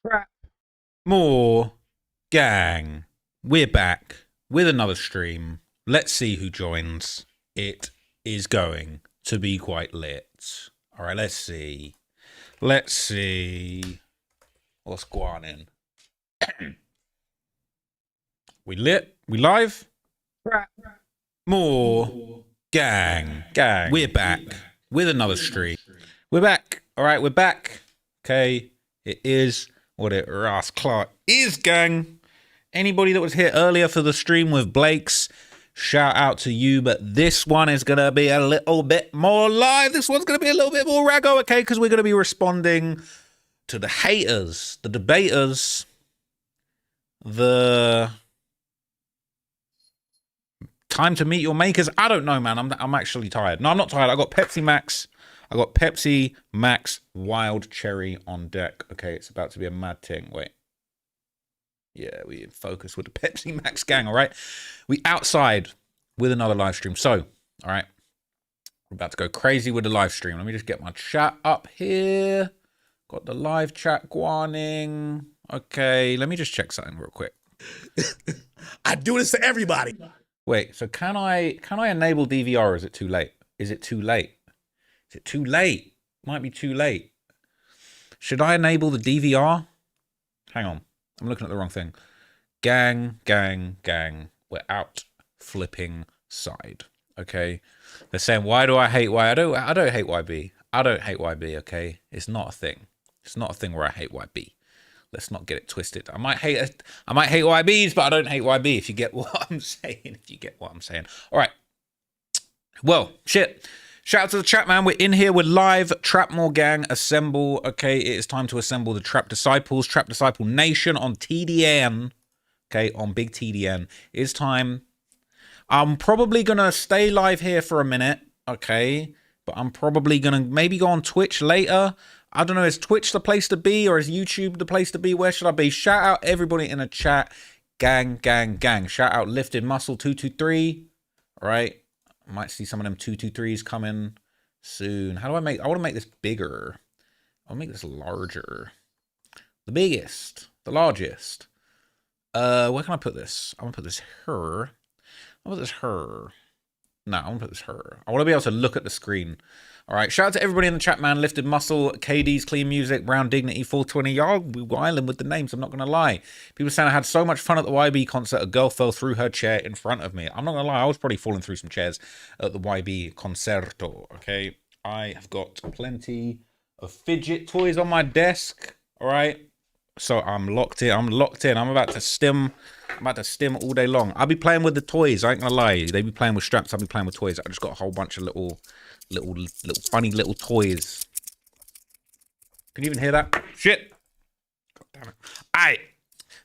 Crap. More gang. We're back with another stream. Let's see who joins. It is going to be quite lit. All right, let's see. Let's see what's going on. We lit? We live? Crap. More gang. We're back with another stream. We're back. All right, we're back. Okay, it is what it Ross Clark is, gang. Anybody that was here earlier for the stream with Blake's, shout out to you. But this one is going to be a little bit more live. This one's going to be a little bit more raggo, okay? Because we're going to be responding to the haters, the debaters, the time to meet your makers. I don't know, man. I'm actually tired. No, I'm not tired. I got Pepsi Max. I got Pepsi Max Wild Cherry on deck. Okay, it's about to be a mad thing. Wait. Yeah, we in focus with the Pepsi Max gang, all right? We outside with another live stream. So, all right, we're about to go crazy with the live stream. Let me just get my chat up here. Got the live chat going. Okay, let me just check something real quick. I do this to everybody. Wait, so can I enable DVR or is it too late? Is it too late? Is it too late? Might be too late. Should I enable the DVR? Hang on. I'm looking at the wrong thing. Gang. We're out flipping side. Okay. They're saying, why do I hate Y? I don't hate YB. I don't hate YB, okay? It's not a thing. It's not a thing where I hate YB. Let's not get it twisted. I might hate YBs, but I don't hate YB, if you get what I'm saying. All right. Well, shit. Shout out to the chat, man. We're in here. We're live. Trapmore gang, assemble. Okay, it is time to assemble the Trap Disciples, Trap Disciple Nation on TDN. Okay, on big TDN. It's time. I'm probably going to stay live here for a minute. Okay, but I'm probably going to maybe go on Twitch later. I don't know. Is Twitch the place to be or is YouTube the place to be? Where should I be? Shout out everybody in the chat. Gang. Shout out Lifted Muscle 223. All right. I might see some of them 223s coming soon. How do I make... I want to make this bigger. I'll make this larger. The biggest. The largest. Where can I put this? I want to put this here. I'll put this here. No, I want to put this here. I want to be able to look at the screen. All right. Shout out to everybody in the chat, man. Lifted Muscle, KD's Clean Music, Brown Dignity, 420. Y'all be wilding with the names. I'm not going to lie. People saying I had so much fun at the YB concert. A girl fell through her chair in front of me. I'm not going to lie. I was probably falling through some chairs at the YB concerto. Okay. I have got plenty of fidget toys on my desk. All right. So I'm locked in. I'm about to stim. All day long. I'll be playing with the toys. I ain't gonna lie. They be playing with straps. I'll be playing with toys. I just got a whole bunch of little funny little toys. Can you even hear that? Shit. God damn it. Alright.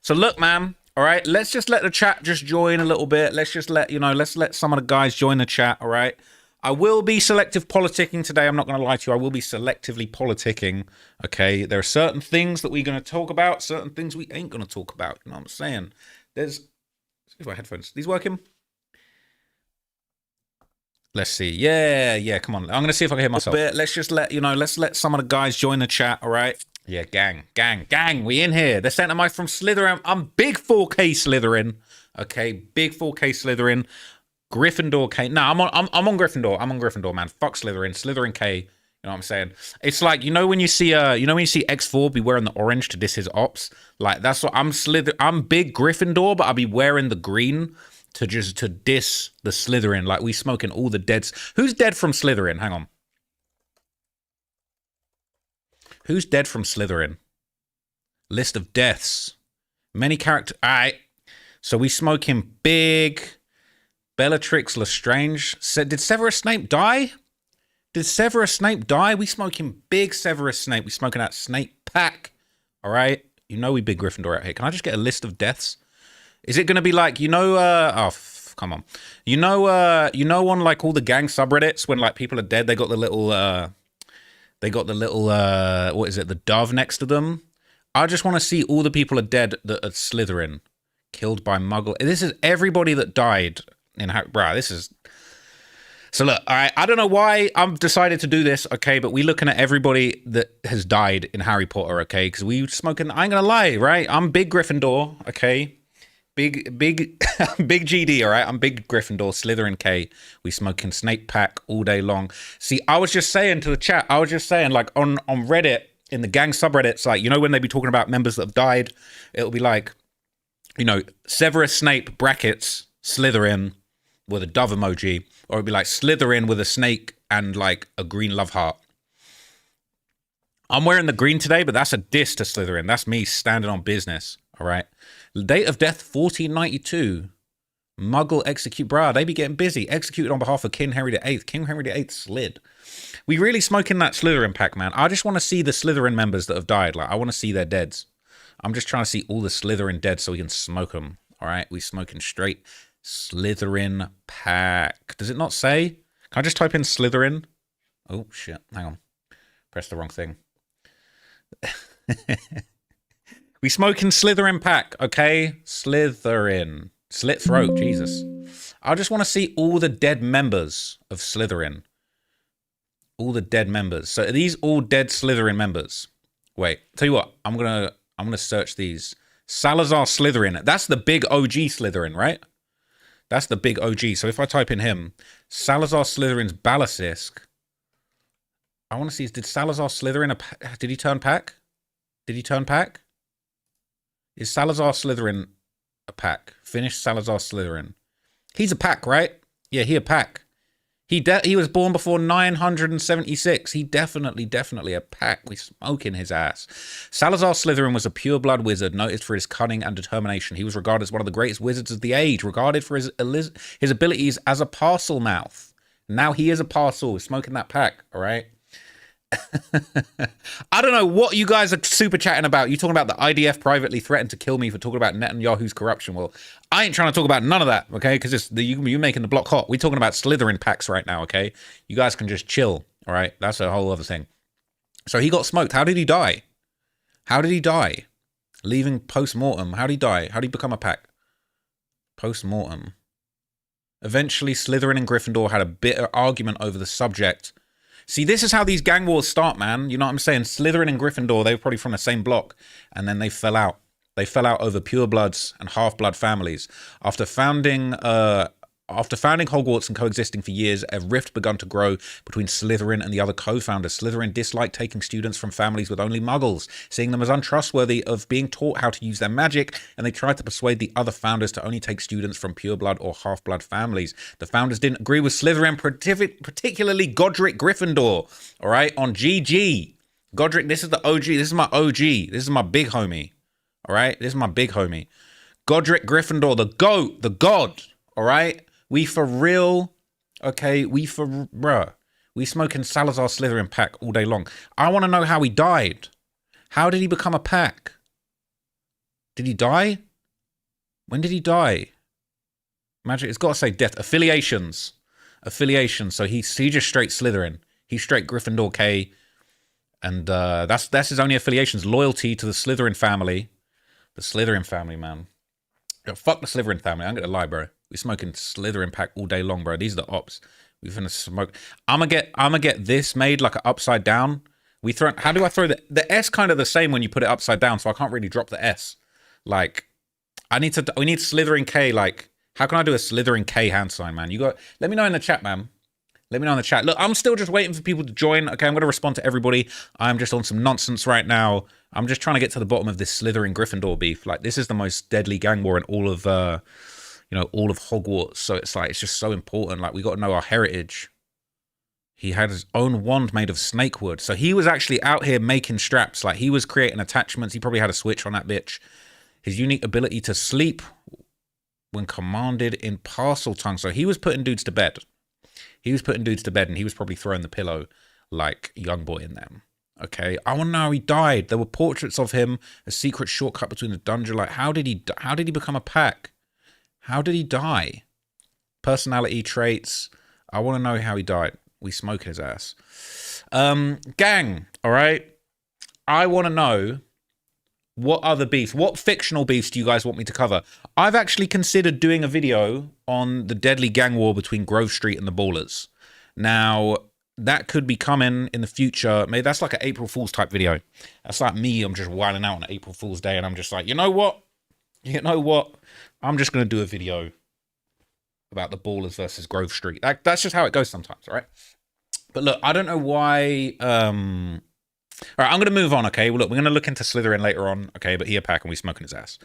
So look, man. All right. Let's just let the chat just join a little bit. Let's just let, let's let some of the guys join the chat. All right. I will be selective politicking today. I'm not going to lie to you. I will be selectively politicking. Okay. There are certain things that we're going to talk about, certain things we ain't going to talk about. You know what I'm saying? There's my headphones. These working? Let's see. Yeah. Come on. I'm going to see if I can hear myself. Let's just let, let's let some of the guys join the chat. All right. Yeah. Gang. We in here. They're saying, am I from Slytherin? I'm big 4K Slytherin. Okay. Big 4K Slytherin. Gryffindor K. No, I'm on Gryffindor. I'm on Gryffindor, man. Fuck Slytherin. Slytherin K. You know what I'm saying? It's like, when you see X4 be wearing the orange to diss his ops. Like, that's what I'm I'm big Gryffindor, but I'll be wearing the green to diss the Slytherin. Like, we smoking all the deads. Who's dead from Slytherin? Hang on. Who's dead from Slytherin? List of deaths. Many character. All right. So we smoking big. Bellatrix Lestrange said, did Severus Snape die? We smoking big Severus Snape. We smoking that Snape pack. All right. We big Gryffindor out here. Can I just get a list of deaths? Is it going to be like, come on. On like all the gang subreddits when like people are dead, they got the little, what is it? The dove next to them. I just want to see all the people are dead that are Slytherin. Killed by Muggle. This is everybody that died. Bruh, this is So look, all right, I don't know why I've decided to do this, okay, but we looking at everybody that has died in Harry Potter, okay, because we smoking, I ain't gonna lie, right? I'm big Gryffindor, okay? Big, big, big GD, all right? I'm big Gryffindor, Slytherin K. We smoking Snape pack all day long. See, I was just saying to the chat, I was just saying, like, on Reddit, in the gang subreddits, like, you know, when they be talking about members that have died, it'll be like, you know, Severus Snape brackets Slytherin with a dove emoji, or it'd be like Slytherin with a snake and like a green love heart. I'm wearing the green today, but that's a diss to Slytherin. That's me standing on business, all right? Date of death, 1492. Muggle execute. Bruh, they be getting busy. Executed on behalf of King Henry VIII. King Henry VIII slid. We really smoking that Slytherin pack, man. I just want to see the Slytherin members that have died. Like, I want to see their deads. I'm just trying to see all the Slytherin dead so we can smoke them. All right, we smoking straight Slytherin pack. Does it not say? Can I just type in Slytherin? Oh, shit. Hang on. Press the wrong thing. We smoking Slytherin pack, okay? Slytherin. Slit throat, Jesus. I just want to see all the dead members of Slytherin. All the dead members. So are these all dead Slytherin members? Wait, tell you what, I'm gonna search these. Salazar Slytherin. That's the big OG Slytherin, right? That's the big OG. So if I type in him, Salazar Slytherin's Ballasisk. I want to see, did Salazar Slytherin, did he turn pack? Did he turn pack? Is Salazar Slytherin a pack? Finish Salazar Slytherin. He's a pack, right? Yeah, he a pack. He was born before 976. He definitely a pack. We smoking his ass. Salazar Slytherin was a pure-blood wizard, noted for his cunning and determination. He was regarded as one of the greatest wizards of the age, regarded for his abilities as a parcel mouth. Now he is a parcel. We're smoking that pack, all right? I don't know what you guys are super chatting about. You talking about the IDF privately threatened to kill me for talking about Netanyahu's corruption. Well, I ain't trying to talk about none of that, okay? Because it's you making the block hot. We're talking about Slytherin packs right now, okay? You guys can just chill, all right? That's a whole other thing. So he got smoked. How did he die? How did he die? Leaving post-mortem. How did he die? How did he become a pack? Post-mortem. Eventually, Slytherin and Gryffindor had a bitter argument over the subject. See, this is how these gang wars start, man. You know what I'm saying? Slytherin and Gryffindor, they were probably from the same block, and then they fell out. They fell out over purebloods and half-blood families. After founding Hogwarts and coexisting for years, a rift begun to grow between Slytherin and the other co-founders. Slytherin disliked taking students from families with only muggles, seeing them as untrustworthy of being taught how to use their magic, and they tried to persuade the other founders to only take students from pureblood or half-blood families. The founders didn't agree with Slytherin, particularly Godric Gryffindor, all right, on GG. Godric, this is the OG, this is my OG, this is my big homie, all right? This is my big homie. Godric Gryffindor, the GOAT, the God, all right? We for real, okay? We smoking Salazar Slytherin pack all day long. I want to know how he died. How did he become a pack? Did he die? When did he die? Magic, it's got to say death. Affiliations. So he's just straight Slytherin. He's straight Gryffindor K. And that's his only affiliations. Loyalty to the Slytherin family. The Slytherin family, man. Yo, fuck the Slytherin family. I'm gonna lie, bro. We're smoking Slytherin pack all day long, bro. These are the ops. We're gonna smoke. I'm gonna get this made like an upside down. How do I throw the S? Kind of the same when you put it upside down, so I can't really drop the S. Like, we need Slytherin K. Like, how can I do a Slytherin K hand sign, man? Let me know in the chat, man. Let me know in the chat. Look, I'm still just waiting for people to join. Okay, I'm going to respond to everybody. I'm just on some nonsense right now. I'm just trying to get to the bottom of this Slytherin Gryffindor beef. Like, this is the most deadly gang war in all of, all of Hogwarts. So it's like, it's just so important. Like, we got to know our heritage. He had his own wand made of snake wood. So he was actually out here making straps. Like, he was creating attachments. He probably had a switch on that bitch. His unique ability to sleep when commanded in parcel tongue. So he was putting dudes to bed. He was putting dudes to bed, and he was probably throwing the pillow like YoungBoy in them. Okay, I want to know how he died. There were portraits of him, a secret shortcut between the dungeon. Like, how did he become a pack? How did he die? Personality traits. I want to know how he died. We smoke his ass. Gang, all right? I want to know what other beefs, what fictional beefs do you guys want me to cover? I've actually considered doing a video on the deadly gang war between Grove Street and the Ballers. Now, that could be coming in the future. Maybe that's like an April Fool's type video. That's like me. I'm just wilding out on April Fool's Day, and I'm just like, you know what? You know what? I'm just going to do a video about the Ballers versus Grove Street. That's just how it goes sometimes, right? But look, I don't know why... All right, I'm going to move on, okay? Well, look, we're going to look into Slytherin later on, okay? But he a pack and we smoking his ass.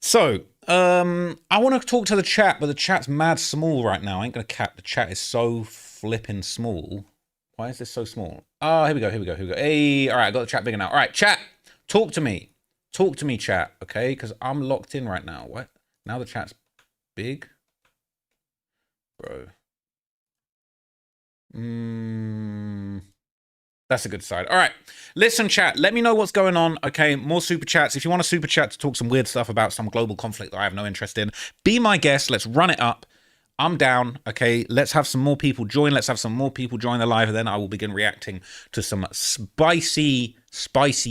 So, I want to talk to the chat, but the chat's mad small right now. I ain't going to cap. The chat is so flipping small. Why is this so small? Oh, here we go. Hey, all right, I got the chat bigger now. All right, chat, talk to me. Talk to me, chat, okay? Because I'm locked in right now. What? Now the chat's big? Bro. That's a good side. All right, listen, chat, let me know what's going on, okay? More super chats. If you want a super chat to talk some weird stuff about some global conflict that I have no interest in, be my guest. Let's run it up. I'm down, okay? Let's have some more people join. Let's have some more people join the live, and then I will begin reacting to some spicy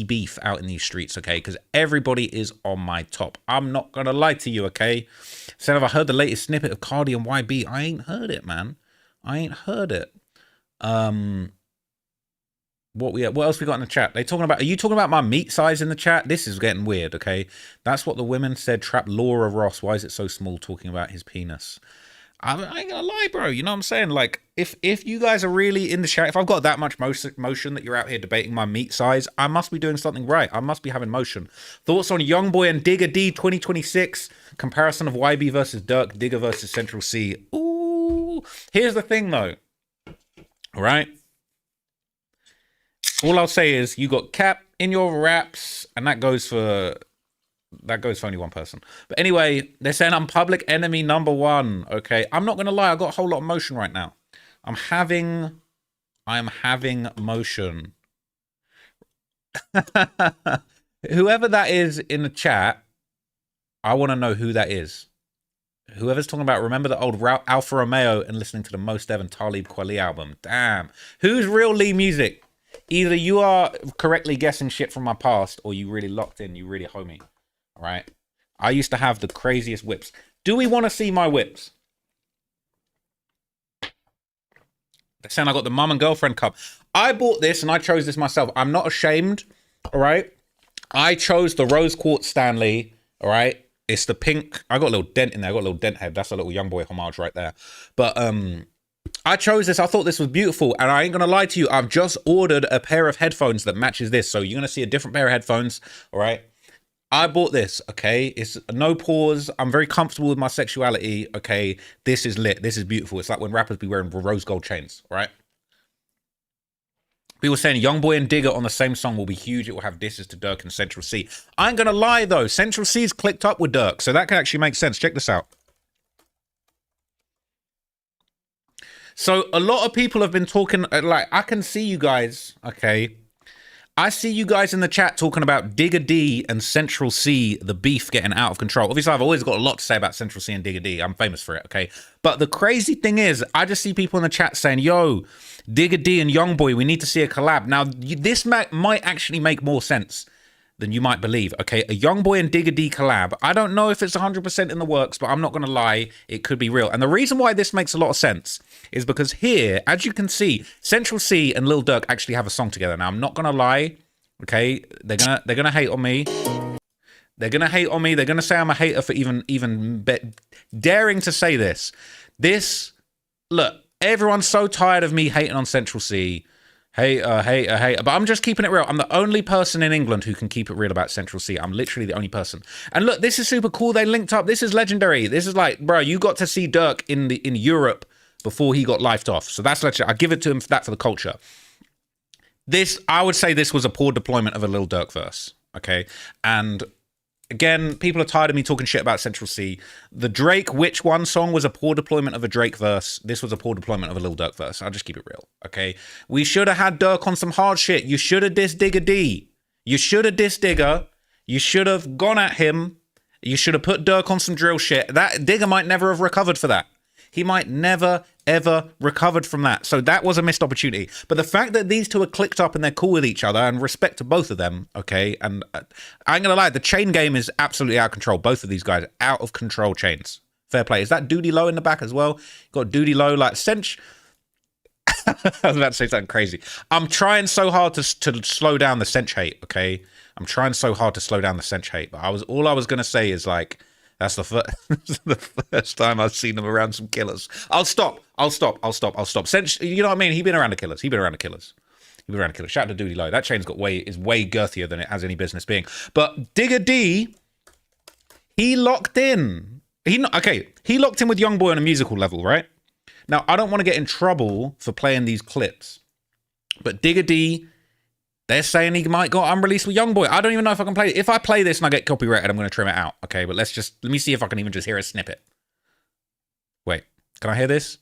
beef out in these streets, okay? Because everybody is on my top. I'm not going to lie to you, okay? So have I heard the latest snippet of Cardi and YB? I ain't heard it, man. I ain't heard it. What else we got in the chat? Are you talking about my meat size in the chat? This is getting weird, okay? That's what the women said. Trap Laura Ross. Why is it so small talking about his penis? I ain't gonna lie, bro. You know what I'm saying? Like, if you guys are really in the chat, if I've got that much motion that you're out here debating my meat size, I must be doing something right. I must be having motion. Thoughts on YoungBoy and Digger D 2026? Comparison of YB versus Dirk, Digger versus Central C. Ooh. Here's the thing, though. All right? All I'll say is you got Cap in your raps, and that goes for only one person. But anyway, they're saying I'm public enemy #1. Okay, I'm not gonna lie, I got a whole lot of motion right now. I'm having motion. Whoever that is in the chat, I want to know who that is. Whoever's talking about remember the old Alfa Romeo and listening to the Most Evan Talib Kweli album. Damn, who's real Lee music? Either you are correctly guessing shit from my past, or you really locked in, you really homie. All right? I used to have the craziest whips. Do we want to see my whips? They're saying I got the mum and girlfriend cup. I bought this and I chose this myself. I'm not ashamed, all right? I chose the rose quartz Stanley, all right? It's the pink. I got a little dent in there. I got a little dent head. That's a little YoungBoy homage right there. But, I chose this. I thought this was beautiful, and I ain't gonna lie to you. I've just ordered a pair of headphones that matches this, so you're gonna see a different pair of headphones. All right, I bought this. Okay, it's no pause. I'm very comfortable with my sexuality. Okay, this is lit. This is beautiful. It's like when rappers be wearing rose gold chains. All right. People saying YoungBoy and Digger on the same song will be huge. It will have disses to Dirk and Central C. I ain't gonna lie though. Central C's clicked up with Dirk, so that can actually make sense. Check this out. So a lot of people have been talking, like, I can see you guys, okay? I see you guys in the chat talking about Digger D and Central C, the beef getting out of control. Obviously, I've always got a lot to say about Central C and Digger D. I'm famous for it, okay? But the crazy thing is, I just see people in the chat saying, yo, Digger D and YoungBoy, we need to see a collab. Now, this might actually make more sense than you might believe, okay? A YoungBoy and Digger D collab. I don't know if it's 100% in the works, but I'm not going to lie, it could be real. And the reason why this makes a lot of sense is because here, as you can see, Central C and Lil Durk actually have a song together. Now, I'm not going to lie, okay? They're gonna hate on me. They're going to hate on me. They're going to say I'm a hater for even daring to say this. Look, everyone's so tired of me hating on Central C. Hater. But I'm just keeping it real. I'm the only person in England who can keep it real about Central C. I'm literally the only person. And look, this is super cool. They linked up. This is legendary. This is like, bro, you got to see Dirk in Europe before he got lifed off. So that's legendary. I give it to him for that, for the culture. I would say this was a poor deployment of a Lil Durk verse. Okay. And again, people are tired of me talking shit about Central C. The Drake Which One song was a poor deployment of a Drake verse. This was a poor deployment of a Lil Durk verse. I'll just keep it real, okay? We should have had Durk on some hard shit. You should have dissed Digger D. You should have dissed Digger. You should have gone at him. You should have put Durk on some drill shit. That Digger might never have recovered for that. He might never, ever recovered from that. So that was a missed opportunity. But the fact that these two are clicked up and they're cool with each other, and respect to both of them, okay? And I ain't gonna lie, the chain game is absolutely out of control. Both of these guys, out of control chains. Fair play. Is that Duty Low in the back as well? Got Duty Low, like, I was about to say something crazy. I'm trying so hard to slow down the Sench hate, okay? I'm trying so hard to slow down the Sench hate, but all I was going to say is, like, that's the first time I've seen him around some killers. I'll stop. Sench, you know what I mean? He's been around the killers. Shout out to Doody Low. That chain's is way girthier than it has any business being. But Digger D, he locked in. He locked in with YoungBoy on a musical level, right? Now, I don't want to get in trouble for playing these clips, but Digger D, they're saying he might go unreleased with YoungBoy. I don't even know if I can play it. If I play this and I get copyrighted, I'm going to trim it out. Okay, but let me see if I can even just hear a snippet. Wait, can I hear this?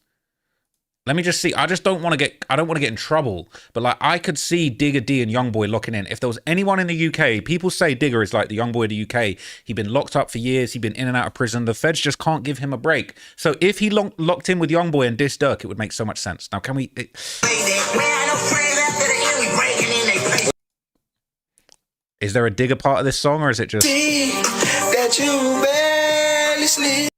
Let me just see. I don't want to get in trouble, but like I could see Digger D and YoungBoy locking in. If there was anyone in the UK, people say Digger is like the YoungBoy of the UK. He'd been locked up for years. He'd been in and out of prison. The feds just can't give him a break. So if he locked in with YoungBoy and dissed Dirk, it would make so much sense. Now, can we? Is there a Digger part of this song, or is it just? That you barely sleep.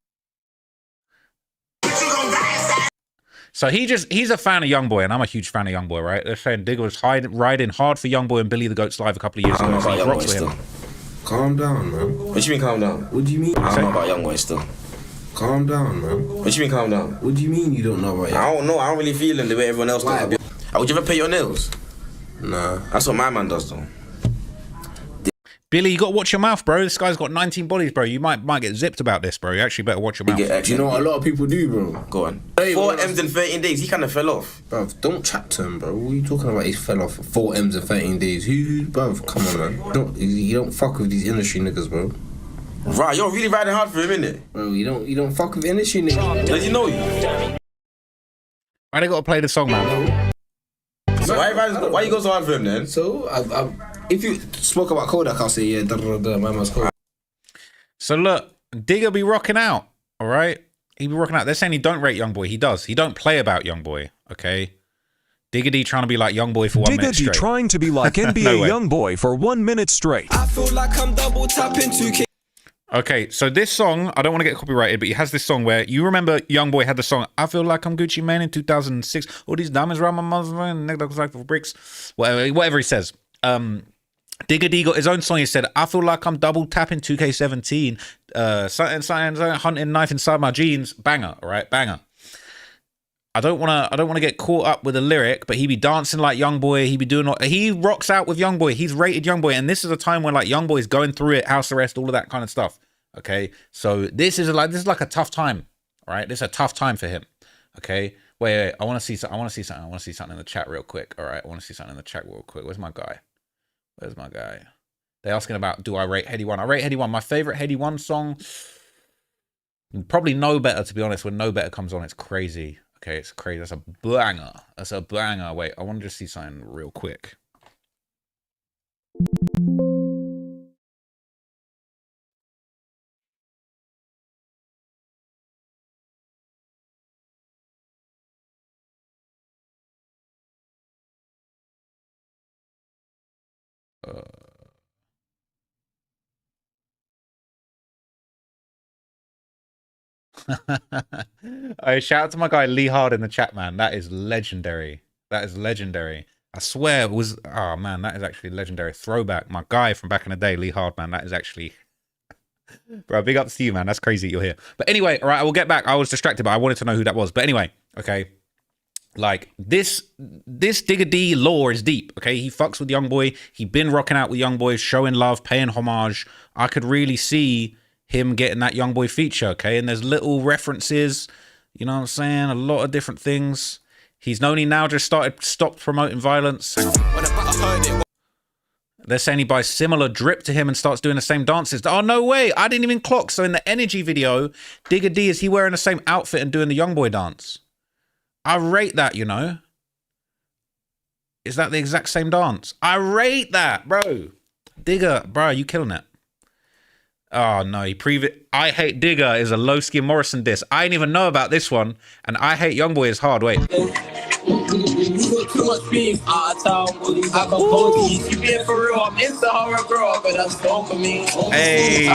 So he's a fan of YoungBoy, and I'm a huge fan of YoungBoy, right? They're saying Digger was riding hard for YoungBoy and Billy the Goat's live a couple of years ago. So he rocks with him. Calm down, man. What you mean calm down? What do you mean? I don't know about YoungBoy still. Calm down, man. What you mean calm down? What do you mean you don't know about YoungBoy? I don't know. I don't really feel him the way everyone else does. Would you ever pay your nails? Nah. That's what my man does, though. Billy, you got to watch your mouth, bro. This guy's got 19 bodies, bro. You might get zipped about this, bro. You actually better watch your mouth. Do you know what a lot of people do, bro? Go on. 4 M's in 13 days. He kind of fell off. Bruv, don't chat to him, bro. What are you talking about? He fell off 4 M's in 13 days. Who, bruv? Come on, man. You don't fuck with these industry niggas, bro. Right, you're really riding hard for him, innit? Bro, you don't fuck with industry niggas. Does he know you? Why they got to play the song, man? So why you go so hard for him, then? So, if you spoke about Kodak, I'll say, yeah, my man's Kodak. So look, Digger be rocking out, all right? He be rocking out. They're saying he don't rate YoungBoy. He does. He don't play about YoungBoy, okay? Digger D trying to be like YoungBoy for 1 minute straight. Digger D trying to be like NBA No YoungBoy for 1 minute straight. I feel like I'm double tapping 2K. Okay, so this song, I don't want to get copyrighted, but he has this song where, you remember YoungBoy had the song, I feel like I'm Gucci Mane in 2006. All these diamonds around my mother, neck looks like bricks. Whatever he says. Digger D got his own song. He said, I feel like I'm double tapping 2K17. Something, hunting knife inside my jeans. Banger, all right? Banger. I don't want to get caught up with a lyric, but he be dancing like YoungBoy. He rocks out with YoungBoy. He's rated YoungBoy, and this is a time when like YoungBoy is going through it, house arrest, all of that kind of stuff. Okay, so this is like a tough time, all right? This is a tough time for him. Okay, wait, I want to see something in the chat real quick. All right, I want to see something in the chat real quick. Where's my guy? They're asking about, do I rate Heady One? I rate Heady One. My favorite Heady One song, probably No Better, to be honest. When No Better comes on, it's crazy. Okay, it's crazy. That's a banger. Wait, I want to just see something real quick. Shout out to my guy Lee Hard in the chat, man. That is legendary. I swear it was, oh man, that is actually legendary. Throwback. My guy from back in the day, Lee Hard, man. That is actually, bro, big ups to you, man. That's crazy you're here. But anyway, all right, I will get back. I was distracted, but I wanted to know who that was. But anyway, okay. Like, this Digger D lore is deep, okay? He fucks with YoungBoy. He been rocking out with YoungBoy, showing love, paying homage. I could really see him getting that YoungBoy feature, okay? And there's little references, you know what I'm saying? A lot of different things. He's only now just stopped promoting violence. They're saying he buys similar drip to him and starts doing the same dances. Oh, no way. I didn't even clock. So in the Energy video, Digger D, is he wearing the same outfit and doing the YoungBoy dance? I rate that, you know. Is that the exact same dance? I rate that, bro. Digger, bro, you killing it. Oh, no. I Hate Digger is a Low Skin Morrison diss. I didn't even know about this one. And I Hate YoungBoy is hard. Wait. Hey.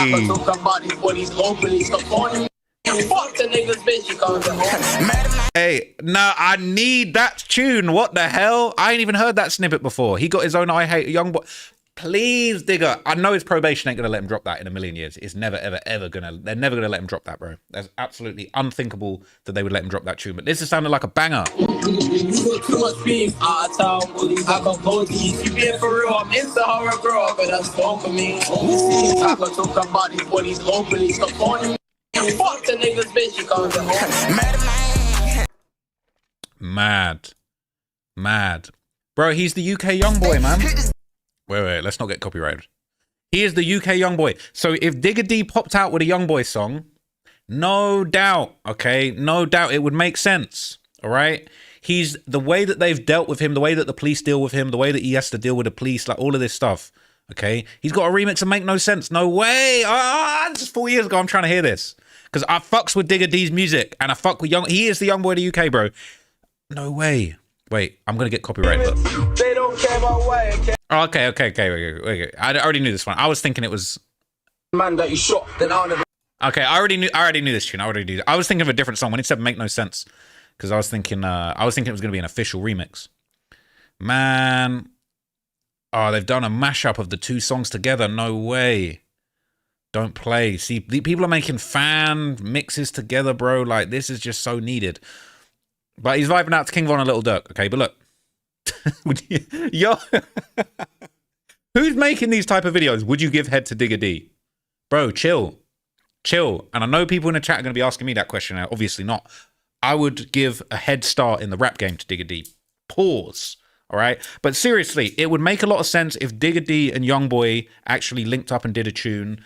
Fuck the niggas, bitch, you call them home. Hey, no, I need that tune. What the hell? I ain't even heard that snippet before. He got his own I Hate YoungBoy. Please, Digger. I know his probation ain't gonna let him drop that in a million years. It's never, ever, ever gonna. They're never gonna let him drop that, bro. That's absolutely unthinkable that they would let him drop that tune. But this is sounding like a banger. Too much beef, I got bodies. You being for real, I'm into horror, girl, but that's fun for me. I got talk about these bodies openly. Stop on you. Fuck the niggas, bitch, you call them home. Mad. Bro, he's the UK YoungBoy, man. Wait, let's not get copyrighted. He is the UK YoungBoy. So if Digga D popped out with a YoungBoy song, no doubt, okay, no doubt it would make sense, all right? He's, the way that they've dealt with him, the way that the police deal with him, the way that he has to deal with the police, like all of this stuff, okay? He's got a remix of Make No Sense. No way. Just 4 years ago, I'm trying to hear this. Because I fucks with Digga D's music, and I fuck with he is the YoungBoy of the UK, bro. No way. Wait, I'm going to get copyrighted. Look. They don't care about why. Oh, okay. Wait. I already knew this one. I was thinking it was Man that you shot, then I'll never. okay. I already knew this tune. I was thinking of a different song when he said "Make No Sense," because I was thinking it was going to be an official remix. Man, oh, they've done a mashup of the two songs together. No way. Don't play. See, people are making fan mixes together, bro. Like this is just so needed. But he's vibing out to King Von and Little Durk. Okay, but look. Yo, who's making these type of videos? Would you give head to Digga D? Bro, chill. And I know people in the chat are going to be asking me that question. Obviously not. I would give a head start in the rap game to Digga D. Pause. All right? But seriously, it would make a lot of sense if Digga D and YoungBoy actually linked up and did a tune.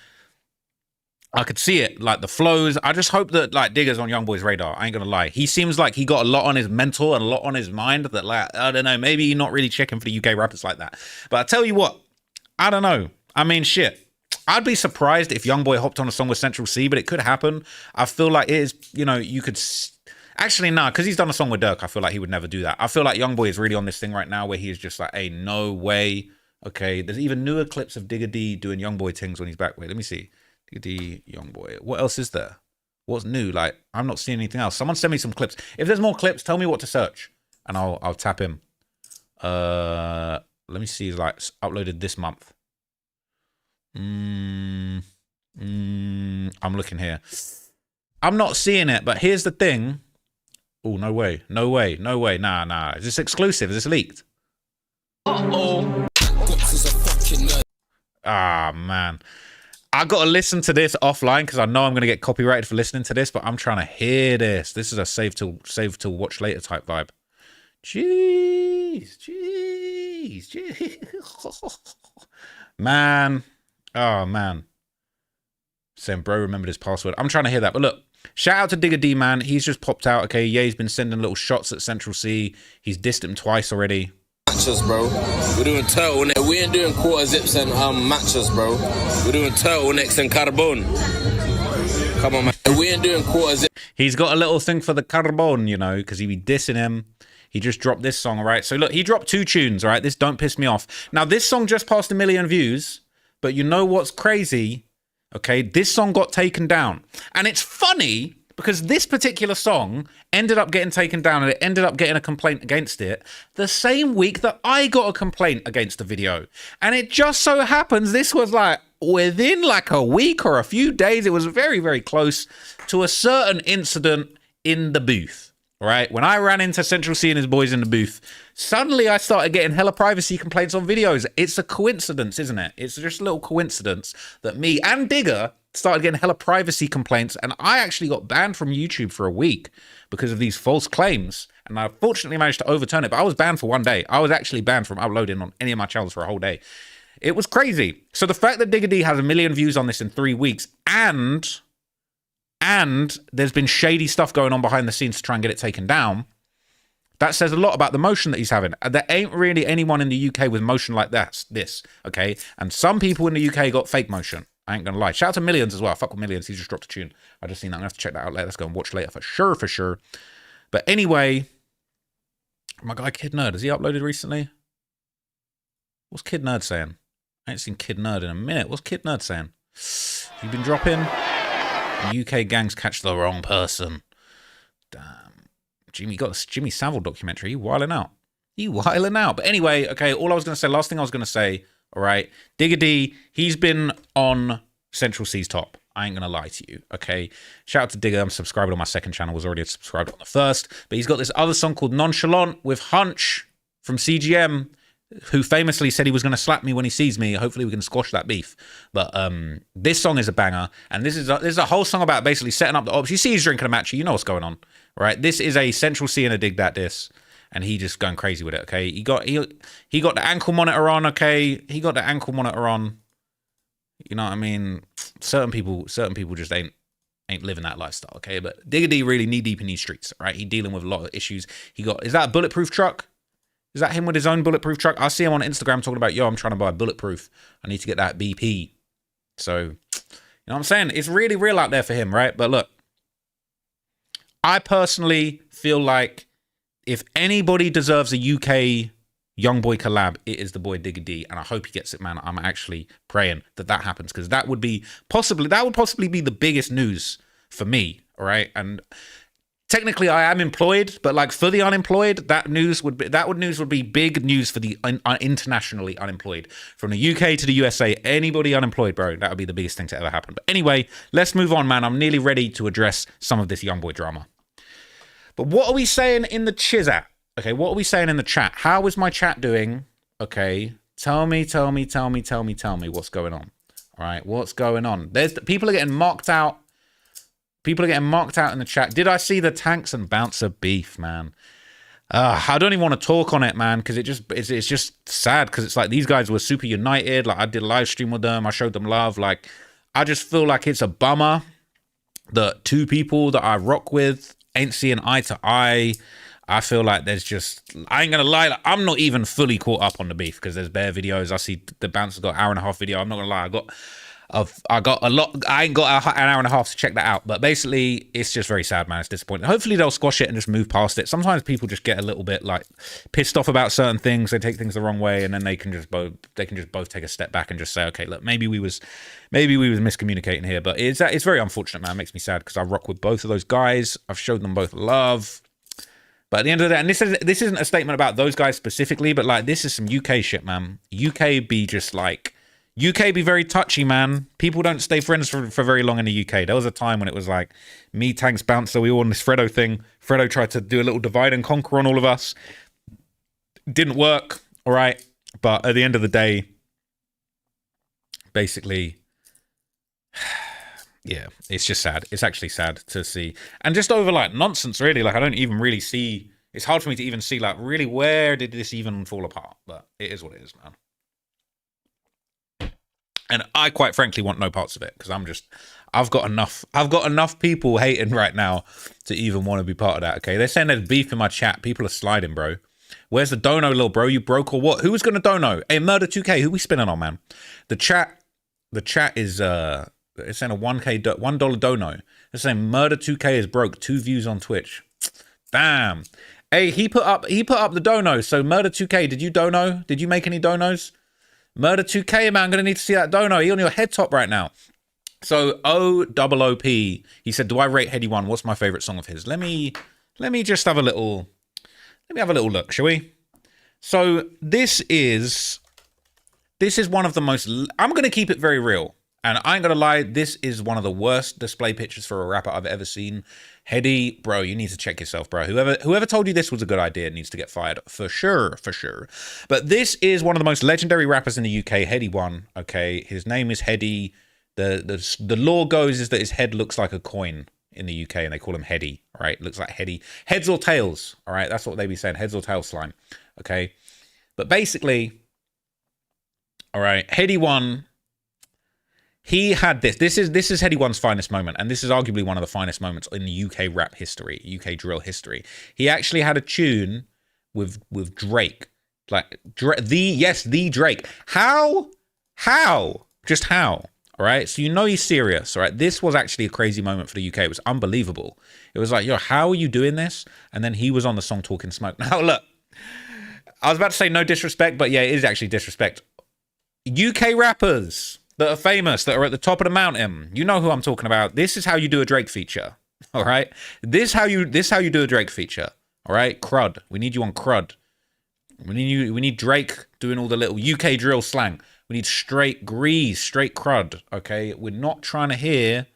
I could see it, like the flows. I just hope that like Digga's on YoungBoy's radar. I ain't gonna lie. He seems like he got a lot on his mental and a lot on his mind that like, I don't know, maybe you're not really checking for the UK rappers like that. But I tell you what, I don't know. I mean, shit. I'd be surprised if YoungBoy hopped on a song with Central C, but it could happen. I feel like it is, you know, you could... Actually, nah, because he's done a song with Durk, I feel like he would never do that. I feel like YoungBoy is really on this thing right now where he is just like, hey, no way. Okay, there's even newer clips of Digga D doing YoungBoy things when he's back. Wait, let me see. Digga D, YoungBoy. What else is there? What's new? Like, I'm not seeing anything else. Someone send me some clips. If there's more clips, tell me what to search, and I'll tap him. Let me see. Like, uploaded this month. I'm looking here. I'm not seeing it, but here's the thing. Oh, no way. Nah. Is this exclusive? Is this leaked? Ah, man. I got to listen to this offline because I know I'm going to get copyrighted for listening to this, but I'm trying to hear this. This is a save till watch later type vibe. Jeez. Man. Oh, man. Saying, bro, remember this password. I'm trying to hear that. But look, shout out to Digga D, man. He's just popped out. Okay, yeah, he's been sending little shots at Central C. He's dissed him twice already. Matches, bro. We're doing turtleneck. We ain't doing quarter zips and matches, bro. We're doing turtlenecks and carbone. Come on, man. We ain't doing quarter zips. He's got a little thing for the carbone, you know, because he be dissing him. He just dropped this song, all right? So look, he dropped 2 tunes, all right? This Don't Piss Me Off. Now, this song just passed 1 million views, but you know what's crazy? Okay, this song got taken down. And it's funny because this particular song ended up getting taken down and it ended up getting a complaint against it the same week that I got a complaint against the video. And it just so happens this was like within like a week or a few days. It was very, very close to a certain incident in the booth. Right? When I ran into Central C and his boys in the booth, suddenly I started getting hella privacy complaints on videos. It's a coincidence, isn't it? It's just a little coincidence that me and Digga started getting hella privacy complaints, and I actually got banned from YouTube for a week because of these false claims, and I fortunately managed to overturn it, but I was banned for 1 day. I was actually banned from uploading on any of my channels for a whole day. It was crazy. So the fact that Digga D has 1 million views on this in 3 weeks, and there's been shady stuff going on behind the scenes to try and get it taken down, that says a lot about the motion that he's having. There ain't really anyone in the UK with motion like this, okay? And some people in the UK got fake motion. I ain't gonna lie. Shout out to Millions as well. Fuck with Millions. He just dropped a tune. I just seen that. I'm gonna have to check that out later. Let's go and watch later for sure. But anyway, my guy Kid Nerd, has he uploaded recently? What's Kid Nerd saying? I ain't seen Kid Nerd in a minute. What's Kid Nerd saying? You been dropping? UK gangs catch the wrong person. Damn. Jimmy got a Jimmy Savile documentary. You wilding out. You wilding out. But anyway, okay, all I was going to say, last thing I was going to say, all right, Digga D, he's been on Central C's top. I ain't going to lie to you, okay? Shout out to Digga. I'm subscribed on my second channel. Was already subscribed on the first. But he's got this other song called Nonchalant with Hunch from CGM, who famously said he was going to slap me when he sees me. Hopefully we can squash that beef. But this song is a banger. And this is a whole song about basically setting up the ops. You see he's drinking a matcha. You know what's going on, right? This is a Central C and a Dig That diss. And he just going crazy with it, okay? He got the ankle monitor on, okay? He got the ankle monitor on. You know what I mean? Certain people just ain't living that lifestyle, okay? But Digga D really knee deep in these streets, right? He dealing with a lot of issues. Is that a bulletproof truck? Is that him with his own bulletproof truck? I see him on Instagram talking about, yo, I'm trying to buy bulletproof. I need to get that BP. So, you know what I'm saying? It's really real out there for him, right? But look, I personally feel like if anybody deserves a UK YoungBoy collab, it is the boy Digga D, and I hope he gets it, man. I'm actually praying that happens, because that would possibly be the biggest news for me, all right? And technically, I am employed, but like for the unemployed, that news would be big news for the internationally unemployed. From the UK to the USA, anybody unemployed, bro, that would be the biggest thing to ever happen. But anyway, let's move on, man. I'm nearly ready to address some of this YoungBoy drama. But what are we saying in the chizat? Okay, what are we saying in the chat? How is my chat doing? Okay, tell me what's going on. All right, what's going on? People are getting marked out. People are getting marked out in the chat. Did I see the Tanks and Bouncer beef, man? I don't even want to talk on it, man, because it's just sad, because it's like these guys were super united. Like I did a live stream with them. I showed them love. Like I just feel like it's a bummer that two people that I rock with ain't seeing eye to eye. I feel like there's just, I ain't gonna lie, like, I'm not even fully caught up on the beef, because there's bare videos. I see the Bouncer got an hour and a half video. I'm not gonna lie, I got a lot. I ain't got an hour and a half to check that out. But basically, it's just very sad, man. It's disappointing. Hopefully, they'll squash it and just move past it. Sometimes people just get a little bit like pissed off about certain things. They take things the wrong way, and then they can just both take a step back and just say, okay, look, maybe we was miscommunicating here. But it's very unfortunate, man. It makes me sad, because I rock with both of those guys. I've showed them both love. But at the end of the day, and this isn't a statement about those guys specifically, but like this is some UK shit, man. UK be very touchy, man. People don't stay friends for very long in the UK. There was a time when it was like me, Tanks, Bouncer, we all on this Fredo thing. Fredo tried to do a little divide and conquer on all of us. Didn't work, all right? But at the end of the day, basically, yeah, it's just sad. It's actually sad to see. And just over like nonsense, really. Like I don't even really see, it's hard for me to even see like really where did this even fall apart? But it is what it is, man. And I quite frankly want no parts of it, because I've got enough people hating right now to even want to be part of that, okay? They're saying there's beef in my chat. People are sliding, bro. Where's the dono, little bro? You broke or what? Who was going to dono? Hey, Murder 2K, who we spinning on, man? The chat is, it's saying a $1 dono. It's saying Murder 2K is broke. 2 views on Twitch. Damn. Hey, he put up the dono. So Murder 2K, did you dono? Did you make any donos? Murder 2K, man, I'm going to need to see that dono. He on your head top right now. So OOOP, he said, do I rate Heady 1? What's my favorite song of his? Let me just have a little look, shall we? So this is one of the most, I'm going to keep it very real. And I ain't going to lie, this is one of the worst display pictures for a rapper I've ever seen. Heady, bro, you need to check yourself, bro. Whoever told you this was a good idea needs to get fired, for sure. But this is one of the most legendary rappers in the UK, Heady 1, okay? His name is Heady. The lore goes is that his head looks like a coin in the UK, and they call him Heady, all right? Looks like Heady. Heads or tails, all right? That's what they be saying, heads or tails slime, okay? But basically, all right, Heady 1... he had this. This is Heady 1's finest moment, and this is arguably one of the finest moments in the UK rap history, UK drill history. He actually had a tune with Drake, like the Drake. How? Just how? All right. So you know he's serious. All right. This was actually a crazy moment for the UK. It was unbelievable. It was like, yo, how are you doing this? And then he was on the song Talking Smoke. Now look, I was about to say no disrespect, but yeah, it is actually disrespect. UK rappers. that are famous, that are at the top of the mountain. You know who I'm talking about. This is how you do a Drake feature. All right. This how you do a Drake feature. All right. Crud. We need you on crud. We need Drake doing all the little UK drill slang. We need straight grease, straight crud. Okay. We're not trying to hear.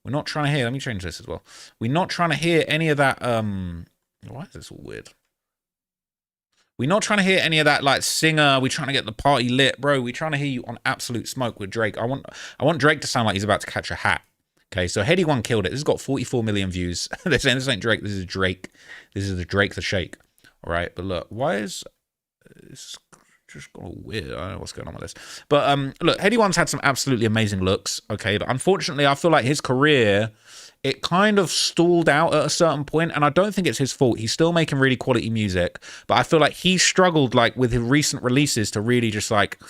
Let me change this as well. We're not trying to hear any of that. Why is this all weird? We're not trying to hear any of that like singer. We're trying to get the party lit, bro. We're trying to hear you on absolute smoke with Drake. I want Drake to sound like he's about to catch a hat. Okay, so Heady One killed it. This has got 44 million views. They're saying this ain't Drake. This is Drake. This is the Drake the Shake. All right, but look, why is it's just got all weird? I don't know what's going on with this. But look, Heady One's had some absolutely amazing looks. Okay, but unfortunately, I feel like his career, it kind of stalled out at a certain point, and I don't think it's his fault. He's still making really quality music, but I feel like he struggled like with his recent releases to really just like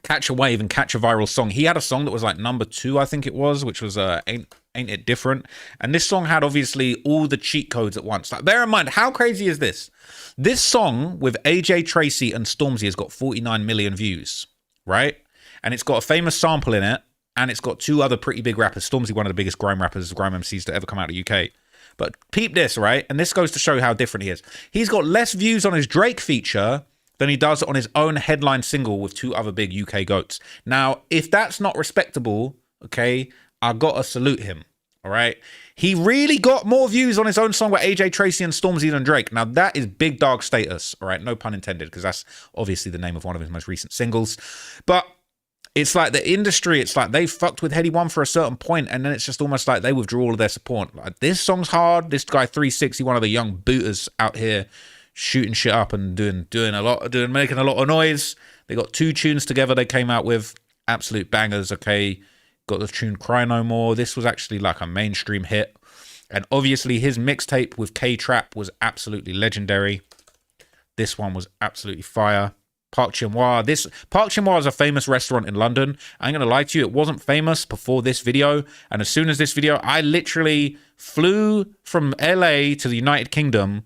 catch a wave and catch a viral song. He had a song that was like #2, I think it was, which was Ain't It Different? And this song had obviously all the cheat codes at once. Like, bear in mind, how crazy is this? This song with AJ Tracy and Stormzy has got 49 million views, right? And it's got a famous sample in it. And it's got 2 other pretty big rappers. Stormzy, one of the biggest grime rappers, grime MCs to ever come out of the UK. But peep this, right? And this goes to show how different he is. He's got less views on his Drake feature than he does on his own headline single with 2 other big UK goats. Now, if that's not respectable, okay, I gotta salute him, all right? He really got more views on his own song with AJ Tracy and Stormzy than Drake. Now, that is big dog status, all right? No pun intended, because that's obviously the name of one of his most recent singles. But it's like the industry, it's like they fucked with Heady One for a certain point, and then it's just almost like they withdrew all of their support. Like, this song's hard. This guy 360, one of the young booters out here shooting shit up and making a lot of noise. They got 2 tunes together they came out with, absolute bangers. Okay, got the tune Cry No More. This was actually like a mainstream hit, and obviously his mixtape with K-Trap was absolutely legendary. This one was absolutely fire. Park Chinois. Park Chinois is a famous restaurant in London. I ain't gonna lie to you, it wasn't famous before this video. And as soon as this video, I literally flew from LA to the United Kingdom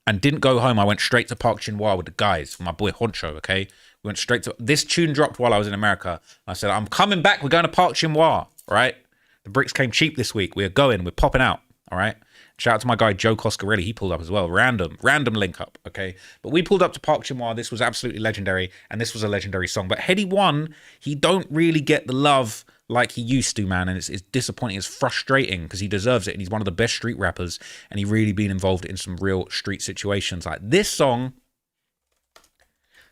and didn't go home. I went straight to Park Chinois with the guys, my boy Honcho, okay? We went straight to, this tune dropped while I was in America. I said, I'm coming back, we're going to Park Chinois, right? The bricks came cheap this week. We're popping out, all right? Shout out to my guy, Joe Coscarelli. He pulled up as well. Random link up, okay? But we pulled up to Park Chinois. This was absolutely legendary, and this was a legendary song. But Heady One, he don't really get the love like he used to, man. And it's disappointing. It's frustrating because he deserves it. And he's one of the best street rappers, and he really been involved in some real street situations. Like this song,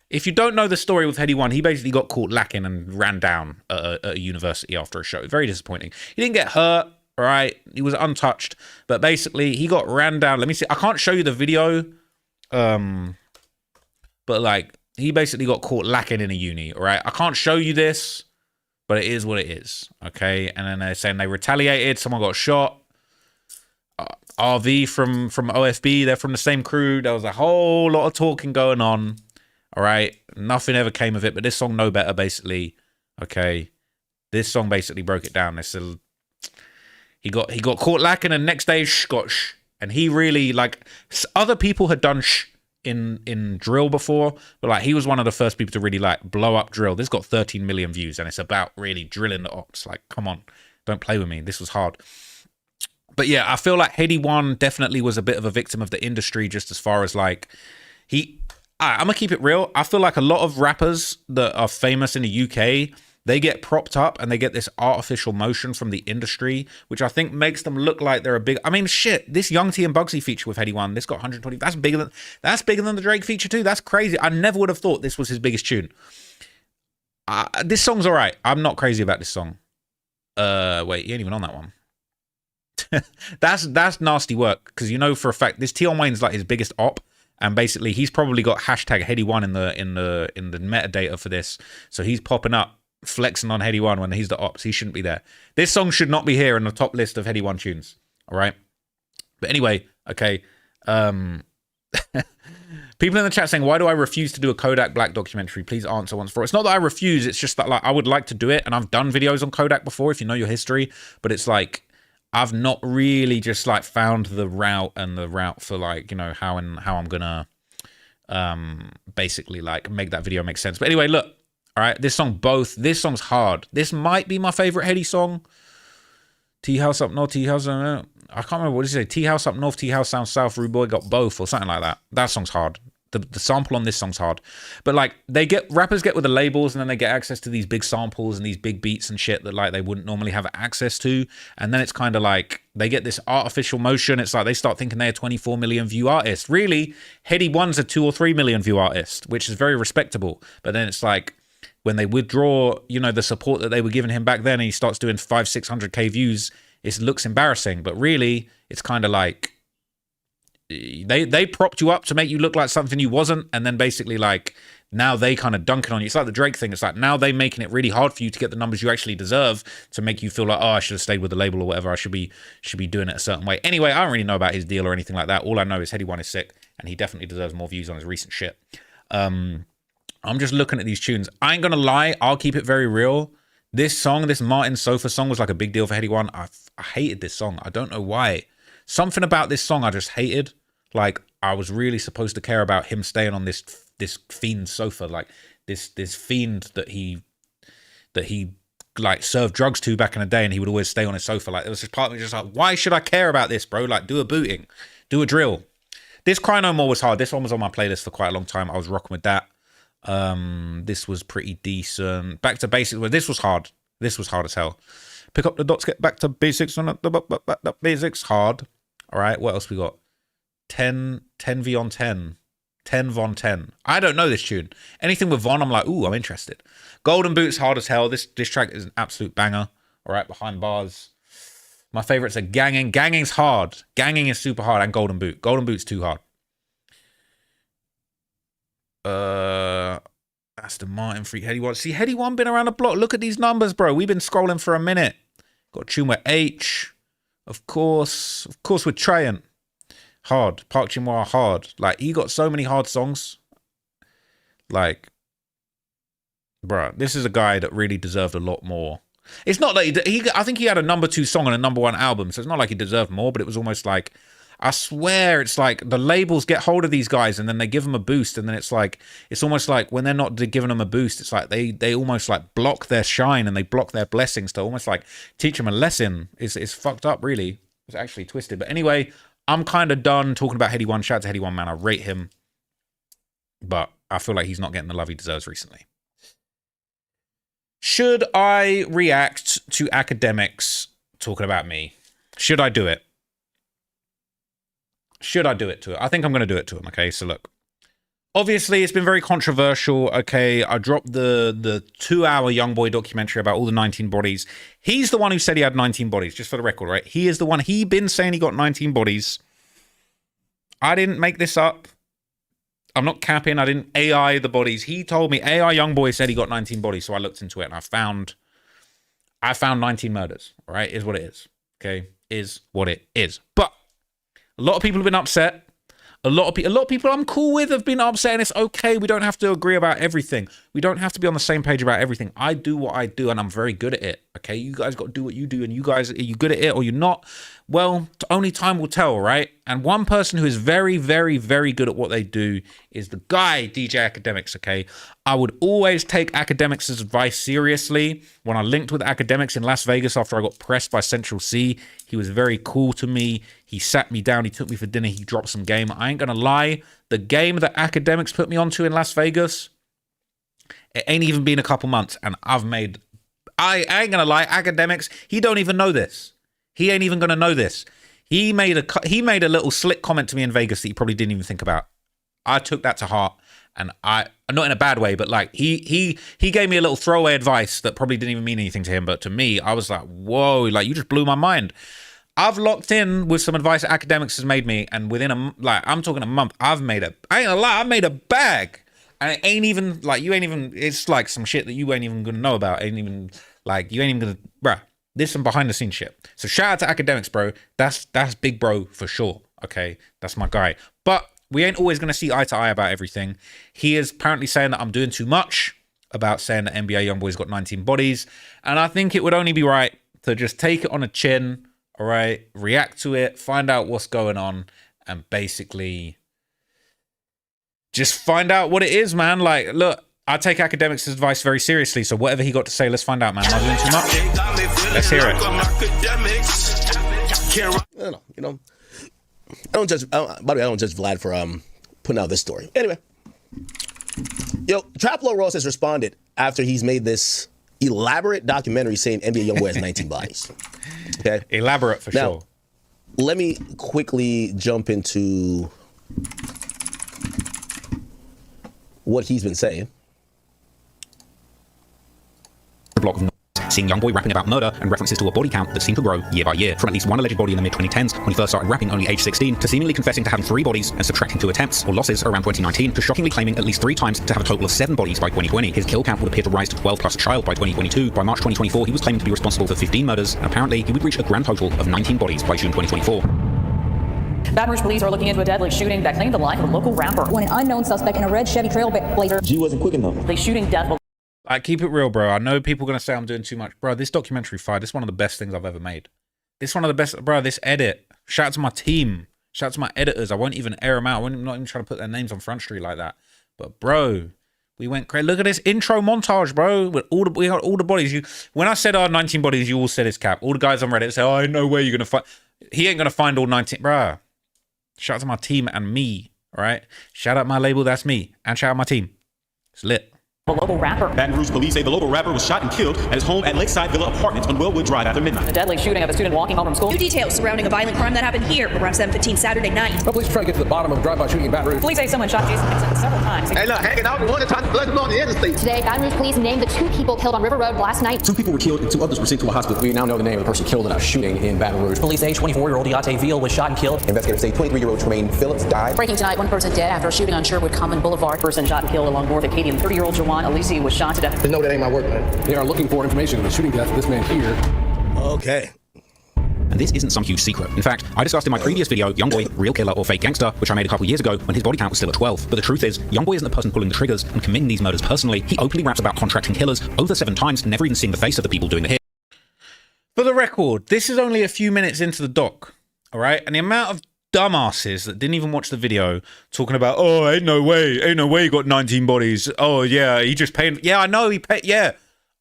if you don't know the story with Heady One, he basically got caught lacking and ran down at a university after a show. Very disappointing. He didn't get hurt. All right, he was untouched, but basically he got ran down. Let me see. I can't show you the video, but like he basically got caught lacking in a uni. All right, I can't show you this, but it is what it is. Okay, and then they're saying they retaliated. Someone got shot. RV from OFB. They're from the same crew. There was a whole lot of talking going on. All right, nothing ever came of it. But this song, No Better, basically. Okay, this song basically broke it down. He got caught lacking, and next day and he really, like, other people had done in drill before, but like he was one of the first people to really like blow up drill. This got 13 million views, and it's about really drilling the ops. Like, come on, don't play with me. This was hard. But yeah, I feel like Heady One definitely was a bit of a victim of the industry, just as far as like I'm gonna keep it real. I feel like a lot of rappers that are famous in the UK, they get propped up and they get this artificial motion from the industry, which I think makes them look like they're a big. I mean, shit. This Young T and Bugsy feature with Heady One, this got 120. That's bigger than the Drake feature too. That's crazy. I never would have thought this was his biggest tune. This song's all right. I'm not crazy about this song. Wait, he ain't even on that one. that's nasty work, because you know for a fact this Tion Wayne's like his biggest op. And basically, he's probably got hashtag Heady One in the metadata for this, so he's popping up, flexing on Heady One when he's the ops. He shouldn't be there. This song should not be here in the top list of Heady One tunes. All right. But anyway, okay. People in the chat saying, why do I refuse to do a Kodak Black documentary? Please answer once for all. It's not that I refuse. It's just that like I would like to do it, and I've done videos on Kodak before, if you know your history. But it's like I've not really just like found the route for like, you know, how I'm gonna basically like make that video make sense. But anyway, look. All right, this song's hard. This might be my favorite Heady song. Tea House Up North, Tea House, I can't remember, what did he say? Tea House Up North, Tea House Down South, Rude Boy got both, or something like that. That song's hard. The sample on this song's hard. But like, rappers get with the labels, and then they get access to these big samples and these big beats and shit that like they wouldn't normally have access to. And then it's kind of like, they get this artificial motion. It's like they start thinking they're a 24 million view artist. Really, Heady One's a 2 or 3 million view artist, which is very respectable. But then it's like, when they withdraw, you know, the support that they were giving him back then, and he starts doing 500-600K views, it looks embarrassing. But really, it's kind of like, they propped you up to make you look like something you wasn't, and then basically like now they kind of dunking on you. It's like the Drake thing. It's like now they making it really hard for you to get the numbers you actually deserve, to make you feel like, oh, I should have stayed with the label or whatever. I should be doing it a certain way. Anyway, I don't really know about his deal or anything like that. All I know is Heady One is sick, and he definitely deserves more views on his recent shit. I'm just looking at these tunes. I ain't gonna lie, I'll keep it very real. This song, this Martin Sofa song, was like a big deal for Heady One. I hated this song. I don't know why. Something about this song I just hated. Like, I was really supposed to care about him staying on this fiend sofa, like this fiend that he like served drugs to back in the day, and he would always stay on his sofa. Like, there was this part of me just like, why should I care about this, bro? Like, do a booting, do a drill. This Cry No More was hard. This one was on my playlist for quite a long time. I was rocking with that. This was pretty decent. Back to Basics. Well, this was hard. This was hard as hell. Pick up the dots, get back to basics. On the basics, hard. All right, what else we got? 10 V on 10. 10 Von 10. I don't know this tune. Anything with Von, I'm like, ooh, I'm interested. Golden Boots, hard as hell. This track is an absolute banger. All right, behind bars. My favorites are Ganging. Ganging's hard. Ganging is super hard, and Golden Boot. Golden Boot's too hard. Aston Martin, Freak, Heady One. See, Heady One been around the block. Look at these numbers, bro. We've been scrolling for a minute. Got a tune with H. Of course with Trayan. Hard. Park Chin-wah, hard. Like, he got so many hard songs. Like, bruh, this is a guy that really deserved a lot more. It's not like I think he had a #2 song on a #1 album, so it's not like he deserved more, but it was almost like, I swear, it's like the labels get hold of these guys and then they give them a boost, and then it's like, it's almost like when they're not giving them a boost, it's like they almost like block their shine and they block their blessings to almost like teach them a lesson. It's fucked up, really. It's actually twisted. But anyway, I'm kind of done talking about Heady One. Shout out to Heady One, man. I rate him, but I feel like he's not getting the love he deserves recently. Should I react to academics talking about me? Should I do it? Should I do it to it? I think I'm going to do it to him, okay? So look. Obviously, it's been very controversial, okay? I dropped the 2-hour YoungBoy documentary about all the 19 bodies. He's the one who said he had 19 bodies, just for the record, right? He is the one. He been saying he got 19 bodies. I didn't make this up. I'm not capping. I didn't AI the bodies. He told me, AI YoungBoy said he got 19 bodies, so I looked into it, and I found 19 murders, all right? Is what it is, okay? Is what it is. But a lot of people have been upset. A lot of people I'm cool with have been upset, and it's okay. We don't have to agree about everything. We don't have to be on the same page about everything. I do what I do, and I'm very good at it, okay? You guys got to do what you do, and you guys, are you good at it or you're not? Well, only time will tell, right? And one person who is very, very, very good at what they do is the guy, DJ Academics, okay? I would always take Academics' advice seriously. When I linked with Academics in Las Vegas after I got pressed by Central C, he was very cool to me. He sat me down. He took me for dinner. He dropped some game. I ain't gonna lie. The game that Academics put me onto in Las Vegas, it ain't even been a couple months, and I've made... I ain't gonna lie. Academics, he don't even know this. He ain't even gonna know this. He made a little slick comment to me in Vegas that he probably didn't even think about. I took that to heart, and not in a bad way, but like he gave me a little throwaway advice that probably didn't even mean anything to him, but to me, I was like, whoa, like you just blew my mind. I've locked in with some advice that Academics has made me, and within I'm talking a month, I ain't gonna lie, I made a bag. And it ain't even like, it's like some shit that you ain't even gonna know about. You ain't even gonna, bruh. This some behind the scenes shit. So shout out to Academics, bro. That's big bro for sure. Okay, that's my guy. But we ain't always gonna see eye to eye about everything. He is apparently saying that I'm doing too much about saying that NBA YoungBoy's got 19 bodies, and I think it would only be right to just take it on a chin. All right, react to it, find out what's going on, and basically just find out what it is, man. Like, look, I take academics' advice very seriously, so whatever he got to say, let's find out, man. Am I doing too much? Let's hear it. I don't know. You know, I don't judge. By the way, I don't judge Vlad for putting out this story. Anyway, Traplo Ross has responded after he's made this elaborate documentary saying NBA YoungBoy has 19 bodies. Okay, elaborate for now, sure. Let me quickly jump into what he's been saying. Block of seeing YoungBoy rapping about murder and references to a body count that seemed to grow year by year, from at least one alleged body in the mid-2010s when he first started rapping only age 16, to seemingly confessing to having 3 bodies and subtracting 2 attempts or losses around 2019, to shockingly claiming at least 3 times to have a total of 7 bodies by 2020. His kill count would appear to rise to 12 plus a child by 2022. By March 2024, he was claiming to be responsible for 15 murders, and apparently he would reach a grand total of 19 bodies by June 2024. Baton Rouge police are looking into a deadly shooting that claimed the life of a local rapper when an unknown suspect in a red Chevy Trailblazer. G wasn't quick enough. The shooting death. Keep it real, bro. I know people are going to say I'm doing too much. Bro, this documentary fire, this is one of the best things I've ever made. This is one of the best, bro, this edit. Shout out to my team. Shout out to my editors. I won't even air them out. I'm not even trying to put their names on Front Street like that. But, bro, we went crazy. Look at this intro montage, bro. With we got all the bodies. When I said 19 bodies, you all said it's cap. All the guys on Reddit say, oh, no way you're going to find. He ain't going to find all 19. Bro, shout out to my team and me, all right? Shout out my label, that's me. And shout out my team. It's lit. A local rapper. Baton Rouge police say the local rapper was shot and killed at his home at Lakeside Villa Apartments on Wellwood Drive after midnight. The deadly shooting of a student walking home from school. New details surrounding a violent crime that happened here around 7:15 Saturday night. The police are trying to get to the bottom of drive-by shooting in Baton Rouge. Police say someone shot Jason Nixon several times. Hey, look, hanging out with one time, blood on the interstate. Today, Baton Rouge police named the 2 people killed on River Road last night. 2 people were killed and 2 others were sent to a hospital. We now know the name of the person killed in a shooting in Baton Rouge. Police say 24-year-old Deontay Veal was shot and killed. Investigators say 23-year-old Tremaine Phillips died. Breaking tonight, 1 person dead after a shooting on Sherwood Common Boulevard. Person shot and killed along North Acadian. 30-year-old Jawan Alisi was shot to death. No, that ain't my work, man. They are looking for information on the shooting death of this man here. Okay. And this isn't some huge secret. In fact, I discussed in my previous video, YoungBoy, Real Killer or Fake Gangster, which I made a couple years ago when his body count was still at 12. But the truth is, YoungBoy isn't the person pulling the triggers and committing these murders personally. He openly raps about contracting killers over 7 times, never even seeing the face of the people doing the hit. For the record, this is only a few minutes into the doc, all right? And the amount of dumbasses that didn't even watch the video talking about, oh, ain't no way he got 19 bodies. Oh, yeah, he just paid. Yeah, I know he paid. Yeah.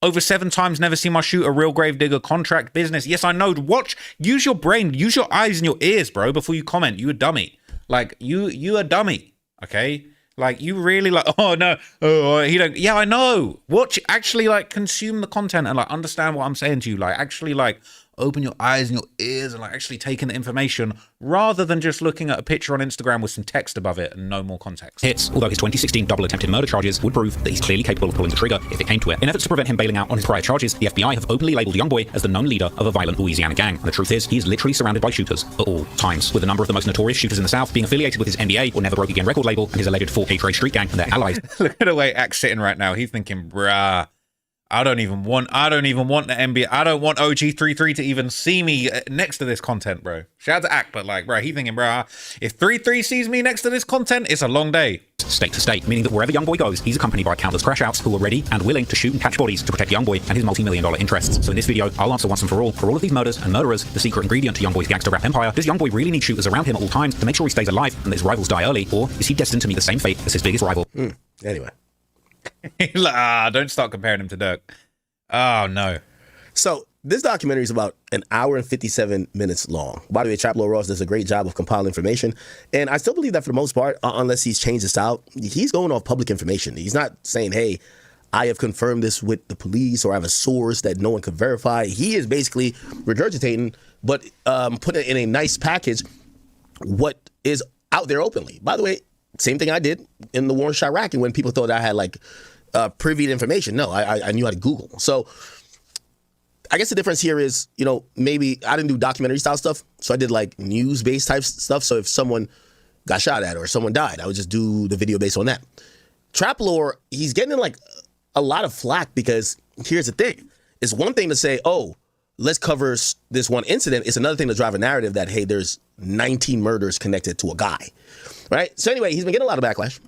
Over 7 times, never seen my shoot, a real grave digger, contract business. Yes, I know. Watch, use your brain, use your eyes and your ears, bro, before you comment. You a dummy. Like, you a dummy, okay? Like, you really like, oh, no, oh, he don't. Yeah, I know. Watch, actually, like, consume the content and, like, understand what I'm saying to you. Like, actually, like, open your eyes and your ears and, like, actually taking the information rather than just looking at a picture on Instagram with some text above it and no more context. Hits, although his 2016 double attempted murder charges would prove that he's clearly capable of pulling the trigger if it came to it. In efforts to prevent him bailing out on his prior charges, the FBI have openly labeled YoungBoy as the known leader of a violent Louisiana gang. And the truth is, he is literally surrounded by shooters at all times, with a number of the most notorious shooters in the South being affiliated with his NBA or Never Broke Again record label and his alleged 4K Trade Street gang and their allies. Look at the way Ack's sitting right now. He's thinking, bruh, I don't even want the NBA. I don't want OG33 to even see me next to this content, bro. Shout out to Ack, but like, bro, he thinking, bro, if 33 sees me next to this content, it's a long day. State to state, meaning that wherever YoungBoy goes, he's accompanied by countless crash outs who are ready and willing to shoot and catch bodies to protect YoungBoy and his multi-million-dollar interests. So in this video, I'll answer once and for all of these murders and murderers, the secret ingredient to YoungBoy's gangster rap empire. Does YoungBoy really need shooters around him at all times to make sure he stays alive and that his rivals die early, or is he destined to meet the same fate as his biggest rival? Anyway. Don't start comparing him to Dirk. Oh, no. So this documentary is about 1 hour and 57 minutes long. By the way, Traplo Ross does a great job of compiling information. And I still believe that for the most part, unless he's changed his style, he's going off public information. He's not saying, hey, I have confirmed this with the police or I have a source that no one could verify. He is basically regurgitating, but putting it in a nice package, what is out there openly. By the way, same thing I did in the war in Chiraq, and when people thought I had like privy to information. No, I knew how to Google. So I guess the difference here is, you know, maybe I didn't do documentary style stuff. So I did like news based type stuff. So if someone got shot at or someone died, I would just do the video based on that. Traplore, he's getting like a lot of flack because here's the thing. It's one thing to say, oh, let's cover this one incident. It's another thing to drive a narrative that, hey, there's 19 murders connected to a guy. Right. So anyway, he's been getting a lot of backlash.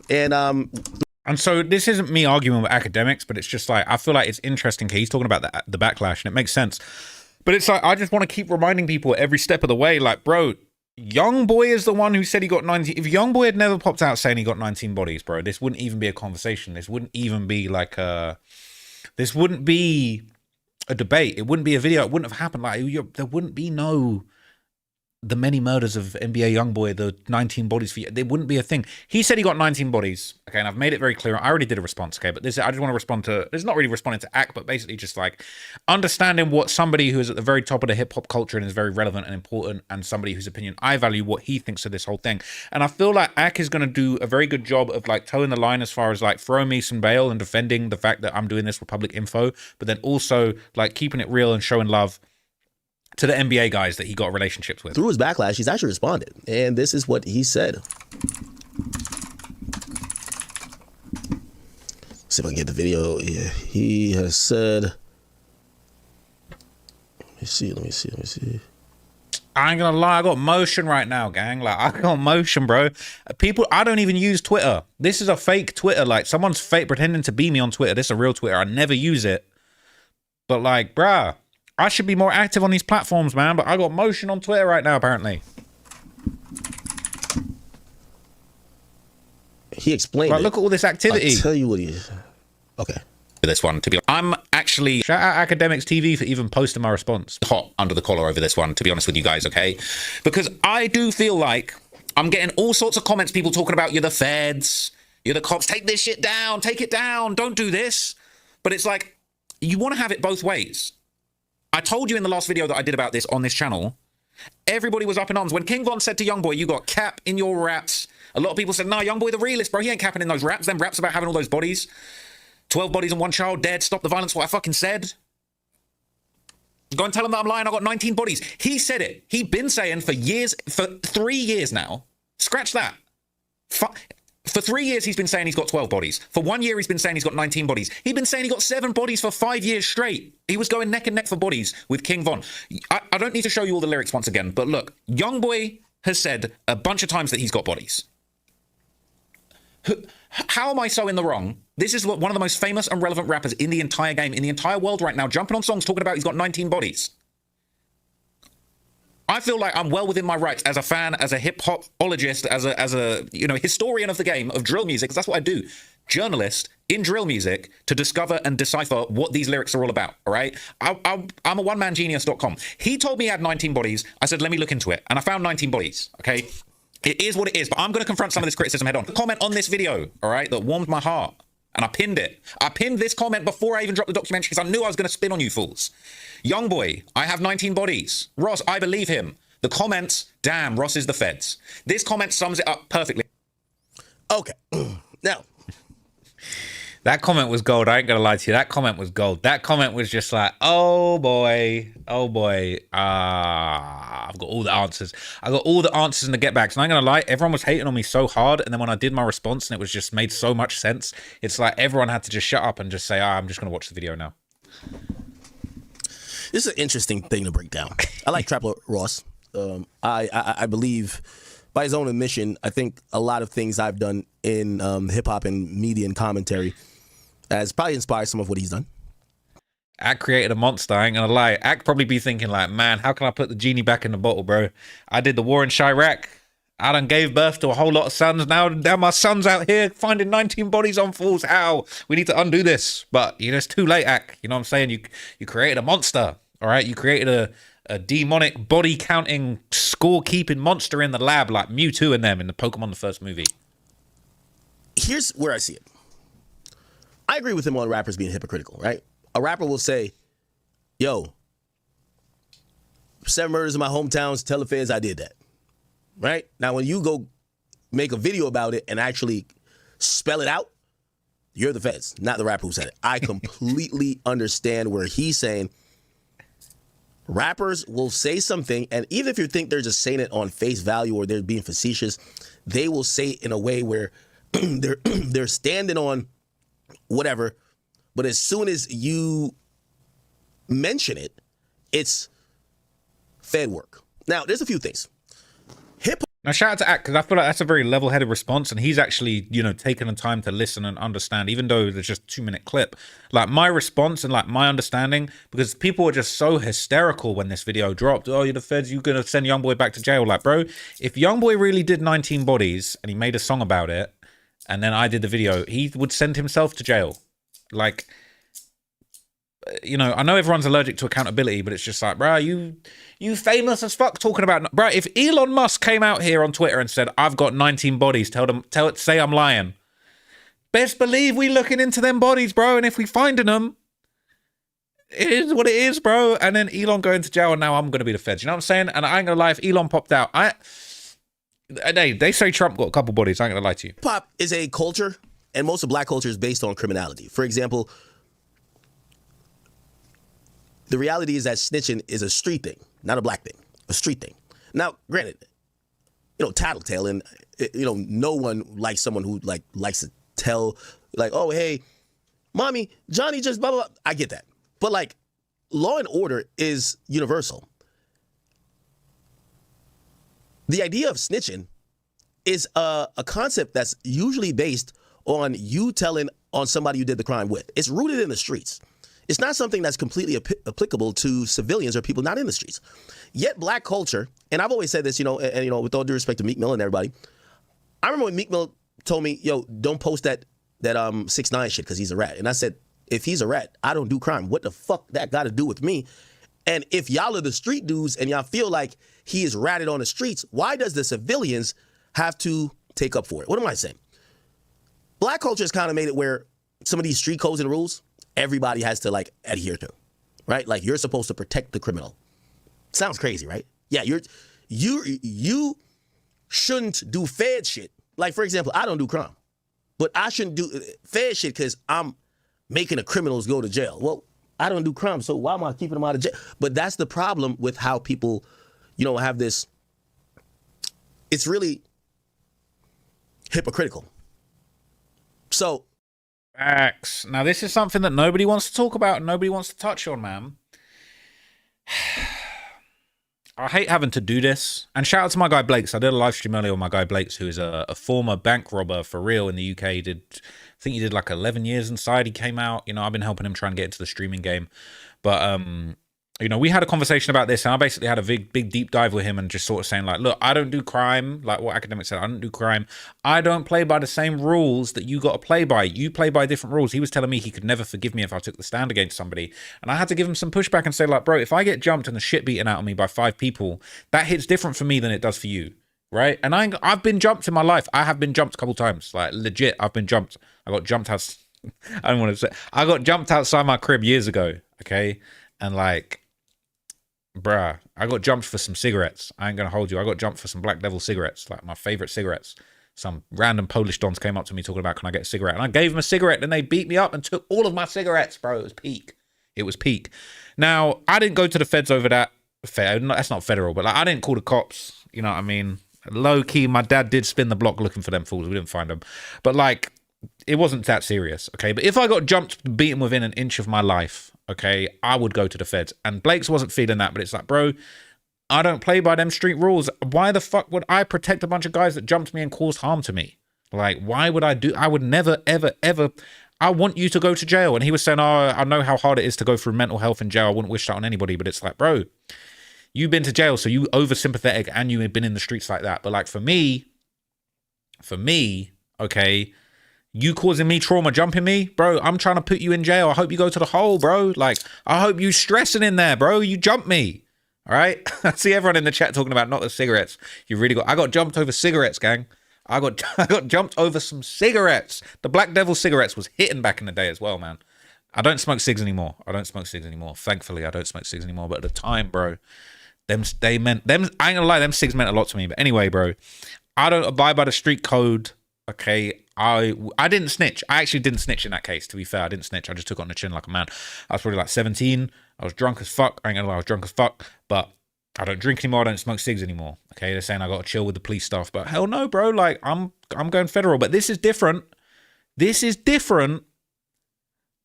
And so this isn't me arguing with academics, but it's just like, I feel like it's interesting. He's talking about the backlash and it makes sense. But it's like, I just want to keep reminding people every step of the way, like, bro, YoungBoy is the one who said he got 19. If YoungBoy had never popped out saying he got 19 bodies, bro, this wouldn't even be a conversation. This wouldn't even be like a... This wouldn't be a debate. It wouldn't be a video. It wouldn't have happened. Like, there wouldn't be no... The many murders of NBA YoungBoy, the 19 bodies for you, there wouldn't be a thing. He said he got 19 bodies. Okay, and I've made it very clear. I already did a response, okay, but this, I just want to respond to, this is not really responding to Ack, but basically just like understanding what somebody who is at the very top of the hip hop culture and is very relevant and important, and somebody whose opinion I value, what he thinks of this whole thing. And I feel like Ack is going to do a very good job of like towing the line as far as like throwing me some bail and defending the fact that I'm doing this for public info, but then also like keeping it real and showing love to the NBA guys that he got relationships with. Through his backlash, he's actually responded. And this is what he said. See if I can get the video. Yeah, he has said... Let me see. I ain't gonna lie, I got motion right now, gang. Like, I got motion, bro. People, I don't even use Twitter. This is a fake Twitter. Like, someone's fake pretending to be me on Twitter. This is a real Twitter. I never use it. But, like, bruh, I should be more active on these platforms, man, but I got motion on Twitter right now, apparently. He explained it. Look at all this activity. I'll tell you what he is. Okay. This one, to be honest, I'm actually... Shout out Academics TV for even posting my response. Hot under the collar over this one, to be honest with you guys, okay? Because I do feel like I'm getting all sorts of comments, people talking about, you're the feds, you're the cops, take this shit down, take it down, don't do this. But it's like, you want to have it both ways. I told you in the last video that I did about this on this channel, everybody was up in arms. When King Von said to YoungBoy, you got cap in your raps, a lot of people said, nah, YoungBoy the realist, bro, he ain't capping in those raps. Them raps about having all those bodies. 12 bodies and 1 child dead, stop the violence, what I fucking said. Go and tell him that I'm lying, I got 19 bodies. He said it. He'd been saying for years, for 3 years now, scratch that. For 3 years, he's been saying he's got 12 bodies. For 1 year, he's been saying he's got 19 bodies. He'd been saying he got 7 bodies for 5 years straight. He was going neck and neck for bodies with King Von. I don't need to show you all the lyrics once again, but look, YoungBoy has said a bunch of times that he's got bodies. How am I so in the wrong? This is one of the most famous and relevant rappers in the entire game, in the entire world right now, jumping on songs talking about he's got 19 bodies. I feel like I'm well within my rights as a fan, as a hip-hopologist, as a you know, historian of the game of drill music, because that's what I do. Journalist in drill music to discover and decipher what these lyrics are all about, all right? I'm a one-man-genius.com. He told me he had 19 bodies. I said, let me look into it. And I found 19 bodies, okay? It is what it is, but I'm going to confront some of this criticism head on. Comment on this video, all right, that warmed my heart. And I pinned it. I pinned this comment before I even dropped the documentary because I knew I was going to spin on you fools. YoungBoy, I have 19 bodies. Ross, I believe him. The comments, damn, Ross is the feds. This comment sums it up perfectly. Okay. Now. That comment was gold. I ain't going to lie to you. That comment was gold. That comment was just like, oh boy. Oh boy. I've got all the answers. I got all the answers and the get backs. And I'm going to lie, everyone was hating on me so hard. And then when I did my response and it was just made so much sense, it's like everyone had to just shut up and just say, I'm just going to watch the video now. This is an interesting thing to break down. I like Trapper Ross. I believe, by his own admission, I think a lot of things I've done in hip-hop and media and commentary has probably inspired some of what he's done. Ack created a monster, I ain't gonna lie. Ack probably be thinking like, man, how can I put the genie back in the bottle, bro? I did the war in Chirac. I done gave birth to a whole lot of sons. Now my son's out here finding 19 bodies on fools. How? We need to undo this. But, you know, it's too late, Ack. You know what I'm saying? You created a monster, all right? You created a demonic body-counting, score-keeping monster in the lab like Mewtwo and them in the Pokemon the first movie. Here's where I see it. I agree with him on rappers being hypocritical, right? A rapper will say, yo, 7 murders in my hometowns, tell the feds I did that, right? Now, when you go make a video about it and actually spell it out, you're the feds, not the rapper who said it. I completely understand where he's saying rappers will say something, and even if you think they're just saying it on face value or they're being facetious, they will say it in a way where they're standing on whatever, but as soon as you mention it, it's fed work. Now, there's a few things. Hip-hop Now, shout out to Act, because I feel like that's a very level-headed response, and he's actually, you know, taken the time to listen and understand, even though there's just a 2-minute clip. Like, my response and, like, my understanding, because people were just so hysterical when this video dropped. Oh, you're the feds, you're going to send YoungBoy back to jail. Like, bro, if YoungBoy really did 19 bodies, and he made a song about it, and then I did the video, he would send himself to jail. Like, you know, I know everyone's allergic to accountability, but it's just like, bro, you famous as fuck talking about, bro, if Elon Musk came out here on Twitter and said, I've got 19 bodies, say I'm lying. Best believe we looking into them bodies, bro, and if we finding them, it is what it is, bro. And then Elon going to jail, and now I'm going to be the feds. You know what I'm saying? And I ain't going to lie, if Elon popped out, they say Trump got a couple bodies, I ain't going to lie to you. Hip-hop is a culture, and most of black culture is based on criminality. For example, the reality is that snitching is a street thing, not a black thing, a street thing. Now, granted, you know, tattletale, and you know, no one likes someone who likes to tell, like, oh, hey, mommy, Johnny just blah, blah, blah. I get that. But like, law and order is universal. The idea of snitching is a concept that's usually based on you telling on somebody you did the crime with. It's rooted in the streets. It's not something that's completely applicable to civilians or people not in the streets. Yet black culture, and I've always said this, you know, and you know, with all due respect to Meek Mill and everybody, I remember when Meek Mill told me, yo, don't post that 6ix9ine shit because he's a rat. And I said, if he's a rat, I don't do crime. What the fuck that got to do with me? And if y'all are the street dudes and y'all feel like he is ratted on the streets, why does the civilians have to take up for it? What am I saying? Black culture has kind of made it where some of these street codes and rules, everybody has to like adhere to, right? Like you're supposed to protect the criminal. Sounds crazy, right? Yeah, you shouldn't do fed shit. Like, for example, I don't do crime, but I shouldn't do fed shit because I'm making the criminals go to jail. Well, I don't do crime, so why am I keeping them out of jail? But that's the problem with how people, you know, have this. It's really hypocritical. So. Facts. Now, this is something that nobody wants to talk about and nobody wants to touch on, man. I hate having to do this. And shout out to my guy Blakes. I did a live stream earlier with my guy Blakes, who is a former bank robber for real in the UK. I think he did like 11 years inside. He came out. You know, I've been helping him try and get into the streaming game. But, you know, we had a conversation about this, and I basically had a big deep dive with him and just sort of saying, like, look, I don't do crime. Like what Academic said, I don't do crime. I don't play by the same rules that you got to play by. You play by different rules. He was telling me he could never forgive me if I took the stand against somebody. And I had to give him some pushback and say, like, bro, if I get jumped and the shit beaten out of me by 5 people, that hits different for me than it does for you, right? And I've been jumped in my life. I have been jumped a couple times. Like, legit, I've been jumped. I got jumped out. I don't want to say. I got jumped outside my crib years ago, okay? And, like, bruh, I got jumped for some cigarettes. I ain't gonna hold you. I got jumped for some Black Devil cigarettes, like my favorite cigarettes. Some random Polish dons came up to me talking about, can I get a cigarette? And I gave them a cigarette, and they beat me up and took all of my cigarettes, bro. It was peak. It was peak. Now, I didn't go to the feds over that. That's not federal, but like, I didn't call the cops. You know what I mean? Low key, my dad did spin the block looking for them fools. We didn't find them. But like, it wasn't that serious, okay? But if I got jumped, beaten within an inch of my life, okay, I would go to the feds. And Blake's wasn't feeling that, but it's like, bro, I don't play by them street rules. Why the fuck would I protect a bunch of guys that jumped me and caused harm to me? Like, why would I do? I would never, ever, ever. I want you to go to jail. And he was saying, oh, I know how hard it is to go through mental health in jail. I wouldn't wish that on anybody. But it's like, bro, you've been to jail, so you over sympathetic and you have been in the streets like that. But like for me, okay, you causing me trauma, jumping me, bro, I'm trying to put you in jail. I hope you go to the hole, bro. Like, I hope you stressing in there, bro. You jumped me, all right? I see everyone in the chat talking about not the cigarettes. I got jumped over cigarettes, gang. I got jumped over some cigarettes. The Black Devil cigarettes was hitting back in the day as well, man. I don't smoke cigs anymore. Thankfully, I don't smoke cigs anymore. But at the time, bro, I ain't gonna lie, them cigs meant a lot to me. But anyway, bro, I don't abide by the street code, okay? I didn't snitch. I actually didn't snitch in that case, to be fair. I didn't snitch. I just took it on the chin like a man. I was probably like 17. I was drunk as fuck. I ain't gonna lie, I was drunk as fuck. But I don't drink anymore. I don't smoke cigs anymore. Okay, they're saying I got to chill with the police stuff. But hell no, bro. Like, I'm going federal. But this is different. This is different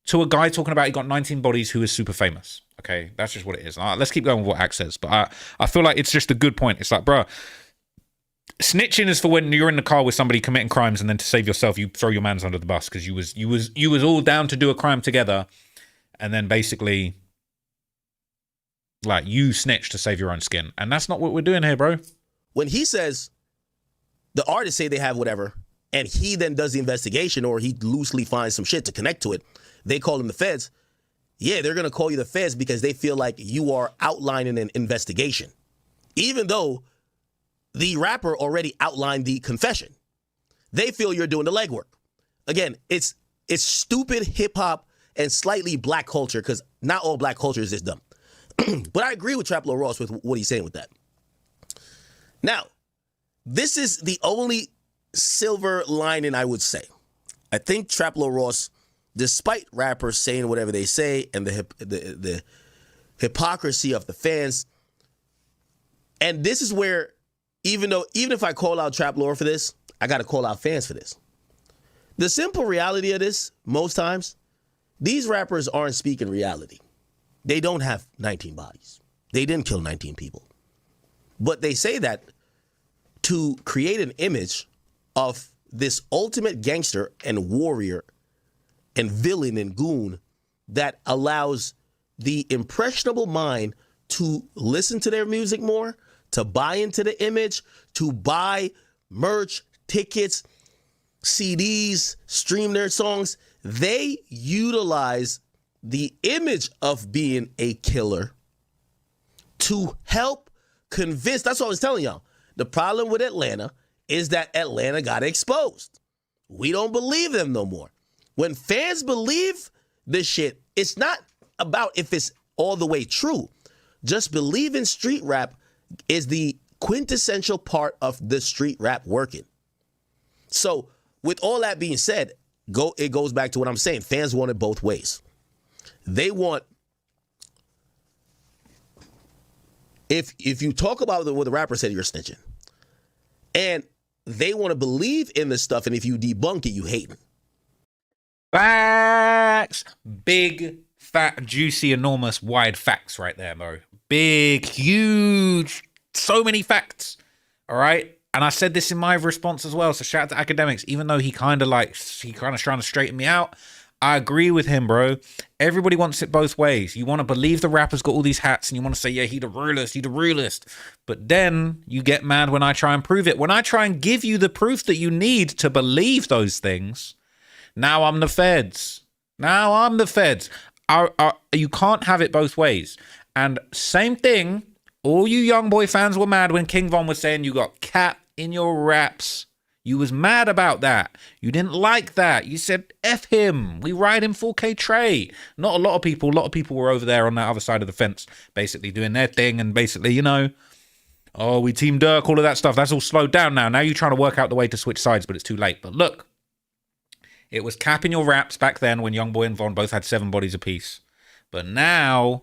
to a guy talking about he got 19 bodies who is super famous. Okay, that's just what it is. Let's keep going with what Axe says. But I feel like it's just a good point. It's like, bro, Snitching is for when you're in the car with somebody committing crimes, and then to save yourself, you throw your mans under the bus because you was all down to do a crime together, and then basically, like, you snitch to save your own skin, and that's not what we're doing here, bro. When he says the artists say they have whatever, and he then does the investigation, or he loosely finds some shit to connect to it, they call him the feds. Yeah, they're gonna call you the feds because they feel like you are outlining an investigation, even though the rapper already outlined the confession. They feel you're doing the legwork. Again, it's stupid hip-hop and slightly black culture, because not all black culture is this dumb. But I agree with Trap Lord Ross with what he's saying with that. Now, this is the only silver lining I would say. I think Trap Lord Ross, despite rappers saying whatever they say and the hypocrisy of the fans, and this is where, even if I call out Trap Lord for this, I got to call out fans for this. The simple reality of this, most times, these rappers aren't speaking reality. They don't have 19 bodies. They didn't kill 19 people. But they say that to create an image of this ultimate gangster and warrior and villain and goon that allows the impressionable mind to listen to their music more, to buy into the image, to buy merch, tickets, CDs, stream their songs. They utilize the image of being a killer to help convince. That's what I was telling y'all. The problem with Atlanta is that Atlanta got exposed. We don't believe them no more. When fans believe this shit, it's not about if it's all the way true. Just believing street rap is the quintessential part of the street rap working. So with all that being said, it goes back to what I'm saying. Fans want it both ways. They want, if you talk about what the rapper said, you're snitching. And they want to believe in this stuff, and if you debunk it, you hate it. Facts. Big, fat, juicy, enormous, wide facts right there, bro. Big, huge, so many facts. All right? And I said this in my response as well, so shout out to Academics. Even though he kind of trying to straighten me out, I agree with him, bro. Everybody wants it both ways. You want to believe the rapper's got all these hats and you want to say, yeah, he the realist. But then you get mad when I try and prove it. When I try and give you the proof that you need to believe those things, now I'm the feds. You can't have it both ways. And same thing, all you YoungBoy fans were mad when King Von was saying you got cap in your raps. You was mad about that. You didn't like that. You said, F him. We ride him 4K Trey. Not a lot of people. A lot of people were over there on that other side of the fence, basically doing their thing and basically, oh, we Team Dirk, all of that stuff. That's all slowed down now. Now you're trying to work out the way to switch sides, but it's too late. But look, it was cap in your raps back then when YoungBoy and Von both had 7 bodies apiece. But now,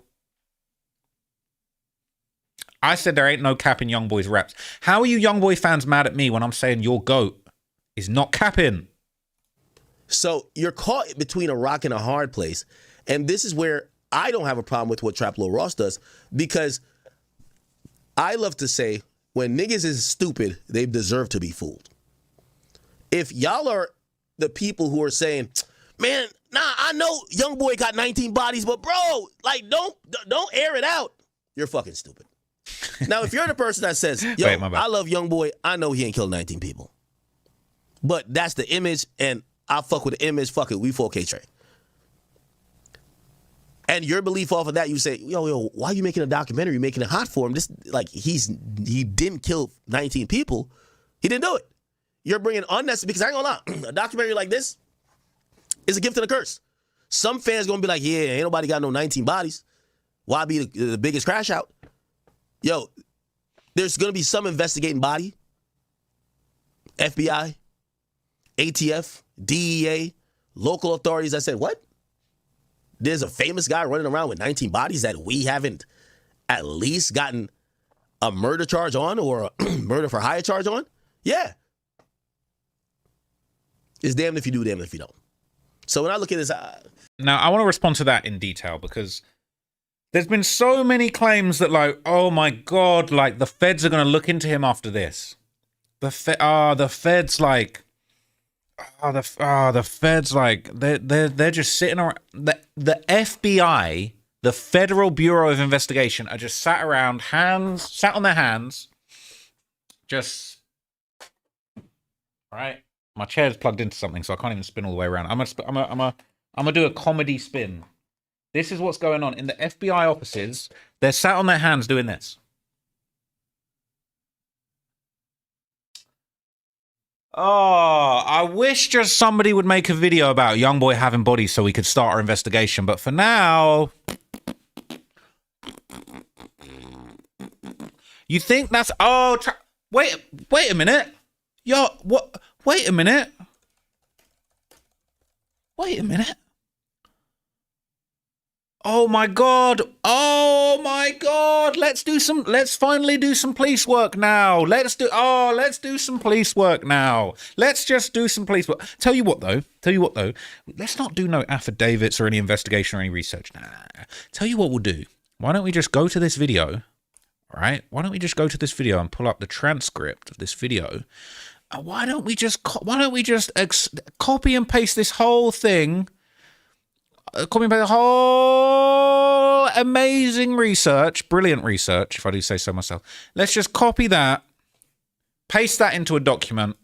I said there ain't no cap in YoungBoy's raps. How are you YoungBoy fans mad at me when I'm saying your GOAT is not capping? So you're caught between a rock and a hard place. And this is where I don't have a problem with what Trap Lord Ross does, because I love to say when niggas is stupid, they deserve to be fooled. If y'all are the people who are saying, man, nah, I know YoungBoy got 19 bodies, but bro, like don't air it out, you're fucking stupid. Now, if you're the person that says, yo, Wait, my bad. I love YoungBoy, I know he ain't killed 19 people, but that's the image, and I fuck with the image, fuck it, we 4K Trey. And your belief off of that, you say, yo, why are you making a documentary? You're making it hot for him. This, like, he didn't kill 19 people. He didn't do it. You're bringing unnecessary, because I ain't gonna lie, a documentary like this is a gift and a curse. Some fans gonna be like, yeah, ain't nobody got no 19 bodies. Why be the biggest crash out? Yo, there's going to be some investigating body, FBI, ATF, DEA, local authorities that said, what? There's a famous guy running around with 19 bodies that we haven't at least gotten a murder charge on or a murder for hire charge on? Yeah. It's damned if you do, damned if you don't. So when I look at this... Now, I want to respond to that in detail because there's been so many claims that, like, oh my God, like the feds are going to look into him after this. The feds like, the feds like they're just sitting around. The FBI, the Federal Bureau of Investigation, are just sat around, sat on their hands, just right. My chair's plugged into something, so I can't even spin all the way around. I'm gonna do a comedy spin. This is what's going on in the FBI offices. They're sat on their hands doing this. Oh, I wish just somebody would make a video about YoungBoy having bodies so we could start our investigation. But for now, you think that's wait a minute. Yo, what? Wait a minute. Wait a minute. Oh my god. Oh my god. Let's finally do some police work now. Let's do some police work now. Let's just do some police work. Tell you what though. Let's not do no affidavits or any investigation or any research. Nah. Tell you what we'll do. Why don't we just go to this video? All right? Why don't we just go to this video and pull up the transcript of this video? Why don't we just copy and paste this whole thing? Copy and paste the whole amazing research, brilliant research, if I do say so myself. Let's just copy that, paste that into a document,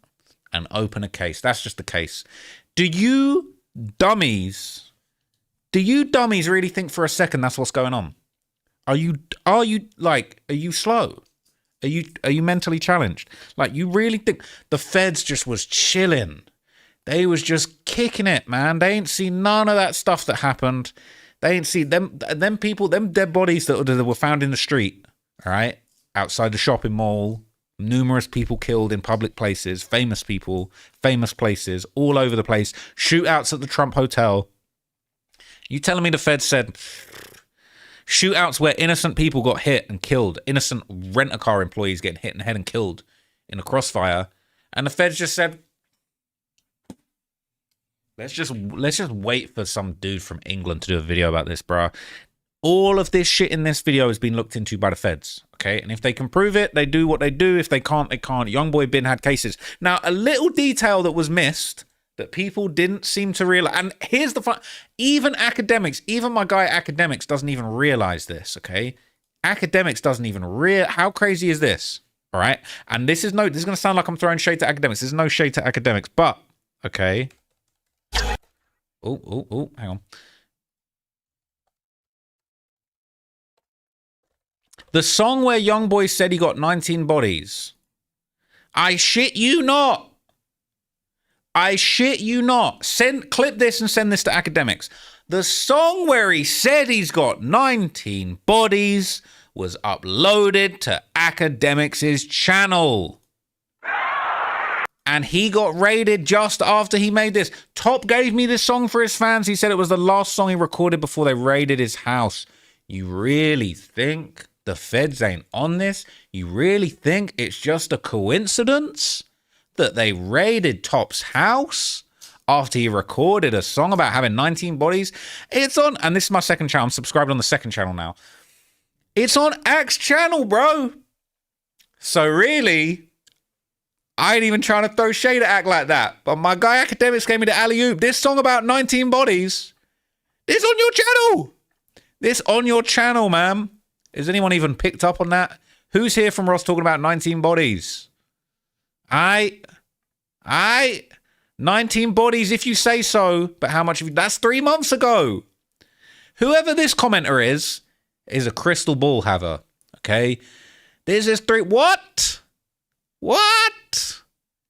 and open a case. That's just the case. Do you dummies really think for a second that's what's going on? Are you slow? Are you mentally challenged? Like, you really think the feds just was chilling? They was just kicking it, man. They ain't seen none of that stuff that happened. They ain't seen them people, them dead bodies that were found in the street, all right? Outside the shopping mall, numerous people killed in public places, famous people, famous places, all over the place, shootouts at the Trump Hotel. You telling me the feds said shootouts where innocent people got hit and killed, innocent rent-a-car employees getting hit in the head and killed in a crossfire, and the feds just said, let's just wait for some dude from England to do a video about this, bruh. All of this shit in this video has been looked into by the feds, okay? And if they can prove it, they do what they do. If they can't, they can't. YoungBoy bin had cases. Now, a little detail that was missed that people didn't seem to realize, and here's the fun, even academics, even my guy academics doesn't even realize this, okay? Academics doesn't even how crazy is this, all right? And this is going to sound like I'm throwing shade to academics. There's no shade to academics, but, okay. Oh, hang on. The song where YoungBoy said he got 19 bodies. I shit you not. I shit you not. Clip this and send this to academics. The song where he said he's got 19 bodies was uploaded to academics' channel. And he got raided just after he made this. Top gave me this song for his fans. He said it was the last song he recorded before they raided his house. You really think the feds ain't on this? You really think it's just a coincidence that they raided Top's house after he recorded a song about having 19 bodies? It's on, and this is my second channel. I'm subscribed on the second channel now. It's on Axe channel, bro. So really, I ain't even trying to throw shade at Act like that. But my guy academics gave me the alley-oop. This song about 19 bodies, this on your channel. This on your channel, man. Has anyone even picked up on that? Who's here from Ross talking about 19 bodies? 19 bodies if you say so, but how much of you? That's 3 months ago. Whoever this commenter is a crystal ball haver, okay? This is what?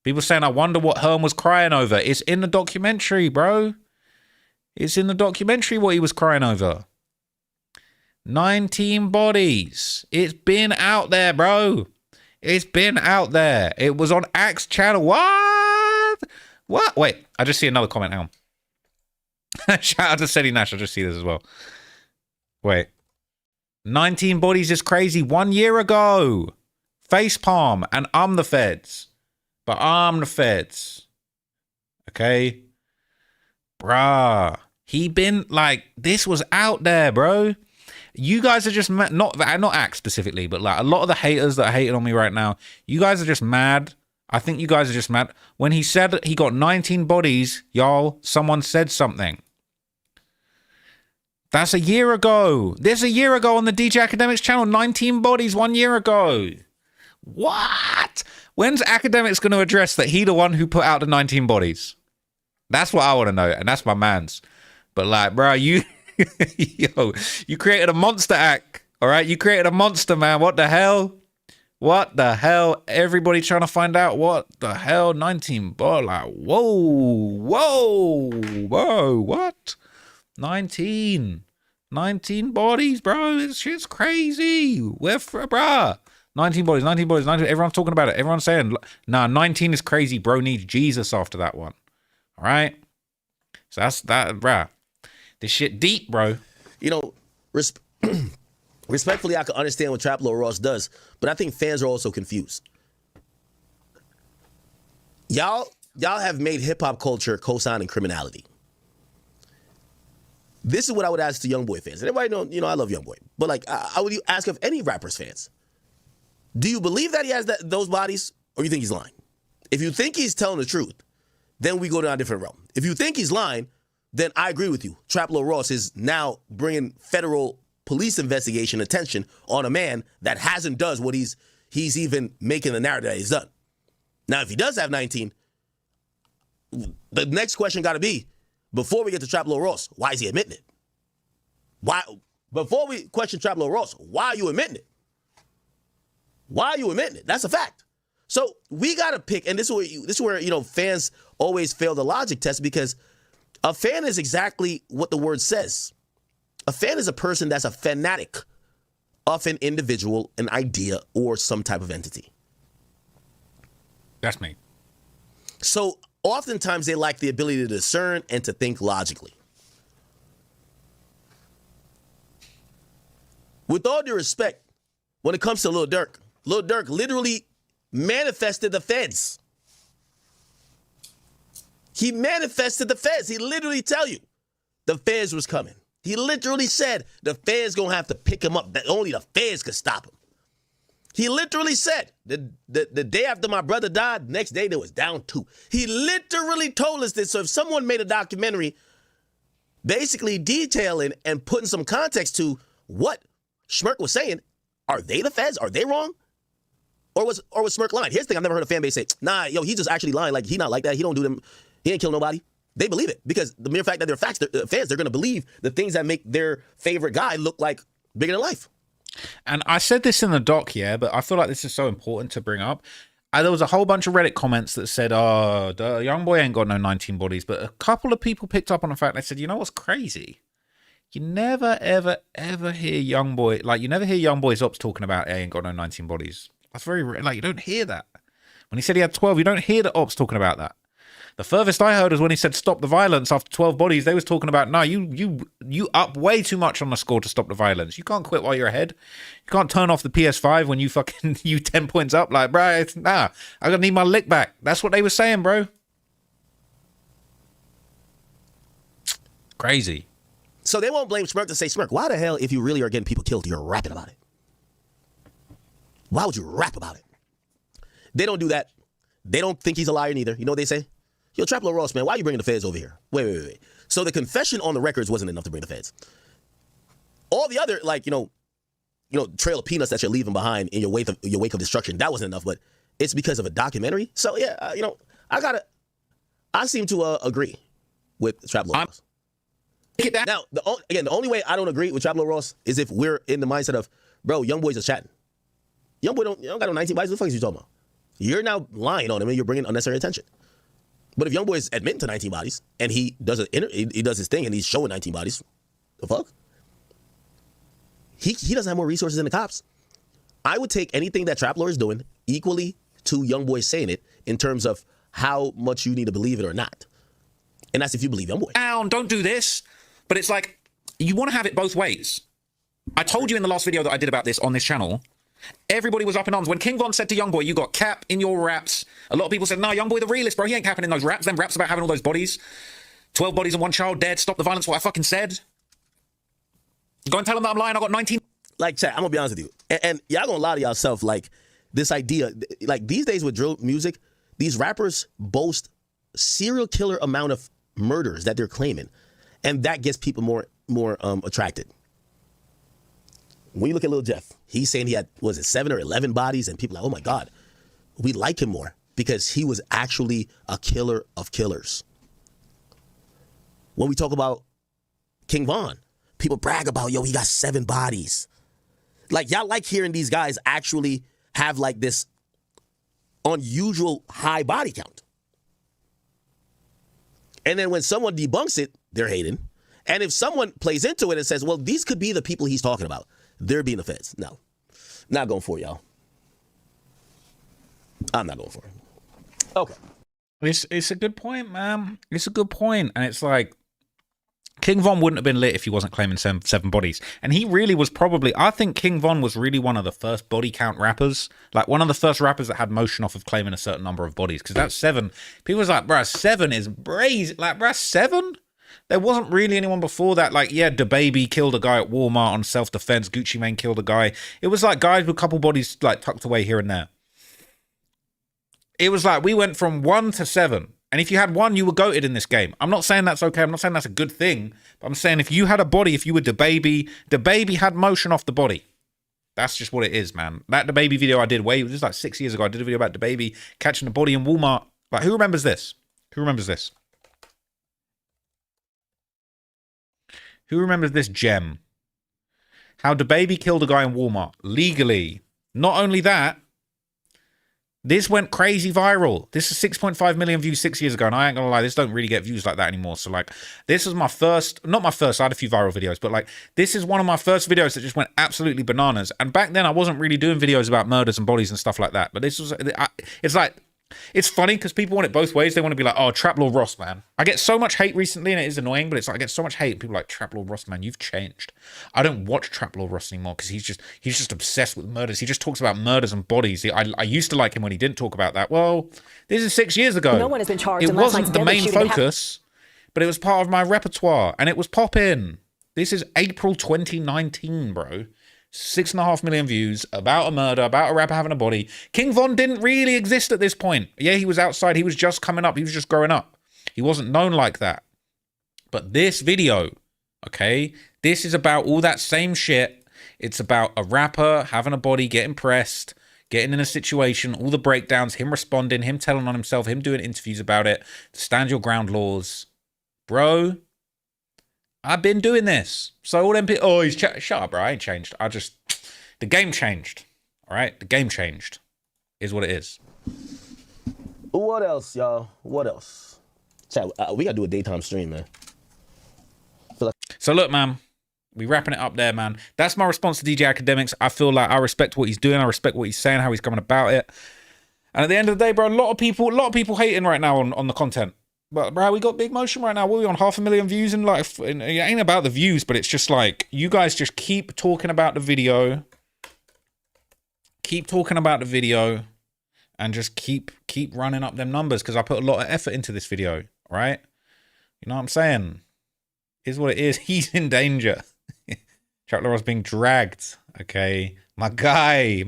People saying, I wonder what Herm was crying over. It's in the documentary, bro. It's in the documentary what he was crying over. 19 bodies. It's been out there, bro. It's been out there. It was on Axe channel. What? Wait, I just see another comment. Hang on. Shout out to Seti Nash. I just see this as well. Wait. 19 bodies is crazy. 1 year ago. Facepalm. And I'm the feds. But I'm the feds. Okay? Bruh. He been like, this was out there, bro. You guys are just not Axe specifically, but like a lot of the haters that are hating on me right now, you guys are just mad I think you guys are just mad. When he said he got 19 bodies, y'all, someone said something. That's a year ago. This a year ago on the DJ Academics channel. 19 bodies 1 year ago. What? When's Academics going to address that he the one who put out the 19 bodies? That's what I want to know, and that's my man's. But like, bro, you created a monster act, all right? You created a monster, man. What the hell? What the hell? Everybody trying to find out what the hell? 19 bodies. Like, whoa, what? 19 bodies, bro. This shit's crazy. Bruh. 19 bodies. Everyone's talking about it. Everyone's saying, nah, 19 is crazy. Bro needs Jesus after that one. All right? So that's that, bruh. This shit deep, bro. You know, respectfully, I can understand what Trap Lord Ross does, but I think fans are also confused. Y'all have made hip-hop culture co-signing criminality. This is what I would ask to YoungBoy fans. And everybody know, I love YoungBoy. But like, I would ask of any rapper's fans. Do you believe that he has those bodies, or you think he's lying? If you think he's telling the truth, then we go down a different realm. If you think he's lying, then I agree with you. Trap Lord Ross is now bringing federal police investigation attention on a man that hasn't does what he's even making the narrative that he's done. Now, if he does have 19, the next question got to be, before we get to Trap Lord Ross, why is he admitting it? Why? Before we question Trap Lord Ross, why are you admitting it? Why are you admitting it? That's a fact. So we got to pick, and this is where fans always fail the logic test, because a fan is exactly what the word says. A fan is a person that's a fanatic of an individual, an idea, or some type of entity. That's me. So oftentimes they lack the ability to discern and to think logically. With all due respect, when it comes to Lil Durk literally manifested the feds. He manifested the feds. He literally tell you the feds was coming. He literally said the feds gonna have to pick him up, that only the feds could stop him. He literally said the day after my brother died, next day there was down 2. He literally told us this. So if someone made a documentary basically detailing and putting some context to what Schmirk was saying, are they the feds? Are they wrong? Or was Schmirk lying? Here's the thing, I've never heard a fan base say, nah, he just actually lying. Like, he not like that. He don't do them. He ain't kill nobody. They believe it because the mere fact that they're fans, they're going to believe the things that make their favorite guy look like bigger than life. And I said this in the doc, yeah, but I feel like this is so important to bring up. There was a whole bunch of Reddit comments that said, oh, the YoungBoy ain't got no 19 bodies. But a couple of people picked up on the fact, they said, you know what's crazy? You never, ever, ever hear YoungBoy, like, you never hear YoungBoy's ops talking about, hey, ain't got no 19 bodies. That's very rare. Like, you don't hear that. When he said he had 12, you don't hear the ops talking about that. The furthest I heard was when he said stop the violence after 12 bodies, they was talking about, no, you up way too much on the score to stop the violence. You can't quit while you're ahead. You can't turn off the PS5 when you 10 points up. Like, bro, nah, I'm going to need my lick back. That's what they were saying, bro. Crazy. So they won't blame Schmirk to say, Schmirk, why the hell, if you really are getting people killed, you're rapping about it? Why would you rap about it? They don't do that. They don't think he's a liar neither. You know what they say? Yo, Trap Lord Ross, man, why are you bringing the feds over here? Wait. So the confession on the records wasn't enough to bring the feds. All the other, like, trail of peanuts that you're leaving behind in your wake of destruction, that wasn't enough, but it's because of a documentary. So, yeah, I seem to agree with Trap Lord Ross. Now, the only way I don't agree with Trap Lord Ross is if we're in the mindset of, bro, YoungBoy's just chatting. YoungBoy don't got no 19 bodies. What the fuck is you talking about? You're now lying on him and you're bringing unnecessary attention. But if YoungBoy is admitting to 19 bodies and he does his thing and he's showing 19 bodies, the fuck? He doesn't have more resources than the cops. I would take anything that Trap Lord is doing equally to YoungBoy saying it in terms of how much you need to believe it or not. And that's if you believe YoungBoy. Down, don't do this. But it's like, you want to have it both ways. I told you in the last video that I did about this on this channel, everybody was up in arms. When King Von said to YoungBoy, you got cap in your raps, a lot of people said, no, YoungBoy the realist, bro. He ain't capping in those raps. Them raps about having all those bodies. 12 bodies and 1 child dead. Stop the violence, what I fucking said. Go and tell them that I'm lying. I got 19. Like, chat, I'm going to be honest with you. And y'all going to lie to yourself, like, this idea, like, these days with drill music, These rappers boast serial killer amount of murders that they're claiming, and that gets people more attracted. When you look at Lil Jeff, he's saying he had, was it 7 or 11 bodies, and people are like, oh my God, we like him more because he was actually a killer of killers. When we talk about King Von, people brag about, yo, he got 7 bodies. Like, y'all like hearing these guys actually have like this unusual high body count. And then when someone debunks it, they're hating. And if someone plays into it and says, well, these could be the people he's talking about, they're being the feds. No, not going for it, y'all. I'm not going for it. Okay. It's a good point, man. It's a good point. And it's like, King Von wouldn't have been lit if he wasn't claiming 7 bodies. And he really was probably, I think King Von was really one of the first body count rappers. Like one of the first rappers that had motion off of claiming a certain number of bodies. Because that's 7. People was like, bruh, 7 is brazy. Like, bruh, 7? There wasn't really anyone before that. Like, yeah, DaBaby killed a guy at Walmart on self-defense. Gucci Mane killed a guy. It was like guys with a couple bodies like tucked away here and there. It was like we went from 1 to 7. And if you had 1, you were goated in this game. I'm not saying that's okay. I'm not saying that's a good thing. But I'm saying if you had a body, if you were DaBaby had motion off the body. That's just what it is, man. That DaBaby video I did it was like 6 years ago. I did a video about DaBaby catching a body in Walmart. Like, who remembers this? Who remembers this? Who remembers this gem? How DaBaby killed a guy in Walmart legally. Not only that, this went crazy viral. This is 6.5 million views 6 years ago, and I ain't gonna lie, this don't really get views like that anymore. So like, this was my first, not my first, I had a few viral videos, but like, this is one of my first videos that just went absolutely bananas. And back then I wasn't really doing videos about murders and bodies and stuff like that. But this was, it's like, it's funny because people want it both ways. They want to be like, oh, Trap Lord Ross, man. I get so much hate recently, and it is annoying, but it's like I get so much hate. People are like, Trap Lord Ross, man, you've changed. I don't watch Trap Lord Ross anymore because he's just obsessed with murders. He just talks about murders and bodies. I used to like him when he didn't talk about that. Well, this is 6 years ago. No one has been charged. It wasn't the main focus, but it was part of my repertoire, and it was popping. This is April 2019, bro. 6.5 million views, about a murder, about a rapper having a body. King Von didn't really exist at this point. Yeah, he was outside. He was just coming up. He was just growing up. He wasn't known like that. But this video, okay, this is about all that same shit. It's about a rapper having a body, getting pressed, getting in a situation, all the breakdowns, him responding, him telling on himself, him doing interviews about it, stand your ground laws. Bro, I've been doing this. So all them people, oh, he's shut up, bro. I ain't changed. The game changed. All right? The game changed. Is what it is. What else, y'all? What else? Chat, we got to do a daytime stream, man. So look, man, we wrapping it up there, man. That's my response to DJ Academics. I feel like I respect what he's doing. I respect what he's saying, how he's coming about it. And at the end of the day, bro, a lot of people hating right now on the content. But bro, we got big motion right now. What are we on? 500,000 views and like, it ain't about the views, but it's just like, you guys just keep talking about the video. Keep talking about the video and just keep running up them numbers because I put a lot of effort into this video, right? You know what I'm saying? Here's what it is. He's in danger. Chuck Laura's being dragged. Okay. My guy,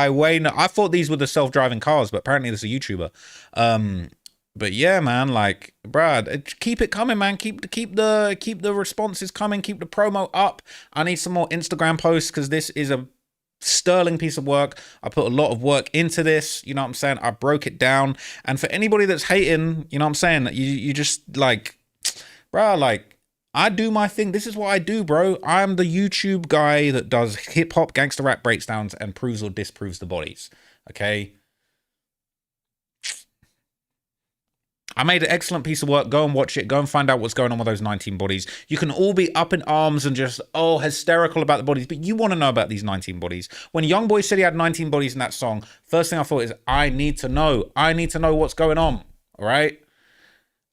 Wayne. I thought these were the self-driving cars, but apparently this is a YouTuber. But yeah, man, like, Brad, keep it coming, man. Keep the responses coming. Keep the promo up. I need some more Instagram posts because this is a sterling piece of work. I put a lot of work into this. You know what I'm saying? I broke it down. And for anybody that's hating, you know what I'm saying? You just like, bro, like, I do my thing. This is what I do, bro. I'm the YouTube guy that does hip hop, gangster rap breakdowns and proves or disproves the bodies. Okay. I made an excellent piece of work. Go and watch it. Go and find out what's going on with those 19 bodies. You can all be up in arms and just, oh, hysterical about the bodies. But you want to know about these 19 bodies. When YoungBoy said he had 19 bodies in that song, first thing I thought is, I need to know. I need to know what's going on. All right?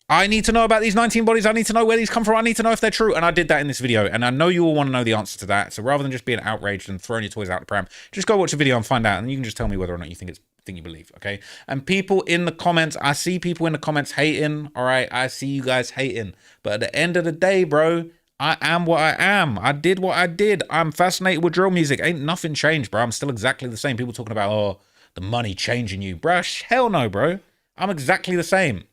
I need to know about these 19 bodies. I need to know where these come from. I need to know if they're true. And I did that in this video. And I know you all want to know the answer to that. So rather than just being outraged and throwing your toys out the pram, just go watch the video and find out. And you can just tell me whether or not you think it's thing you believe, okay? And people in the comments, I see people in the comments hating, all right? I see you guys hating. But at the end of the day, bro, I am what I am. I did what I did. I'm fascinated with drill music. Ain't nothing changed, bro. I'm still exactly the same. People talking about, oh, the money changing you. Bruh, hell no, bro. I'm exactly the same.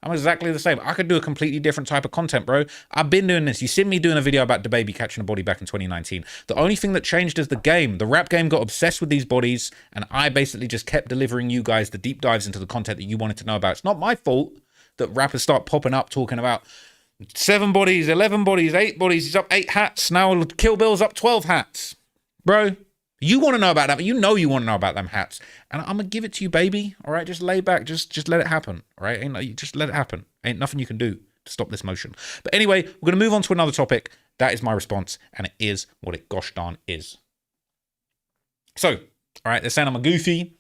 I'm exactly the same. I could do a completely different type of content, bro. I've been doing this. You see me doing a video about DaBaby catching a body back in 2019. The only thing that changed is the game. The rap game got obsessed with these bodies, and I basically just kept delivering you guys the deep dives into the content that you wanted to know about. It's not my fault that rappers start popping up talking about 7 bodies, 11 bodies, 8 bodies. He's up 8 hats. Now Kill Bill's up 12 hats. Bro, you want to know about that. You know you want to know about them hats. And I'm going to give it to you, baby. All right, just lay back. Just let it happen. All right, just let it happen. Ain't nothing you can do to stop this motion. But anyway, we're going to move on to another topic. That is my response, and it is what it gosh darn is. So, all right, they're saying I'm a goofy.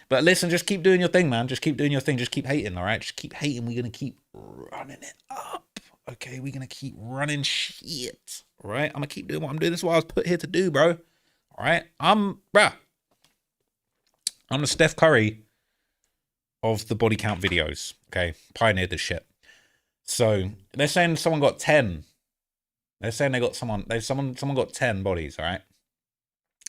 But listen, just keep doing your thing, man. Just keep doing your thing. Just keep hating, all right? Just keep hating. We're going to keep running it up. Okay, we're going to keep running shit. All right? I'm going to keep doing what I'm doing. This is what I was put here to do, bro. All right? I'm the Steph Curry of the body count videos. Okay? Pioneered this shit. So, they're saying someone got 10. They're saying someone got 10 bodies, all right?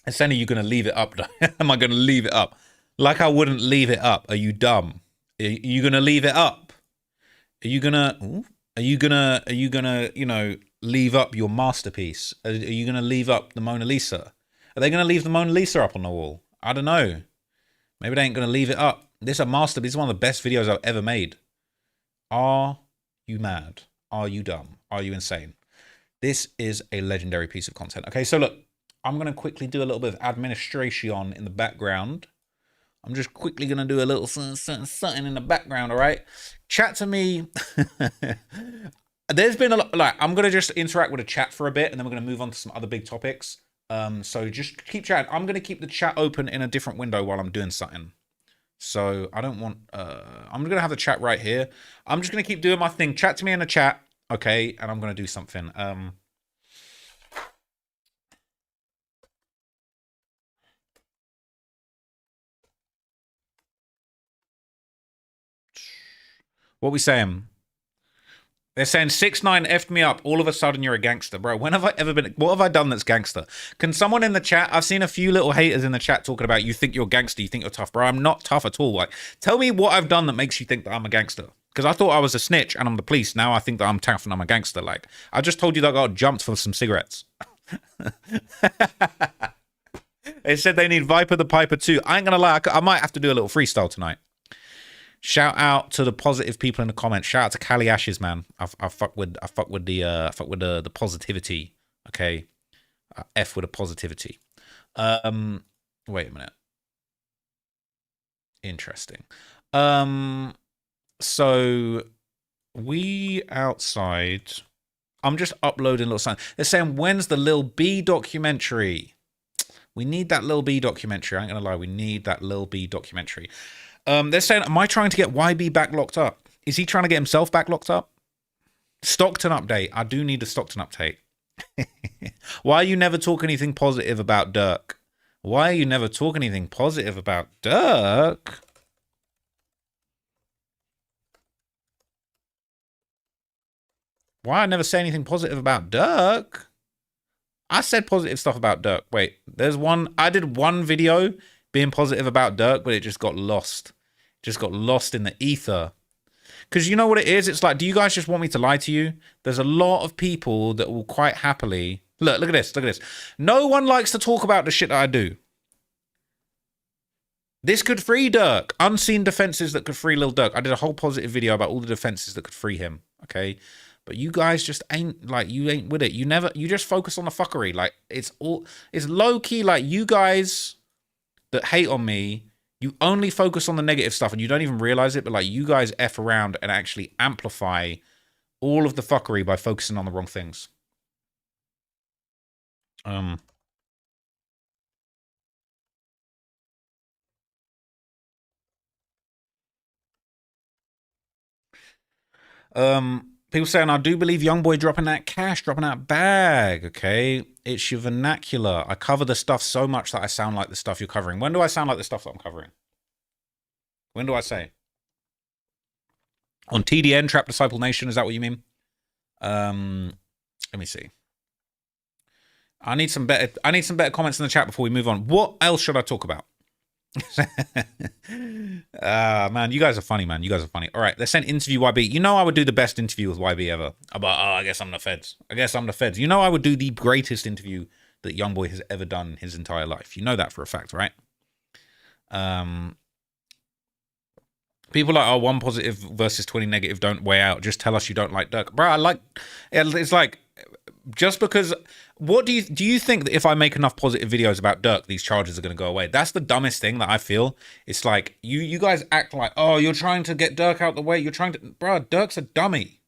They're saying, are you going to leave it up? Am I going to leave it up? Like I wouldn't leave it up. Are you dumb? Are you gonna leave it up? Are you gonna, you know, leave up your masterpiece? Are you gonna leave up the Mona Lisa? Are they gonna leave the Mona Lisa up on the wall? I don't know. Maybe they ain't gonna leave it up. This is a masterpiece. This is one of the best videos I've ever made. Are you mad? Are you dumb? Are you insane? This is a legendary piece of content. Okay, so look, I'm gonna quickly do a little bit of administration in the background. I'm just quickly going to do a little something in the background, all right? Chat to me. There's been a lot, like, I'm going to just interact with the chat for a bit, and then we're going to move on to some other big topics. So just keep chatting. I'm going to keep the chat open in a different window while I'm doing something. So I don't want, I'm going to have the chat right here. I'm just going to keep doing my thing. Chat to me in the chat, okay? And I'm going to do something. What we saying? They're saying 6ix9ine effed me up. All of a sudden, you're a gangster, bro. When have I ever been? What have I done that's gangster? Can someone in the chat? I've seen a few little haters in the chat talking about you think you're gangster, you think you're tough, bro. I'm not tough at all. Like, tell me what I've done that makes you think that I'm a gangster. Because I thought I was a snitch and I'm the police. Now I think that I'm tough and I'm a gangster. Like, I just told you that I got jumped for some cigarettes. They said they need Viper the Piper too. I ain't gonna lie. I might have to do a little freestyle tonight. Shout out to the positive people in the comments. Shout out to Cali Ashes, man. I fuck with the positivity. Okay, F with the positivity. Wait a minute. Interesting. So we outside. I'm just uploading a little sign. They're saying, when's the Lil B documentary? We need that Lil B documentary. I ain't gonna lie. We need that Lil B documentary. They're saying, am I trying to get YB back locked up? Is he trying to get himself back locked up? Stockton update. I do need a Stockton update. Why you never talk anything positive about Dirk? Why you never talk anything positive about Dirk? Why I never say anything positive about Dirk? I said positive stuff about Dirk. Wait, there's one. I did one video being positive about Dirk, but it just got lost. Just got lost in the ether. Because you know what it is? It's like, do you guys just want me to lie to you? There's a lot of people that will quite happily... Look at this. Look at this. No one likes to talk about the shit that I do. This could free Dirk. Unseen defenses that could free Lil Dirk. I did a whole positive video about all the defenses that could free him. Okay? But you guys just ain't, like, you ain't with it. You just focus on the fuckery. Like, it's low-key, like, you guys... that hate on me, you only focus on the negative stuff and you don't even realize it, but like you guys F around and actually amplify all of the fuckery by focusing on the wrong things. People saying, I do believe YoungBoy dropping that cash, dropping that bag, okay? It's your vernacular. I cover the stuff so much that I sound like the stuff you're covering. When do I sound like the stuff that I'm covering? When do I say? On TDN, Trap Disciple Nation, is that what you mean? Let me see. I need some better comments in the chat before we move on. What else should I talk about? Man, you guys are funny, man. You guys are funny. All right, they sent interview YB. You know I would do the best interview with YB ever. About, oh, I guess I'm the feds. I guess I'm the feds. You know I would do the greatest interview that YoungBoy has ever done in his entire life. You know that for a fact, right? People are like, oh, 1 positive versus 20 negative don't weigh out. Just tell us you don't like Dirk. Bro, I like... It's like... Just because... What do you think that if I make enough positive videos about Dirk, these charges are going to go away? That's the dumbest thing that I feel. It's like, you guys act like, oh, you're trying to get Dirk out the way. You're trying to... Bro, Dirk's a dummy.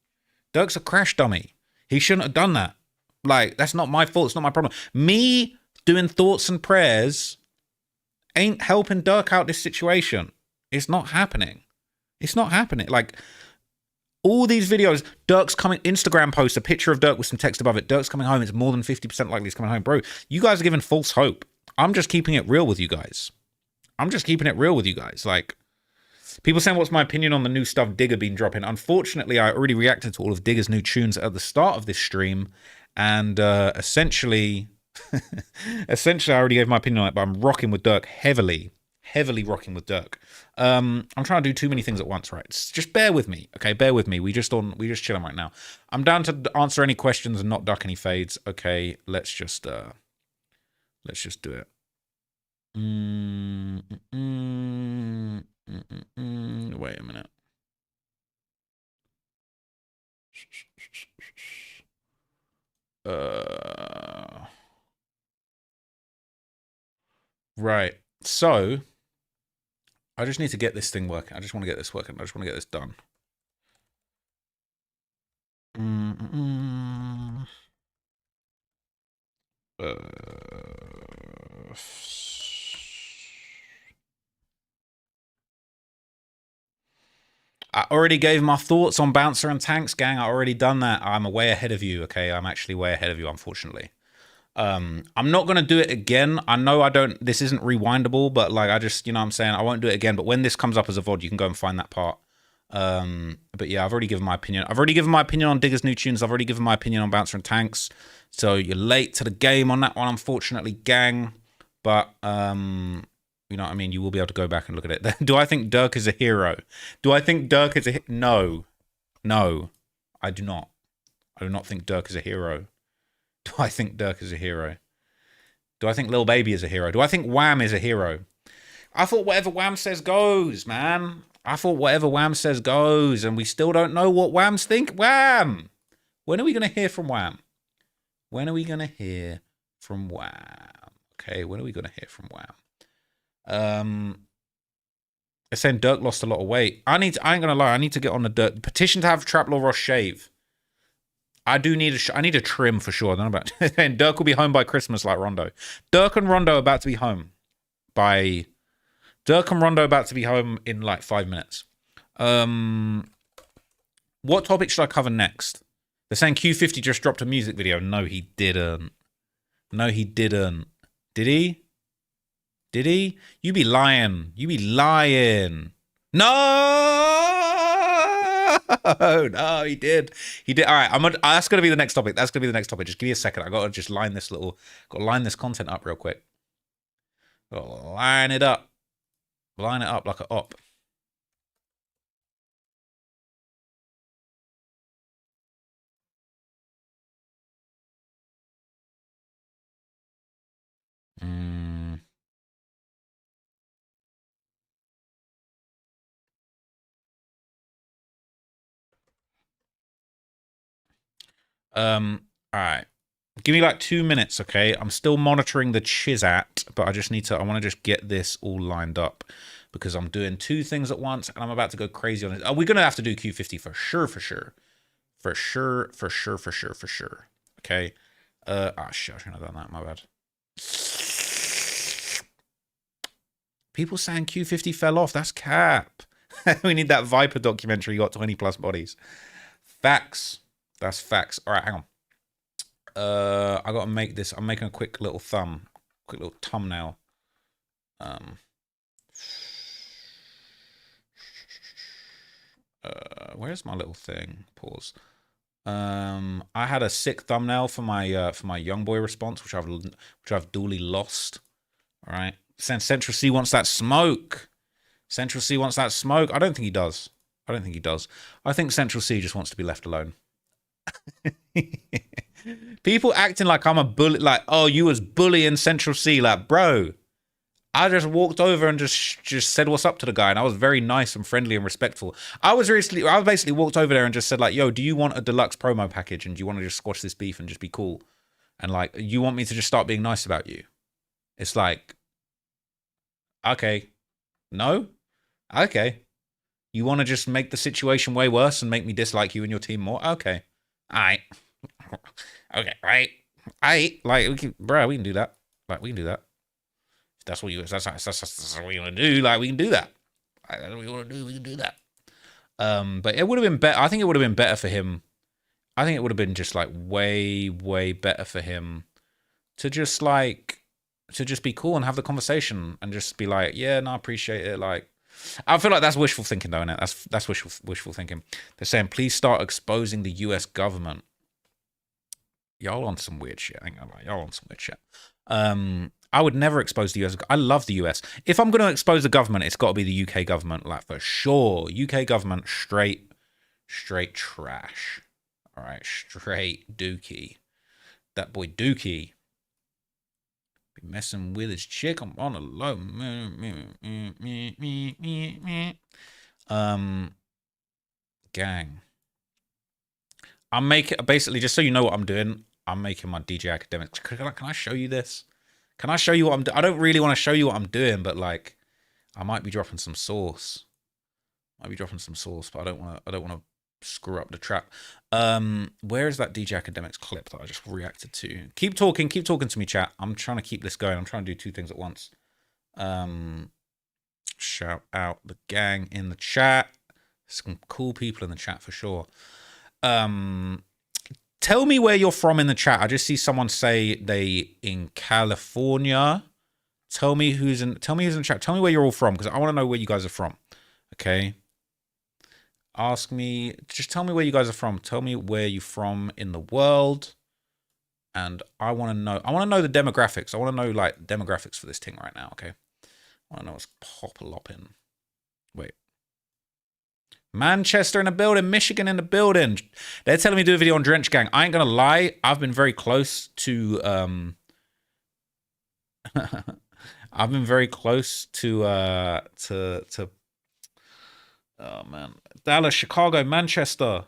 Dirk's a crash dummy. He shouldn't have done that. Like, that's not my fault. It's not my problem. Me doing thoughts and prayers ain't helping Dirk out this situation. It's not happening. It's not happening. Like, all these videos, Dirk's coming, Instagram post, a picture of Dirk with some text above it. Dirk's coming home. It's more than 50% likely he's coming home. Bro, you guys are giving false hope. I'm just keeping it real with you guys. I'm just keeping it real with you guys. Like, people saying, what's my opinion on the new stuff Digger been dropping? Unfortunately, I already reacted to all of Digger's new tunes at the start of this stream. And essentially, I already gave my opinion on it, but I'm rocking with Dirk heavily rocking with Dirk. I'm trying to do too many things at once, right? Just bear with me, okay? Bear with me. We just chilling right now. I'm down to answer any questions and not duck any fades. Okay, let's just do it. Wait a minute. Right. So I just need to get this thing working. I just want to get this working. I just want to get this done. I already gave my thoughts on Bouncer and Tanks, gang. I already done that. I'm way ahead of you, okay? I'm actually way ahead of you, unfortunately. I'm not going to do it again. I know this isn't rewindable, but like, I just, you know what I'm saying? I won't do it again. But when this comes up as a VOD, you can go and find that part. But yeah, I've already given my opinion. I've already given my opinion on Digger's new tunes. I've already given my opinion on Bouncer and Tanks. So you're late to the game on that one, unfortunately, gang. But, you know what I mean? You will be able to go back and look at it. Do I think Dirk is a hero? Do I think Dirk is a No. No, I do not. I do not think Dirk is a hero. Do I think Dirk is a hero? Do I think Lil Baby is a hero? Do I think Wham is a hero? I thought whatever Wham says goes, man. I thought whatever Wham says goes, and we still don't know what Wham's think. Wham! When are we going to hear from Wham? When are we going to hear from Wham? Okay, when are we going to hear from Wham? They're saying Dirk lost a lot of weight. I ain't going to lie, I need to get on the Dirk. Petition to have Trap Law Ross shave. I need a trim for sure. I don't know about and Dirk will be home by Christmas like Rondo. Dirk and Rondo about to be home in like 5 minutes. What topic should I cover next? They're saying Q50 just dropped a music video. No, he didn't. No, he didn't. Did he? Did he? You be lying. You be lying. No, he did. He did. All right, that's gonna be the next topic. That's gonna be the next topic. Just give me a second. I gotta just line this content up real quick. Gotta line it up. Line it up like a op. All right. Give me like 2 minutes, okay? I'm still monitoring the Chizat, but I want to just get this all lined up because I'm doing 2 things at once and I'm about to go crazy on it. We're going to have to do Q50 for sure. Okay. Shit, I shouldn't have done that. My bad. People saying Q50 fell off. That's cap. We need that Viper documentary. You got 20 plus bodies. Facts. That's facts. All right, hang on. I gotta make this. I'm making a quick little thumbnail. Where's my little thing? Pause. I had a sick thumbnail for my YoungBoy response, which I've duly lost. All right, Central C wants that smoke. Central C wants that smoke. I don't think he does. I don't think he does. I think Central C just wants to be left alone. People acting like I'm a bully, like, oh, you was bullying Central C. Like, bro, I just walked over and just said what's up to the guy, and I was very nice and friendly and respectful. I basically walked over there and just said, like, yo, do you want a deluxe promo package, and do you want to just squash this beef and just be cool? And like, you want me to just start being nice about you? It's like, okay, no, okay. You want to just make the situation way worse and make me dislike you and your team more? Okay. All right. Okay, right. Like, we can do that. Like, we can do that. If that's what you, that's what we want to do. Like, we can do that. Like, that's what we want to do. We can do that. But it would have been better. I think it would have been better for him. I think it would have been just like way, way better for him to just be cool and have the conversation and just be like, yeah, no, I appreciate it. Like, I feel like that's wishful thinking, though, innit? That's wishful thinking. They're saying, please start exposing the US government. Y'all on some weird shit. I ain't gonna lie. Y'all on some weird shit. I would never expose the US. I love the US. If I'm gonna expose the government, it's got to be the UK government, like, for sure. UK government, straight trash. All right, straight dookie. That boy Dookie be messing with his chick. I'm on a low. Gang. I'm making, basically, just so you know what I'm doing, I'm making my DJ Academics. Can I show you this? Can I show you what I'm doing? I don't really want to show you what I'm doing, but like, I might be dropping some sauce. But I don't want to screw up the trap. Where is that DJ Academics clip that I just reacted to? Keep talking to me, chat. I'm trying to keep this going. I'm trying to do two things at once. Shout out the gang in the chat. Some cool people in the chat for sure. Tell me where you're from in the chat. I just see someone say they in California. Tell me who's in the chat. Tell me where you're all from, because I want to know where you guys are from. Okay. Just tell me where you guys are from. Tell me where you're from in the world. And I want to know the demographics. I want to know like demographics for this thing right now. Okay. I want to know what's pop-a-lopping. Wait. Manchester in the building, Michigan in the building. They're telling me to do a video on Drench Gang. I ain't gonna lie, I've been very close to I've been very close to oh man. Dallas, Chicago, Manchester,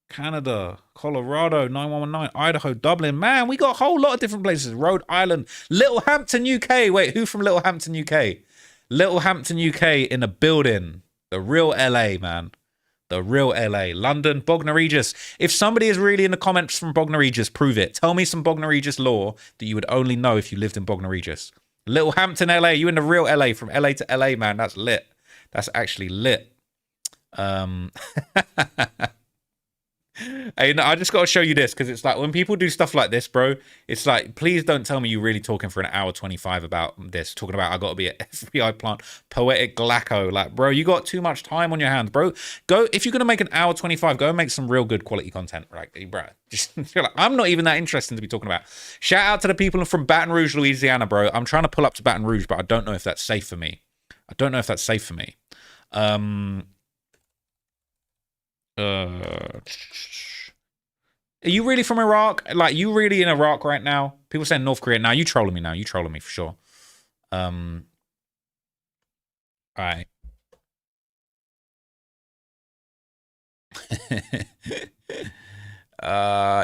Canada, Colorado, 9119, Idaho, Dublin. Man, we got a whole lot of different places. Rhode Island, Littlehampton, UK. Wait, who from Littlehampton, UK? Littlehampton, UK in the building. The real LA, man. The real LA. London, Bognor Regis. If somebody is really in the comments from Bognor Regis, prove it. Tell me some Bognor Regis lore that you would only know if you lived in Bognor Regis. Littlehampton, LA. You in the real LA. From LA to LA, man. That's lit. That's actually lit. Hey, no, I just got to show you this, because it's like when people do stuff like this, bro, it's like, please don't tell me you're really talking for an hour 25 about this, talking about I got to be at FBI plant, poetic glacko. Like, bro, you got too much time on your hands, bro. Go, if you're going to make an hour 25, go and make some real good quality content. Like, bro, just you're like, I'm not even that interested to be talking about. Shout out to the people from Baton Rouge, Louisiana, bro. I'm trying to pull up to Baton Rouge, but I don't know if that's safe for me. Are you really from Iraq? Like, you really in Iraq right now? People saying North Korea. Now you trolling me now. You trolling me for sure. All right.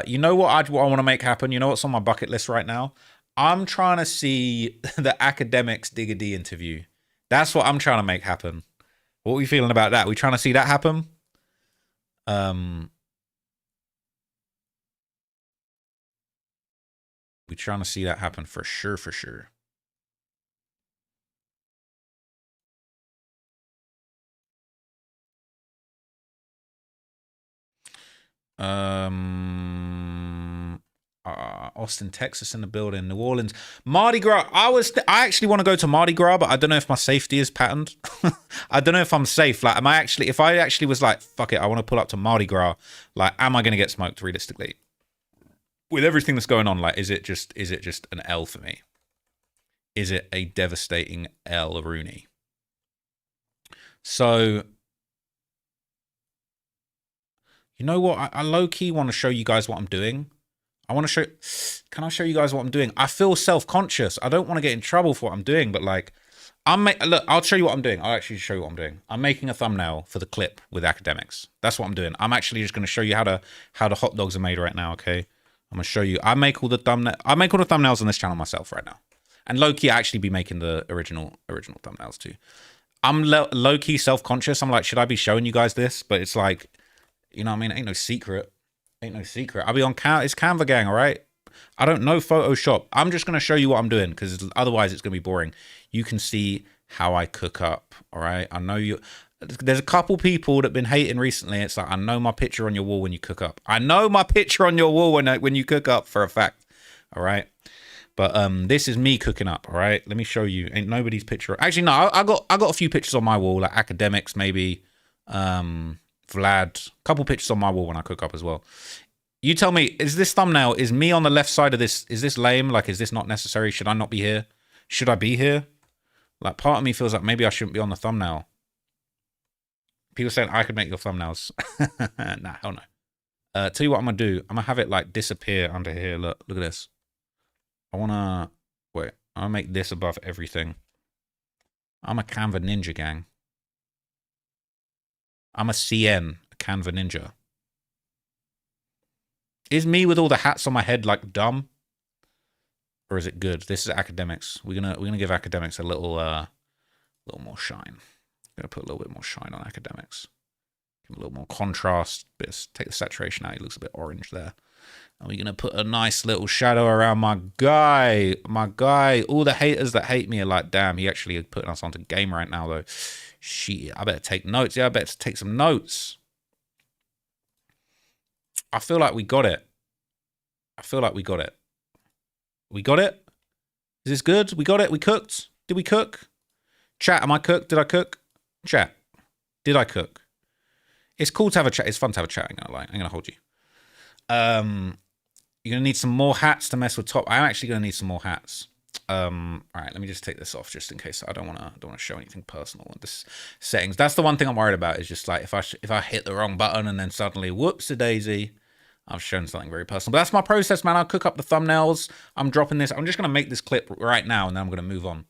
You know what I want to make happen? You know what's on my bucket list right now? I'm trying to see the Academics Digger D interview. That's what I'm trying to make happen. What are we feeling about that? We trying to see that happen? We're trying to see that happen for sure, for sure. Austin, Texas in the building, New Orleans, Mardi Gras. I actually want to go to Mardi Gras, but I don't know if my safety is patterned. I don't know if I'm safe. Like, if I actually was like, fuck it, I want to pull up to Mardi Gras, like, am I going to get smoked realistically? With everything that's going on, like, is it just an L for me? is it a devastating L Rooney? So, you know what? I low-key want to show you guys what I'm doing. I want to show... Can I show you guys what I'm doing? I feel self-conscious. I don't want to get in trouble for what I'm doing, but like... Look, I'll show you what I'm doing. I'll actually show you what I'm doing. I'm making a thumbnail for the clip with academics. That's what I'm doing. I'm actually just going to show you how the hot dogs are made right now, okay? I'm going to show you. I make all the thumbnails on this channel myself right now. And low-key, I actually be making the original thumbnails too. I'm low-key self-conscious. I'm like, should I be showing you guys this? But it's like, you know what I mean? Ain't no secret. Ain't no secret. I'll be on it's Canva gang, all right? I don't know Photoshop. I'm just going to show you what I'm doing because otherwise it's going to be boring. You can see how I cook up, all right? I know you... There's a couple people that have been hating recently. It's like, I know my picture on your wall when you cook up. I know my picture on your wall when you cook up for a fact, all right? But this is me cooking up, all right? Let me show you. Ain't nobody's picture. Actually, no, I got a few pictures on my wall, like academics maybe, Vlad. A couple pictures on my wall when I cook up as well. You tell me, is this thumbnail, is me on the left side of this, is this lame? Like, is this not necessary? Should I not be here? Should I be here? Like, part of me feels like maybe I shouldn't be on the thumbnail. People saying I could make your thumbnails. Nah, hell no. Tell you what I'm going to do. I'm going to have it, like, disappear under here. Look at this. I want to... Wait. I'll make this above everything. I'm a Canva ninja, gang. I'm a CN, a Canva ninja. Is me with all the hats on my head, like, dumb? Or is it good? This is academics. We're gonna give academics a little more shine. We're gonna put a little bit more shine on academics. Give him a little more contrast. Take the saturation out. He looks a bit orange there. And we're gonna put a nice little shadow around my guy. My guy. All the haters that hate me are like, damn, he actually is putting us onto game right now, though. Shit, I better take notes. Yeah, I better take some notes. I feel like we got it. I feel like we got it. We got it? Is this good? We got it? We cooked? Did we cook? Chat, am I cooked? Did I cook? Chat, did I cook? It's cool to have a chat. It's fun to have a chat. I'm gonna hold you. You're gonna need some more hats to mess with top. I'm actually gonna need some more hats. All right, let me just take this off just in case. I don't want to show anything personal in this settings. That's the one thing I'm worried about is just like if I hit the wrong button and then suddenly whoops-a-daisy, I've shown something very personal. But that's my process, man. I'll cook up the thumbnails. I'm dropping this. I'm just going to make this clip right now, and then I'm going to move on.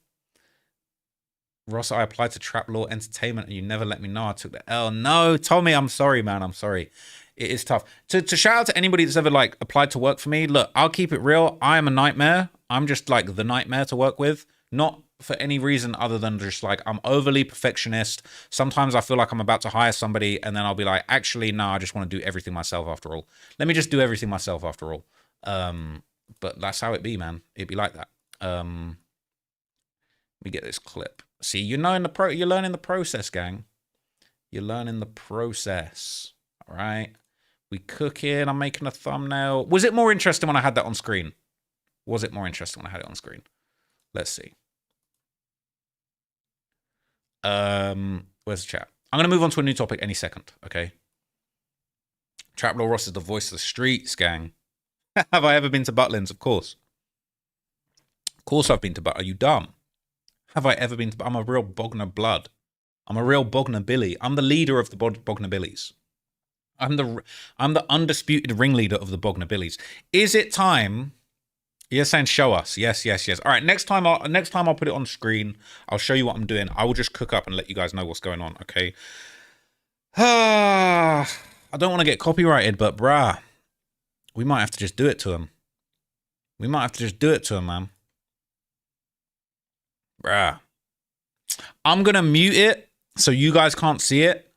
Ross, I applied to Trap Law Entertainment, and you never let me know I took the L. No, Tommy, I'm sorry, man. I'm sorry. It is tough. To shout out to anybody that's ever, like, applied to work for me, look, I'll keep it real. I am a nightmare. I'm just, like, the nightmare to work with. Not for any reason other than just like I'm overly perfectionist. Sometimes I feel like I'm about to hire somebody and then I'll be like, actually, no, I just want to do everything myself after all. Let me just do everything myself after all. But that's how it be, man. It be like that. Let me get this clip. See, you're learning the process, gang. You're learning the process. All right. We cooking. I'm making a thumbnail. Was it more interesting when I had that on screen? Was it more interesting when I had it on screen? Let's see. Where's the chat? I'm going to move on to a new topic any second, okay? Trap Law Ross is the voice of the streets, gang. Have I ever been to Butlins? Of course. Of course I've been to Butlins. Are you dumb? Have I ever been to... I'm a real Bogner blood. I'm a real Bogner Billy. I'm the leader of the Bogner Billies. I'm the undisputed ringleader of the Bogner Billies. Is it time... You're saying show us. Yes, yes, yes. All right, next time I'll put it on screen. I'll show you what I'm doing. I will just cook up and let you guys know what's going on, okay? I don't want to get copyrighted, but bruh, we might have to just do it to him. We might have to just do it to him, man. Bruh. I'm going to mute it so you guys can't see it.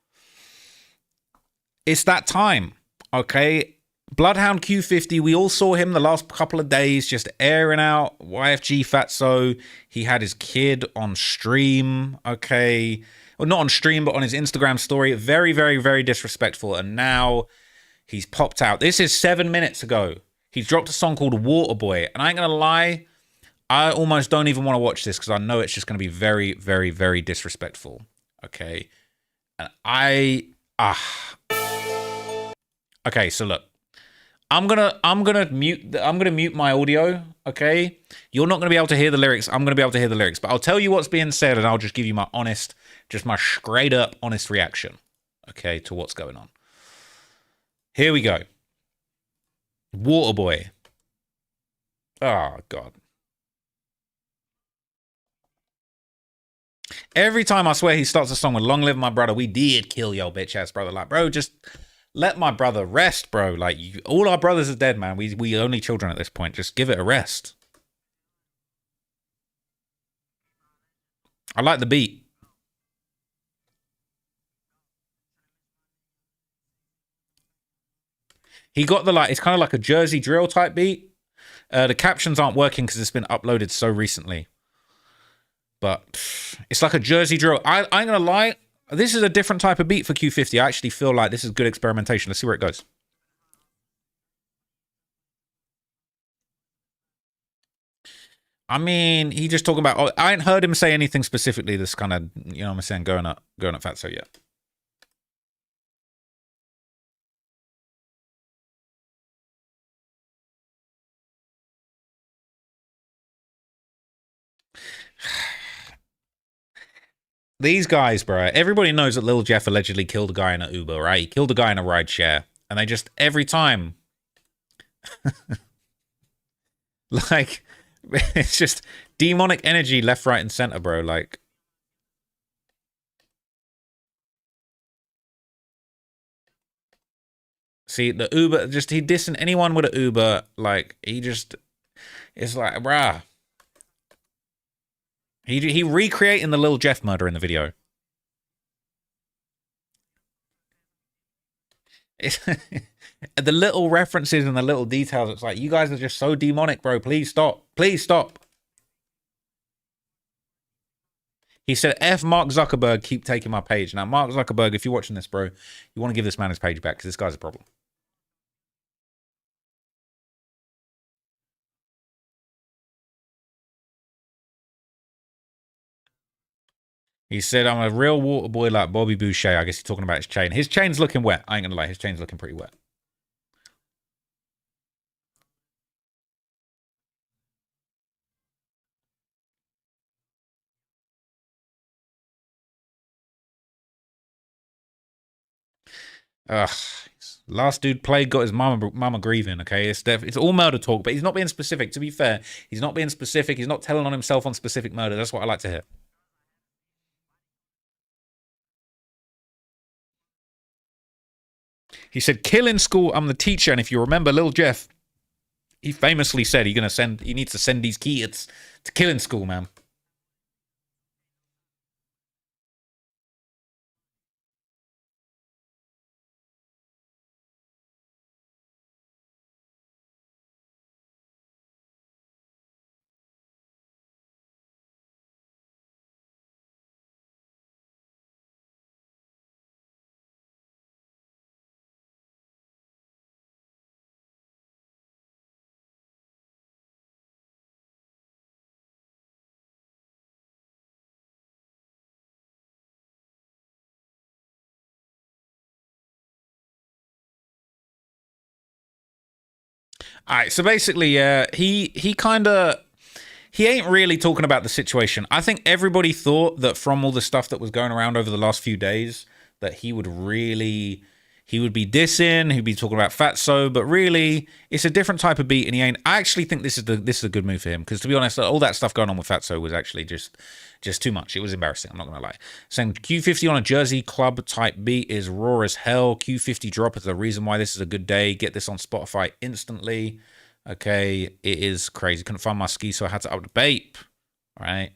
It's that time, okay? Bloodhound Q50, we all saw him the last couple of days just airing out YFG Fatso. He had his kid on stream, okay? Well, not on stream, but on his Instagram story. Very, very, very disrespectful. And now he's popped out. This is 7 minutes ago. He dropped a song called Waterboy. And I ain't going to lie, I almost don't even want to watch this because I know it's just going to be very, very, very disrespectful, okay? And okay, so look. I'm gonna mute my audio, okay? You're not gonna be able to hear the lyrics. I'm gonna be able to hear the lyrics, but I'll tell you what's being said, and I'll just give you my honest, just my straight up honest reaction, okay, to what's going on. Here we go. Waterboy. Oh God. Every time I swear he starts a song with "Long live my brother," we did kill your bitch ass brother. Like, bro, just let my brother rest, bro. Like, all our brothers are dead, man. We only children at this point. Just give it a rest. I like the beat. He got the, like, it's kind of like a Jersey drill type beat. The captions aren't working because it's been uploaded so recently. But it's like a Jersey drill. I ain't gonna lie. This is a different type of beat for Q50. I actually feel like this is good experimentation. Let's see where it goes. I mean, he just talking about, I ain't heard him say anything specifically that's kind of, you know what I'm saying, going up Fatso yet. These guys, bro, everybody knows that Lil Jeff allegedly killed a guy in an Uber, right? He killed a guy in a ride share. And they just, every time, like, it's just demonic energy left, right, and center, bro. Like, see, the Uber, just, he dissing anyone with an Uber, like, he just, it's like, bruh. He recreating the Lil Jeff murder in the video. It's the little references and the little details. It's like, you guys are just so demonic, bro. Please stop. Please stop. He said, F Mark Zuckerberg, keep taking my page. Now, Mark Zuckerberg, if you're watching this, bro, you want to give this man his page back because this guy's a problem. He said, I'm a real water boy like Bobby Boucher. I guess he's talking about his chain. His chain's looking wet. I ain't going to lie. His chain's looking pretty wet. Ugh. Last dude played, got his mama grieving, okay? It's all murder talk, but he's not being specific. To be fair, he's not being specific. He's not telling on himself on specific murder. That's what I like to hear. He said, kill in school, I'm the teacher. And if you remember Lil Jeff, he famously said he needs to send these kids to kill in school, man. All right, so basically, he ain't really talking about the situation. I think everybody thought that from all the stuff that was going around over the last few days that he would be dissing, he'd be talking about Fatso, but really, it's a different type of beat, and he ain't. I actually think this is a good move for him because, to be honest, all that stuff going on with Fatso was actually just too much. It was embarrassing. I'm not gonna lie. Saying Q50 on a Jersey club type beat is raw as hell. Q50 drop is the reason why this is a good day. Get this on Spotify instantly. Okay, it is crazy. Couldn't find my ski, so I had to up the bape. All right,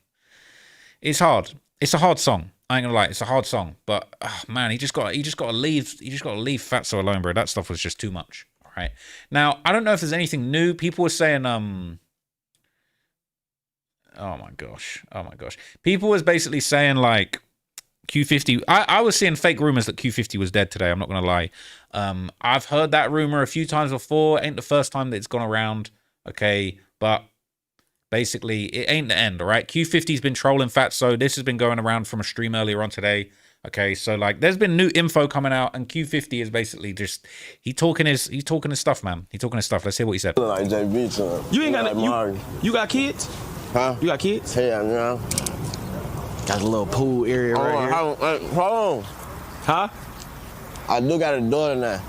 it's hard. It's a hard song. I ain't gonna lie, it's a hard song. But man, he just got to leave Fatso alone, bro. That stuff was just too much. All right. Now I don't know if there's anything new. People were saying oh my gosh. People was basically saying like Q50. I was seeing fake rumors that Q50 was dead today. I'm not gonna lie. I've heard that rumor a few times before. Ain't the first time that it's gone around. Okay, but basically it ain't the end. All right. Q50's been trolling Fatso. This has been going around from a stream earlier on today. Okay, so like there's been new info coming out, and Q50 is basically just he's talking his stuff, man. He's talking his stuff. Let's hear what he said. Like JB, son. You ain't got like you got kids? Huh? You got kids? Hell no. Got a little pool area right here. Hold on. Huh? I do got a daughter now.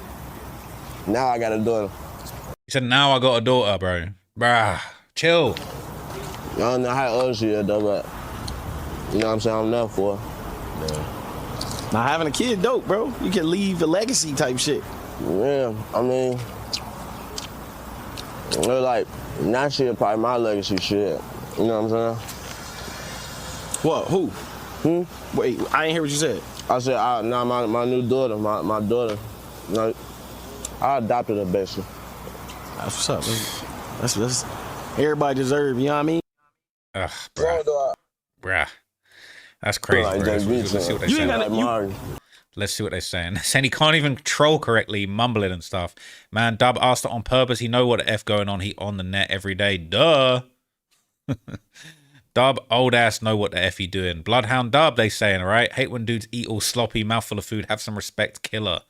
Now I got a daughter. He said, now I got a daughter, bro. Bruh, chill. I don't know how old she is, though, but you know what I'm saying? I'm there for her. Yeah. Now, having a kid, dope, bro. You can leave a legacy type shit. Yeah, I mean, like, now she probably my legacy shit. You know what I'm saying? What? Who? Wait, I ain't hear what you said. I said, nah, my new daughter, my daughter. You know, I adopted her, basically. That's what's up. That's everybody deserve, you know what I mean? Ugh, bruh. That's crazy, like bro. JB, Let's see what they're saying. Let's see what they're saying. Saying he can't even troll correctly, mumbling and stuff. Man, Dub asked it on purpose. He know what the F going on. He on the net every day. Duh. Dub, old ass, know what the F he doing. Bloodhound Dub, they saying, all right? Hate when dudes eat all sloppy, mouthful of food, have some respect, killer.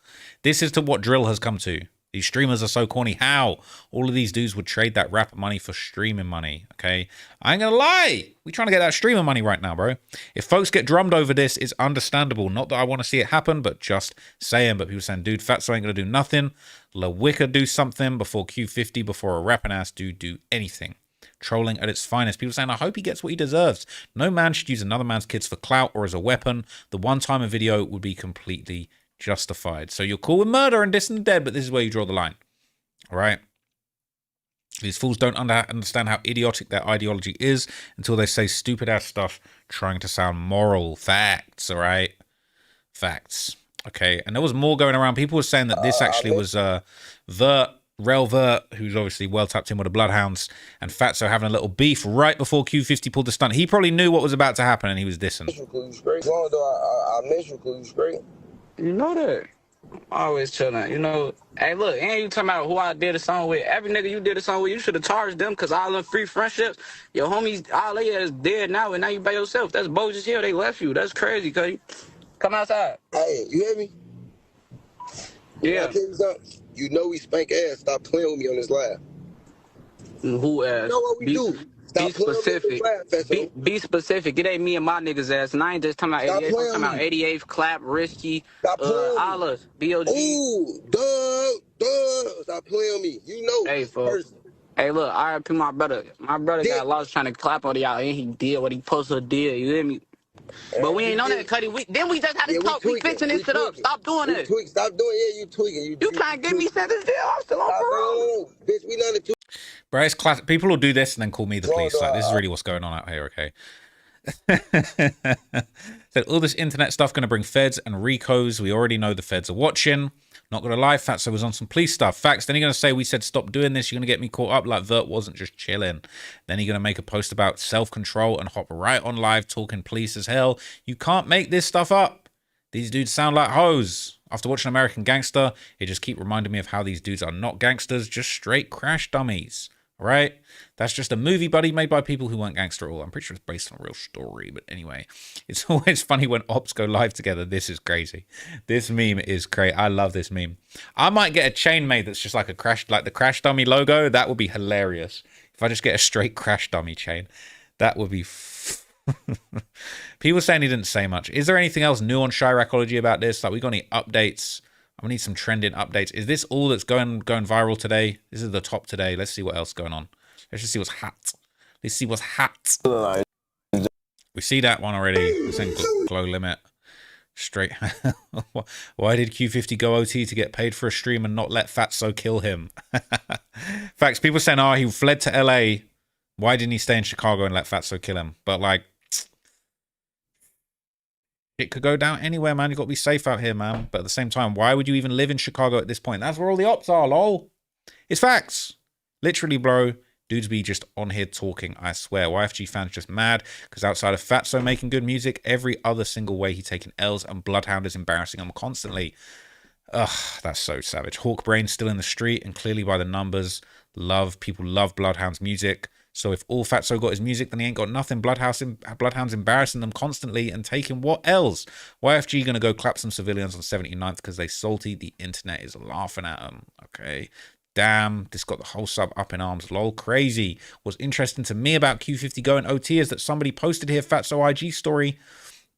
This is to what drill has come to. These streamers are so corny. How? All of these dudes would trade that rapper money for streaming money, okay? I ain't gonna lie. We trying to get that streamer money right now, bro. If folks get drummed over this, it's understandable. Not that I want to see it happen, but just saying. But people saying, dude, Fatso ain't gonna do nothing. La Wicca do something before Q50, before a rapping ass dude do anything. Trolling at its finest. People saying, I hope he gets what he deserves. No man should use another man's kids for clout or as a weapon. The one time a video would be completely justified. So you're cool with murder and this and the dead, but this is where you draw the line. All right? These fools don't understand how idiotic their ideology is until they say stupid ass stuff trying to sound moral. Facts, all right? Facts. Okay, and there was more going around. People were saying that this actually was Rel Vert, who's obviously well tapped in with the Bloodhounds, and Fatso having a little beef right before Q50 pulled the stunt. He probably knew what was about to happen and he was dissing. I miss you, cause you straight. You know that. Always chilling. You know, hey, look, and you talking about who I did a song with. Every nigga you did a song with, you should have charged them because all them free friendships, your homies, all they is dead now, and now you by yourself. That's bogus here. They left you. That's crazy, cuz. Come outside. Hey, you hear me? Yeah. You know we spank ass. Stop playing with me on this live. Who ass? You know what we do. Be specific. Be specific. It ain't me and my niggas ass. And I ain't just talking about 88. I'm talking about 88th, Clap, Risky, Allahs, B.O.G. Ooh, duh. Stop playing with me. You know. Hey, folks. Hey, look, RIP my brother. My brother got lost trying to clap on y'all, and he did what he supposed to did. You hear me? But we ain't on that, Cuddy. Then we just had to talk. We fixing this shit up. Stop doing it. Stop doing it. You tweaking. You trying to get me sent this deal? I'm still on parole. Bitch, we none of two. Bro, it's classic. People will do this and then call me the police. Like, this is really what's going on out here, okay? So all this internet stuff going to bring feds and recos. We already know the feds are watching. Not going to lie, Fatso was on some police stuff. Facts. Then he's going to say, we said stop doing this. You're going to get me caught up like Vert wasn't just chilling. Then he's going to make a post about self-control and hop right on live talking police as hell. You can't make this stuff up. These dudes sound like hoes. After watching American Gangster, it just keep reminding me of how these dudes are not gangsters, just straight crash dummies. Right? That's just a movie, buddy, made by people who weren't gangster at all. I'm pretty sure it's based on a real story, but anyway, it's always funny when ops go live together. This is crazy. This meme is crazy. I love this meme. I might get a chain made that's just like a crash, like the Crash Dummy logo. That would be hilarious. If I just get a straight Crash Dummy chain, that would be. People saying he didn't say much. Is there anything else new on Chiracology about this? Like, we got any updates? I need some trending updates. Is this all that's going viral today? This is the top today. Let's see what else is going on. Let's just see what's hot. Let's see what's hot. We see that one already. It's in glow limit. Straight. Why did Q50 go OT to get paid for a stream and not let Fatso kill him? Facts. People saying, oh, he fled to LA. Why didn't he stay in Chicago and let Fatso kill him? But like, it could go down anywhere, man. You got to be safe out here, man. But at the same time, why would you even live in Chicago at this point? That's where all the ops are, lol. It's facts. Literally, bro. Dudes be just on here talking, I swear. YFG fans just mad because outside of Fatso making good music, every other single way he taking L's and Bloodhound is embarrassing him constantly. Ugh, that's so savage. Hawkbrain still in the street and clearly by the numbers. People love Bloodhound's music. So if all Fatso got is music, then he ain't got nothing. Bloodhound's embarrassing them constantly and taking what else? YFG gonna go clap some civilians on 79th because they salty. The internet is laughing at them. Okay. Damn, this got the whole sub up in arms. Lol, crazy. What's interesting to me about Q50 going OT is that somebody posted here Fatso IG story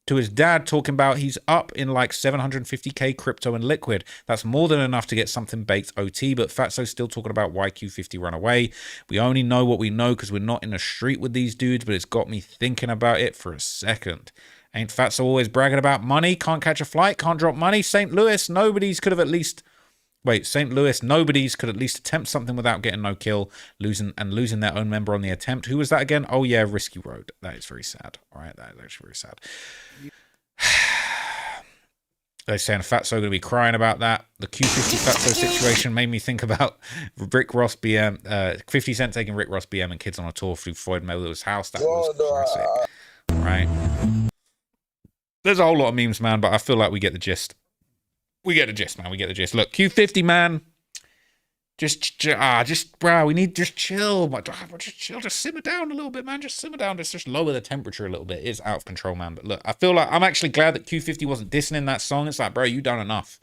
to his dad talking about he's up in like 750k crypto and liquid. That's more than enough to get something baked OT, but Fatso's still talking about why Q50 run away. We only know what we know because we're not in the street with these dudes, but it's got me thinking about it for a second. Ain't Fatso always bragging about money? Can't catch a flight, can't drop money? St. Louis, nobody's could have at least... Wait, St. Louis, nobody's could at least attempt something without getting no kill, losing their own member on the attempt. Who was that again? Oh yeah, Risky Road. That is very sad. All right, that is actually very sad. They're saying Fatso going to be crying about that. The Q50 Fatso situation made me think about Rick Ross BM, 50 Cent taking Rick Ross BM and kids on a tour through Floyd Mayweather's house. That was classic. Right? There's a whole lot of memes, man, but I feel like we get the gist. We get the gist, man. We get the gist. Look, Q50, man. Bro, we need just chill. Just chill. Just simmer down a little bit, man. Just simmer down. Just lower the temperature a little bit. It is out of control, man. But look, I feel like I'm actually glad that Q50 wasn't dissing in that song. It's like, bro, you done enough.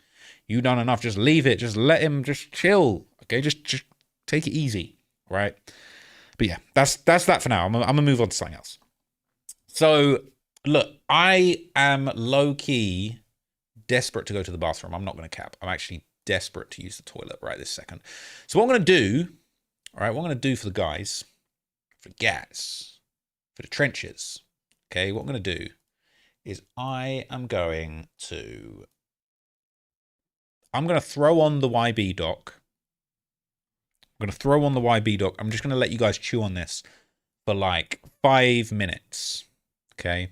You done enough. Just leave it. Just let him just chill. Okay, just take it easy. Right? But yeah, that's that for now. I'm gonna move on to something else. So look, I am low-key desperate to go to the bathroom. I'm not going to cap. I'm actually desperate to use the toilet right this second. So what I'm going to do, all right, what I'm going to do for the guys, for the gats, for the trenches, okay, what I'm going to do is I'm going to throw on the YB doc. I'm going to throw on the YB doc. I'm just going to let you guys chew on this for like 5 minutes, okay? I'm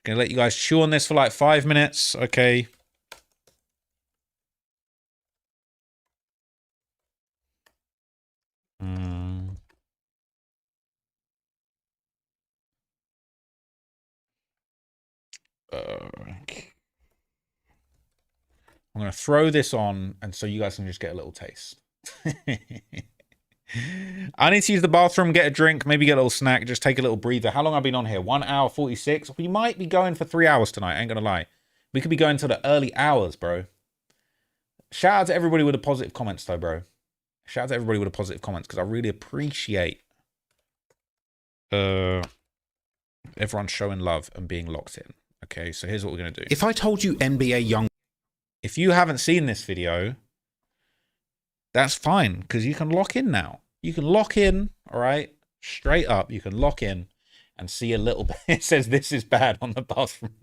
going to let you guys chew on this for like 5 minutes, okay? I'm going to throw this on, and so you guys can just get a little taste. I need to use the bathroom, get a drink, maybe get a little snack, just take a little breather. How long have I been on here? 1 hour 46? We might be going for 3 hours tonight, ain't going to lie. We could be going till the early hours, bro. Shout out to everybody with the positive comments, though, bro. Shout out to everybody with the positive comments, because I really appreciate everyone showing love and being locked in. Okay, so here's what we're going to do. If I told you NBA Young... If you haven't seen this video, that's fine, because you can lock in now. You can lock in, all right? Straight up, you can lock in and see a little bit. It says this is bad on the bathroom.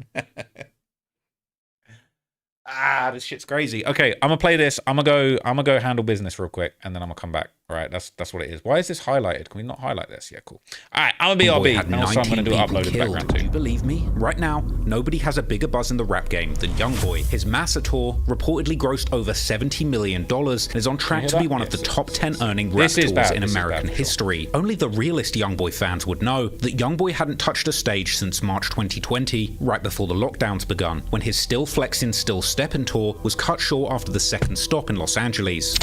This shit's crazy. Okay, I'm gonna play this. I'm gonna go handle business real quick, and then I'm gonna come back. All right, that's what it is. Why is this highlighted? Can we not highlight this? Yeah, cool. All right, I'm gonna BRB, and also I'm gonna do an upload in the background too. Do you believe me? Right now, nobody has a bigger buzz in the rap game than YoungBoy. His Massa tour reportedly grossed over $70 million and is on track to be one of the top 10 earning rap tours in American history. Only the realist YoungBoy fans would know that YoungBoy hadn't touched a stage since March 2020, right before the lockdowns begun, when his Still Flexin' Still Steppin' tour was cut short after the second stop in Los Angeles.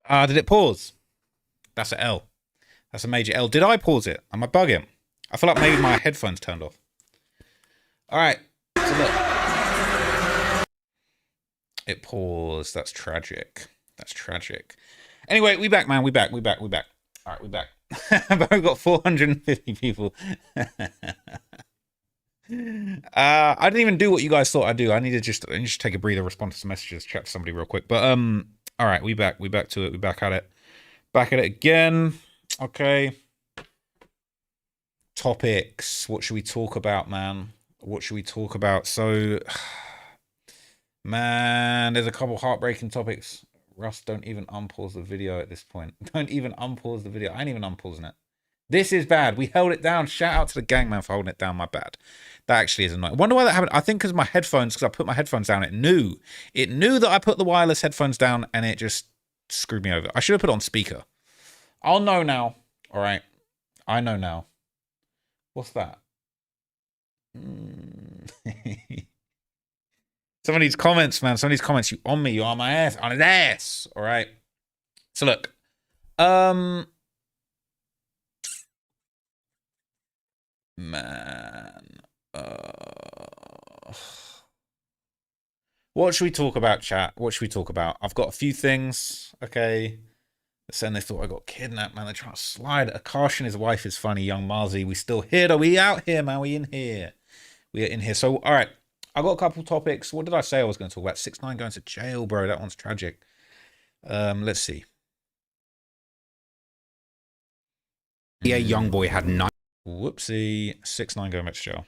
Did it pause? That's an L. That's a major L. Did I pause it? Am I bugging? I feel like maybe my headphones turned off. All right. So look. It paused. That's tragic. That's tragic. Anyway, we back, man. We back. All right, we back. But we've got 450 people. I didn't even do what you guys thought I'd do. I need to just take a breather, respond to some messages, chat to somebody real quick. But all right, we back to it. We back at it. Back at it again. Okay. Topics. What should we talk about, man? What should we talk about? So, man, there's a couple heartbreaking topics. Russ, don't even unpause the video at this point. Don't even unpause the video. I ain't even unpausing it. This is bad. We held it down. Shout out to the gang, man, for holding it down. My bad. That actually is annoying. I wonder why that happened. I think because my headphones, because I put my headphones down, it knew that I put the wireless headphones down and it just screwed me over. I should have put it on speaker. I'll know now. All right. I know now. What's that? Some of these comments, man. Some of these comments, you on me. You on my ass. On his ass. All right. So look. Man. What should we talk about, chat? What should we talk about? I've got a few things. Okay. Saying they thought I got kidnapped, man. They're trying to slide. Akash and his wife is funny. Young Marzi. We still here, though. We out here, man. We in here. We are in here. So, all right. I got a couple topics. What did I say I was going to talk about? 6ix9ine going to jail, bro. That one's tragic. Let's see. Yeah, YoungBoy had 9. Whoopsie. 6ix9ine going back to jail.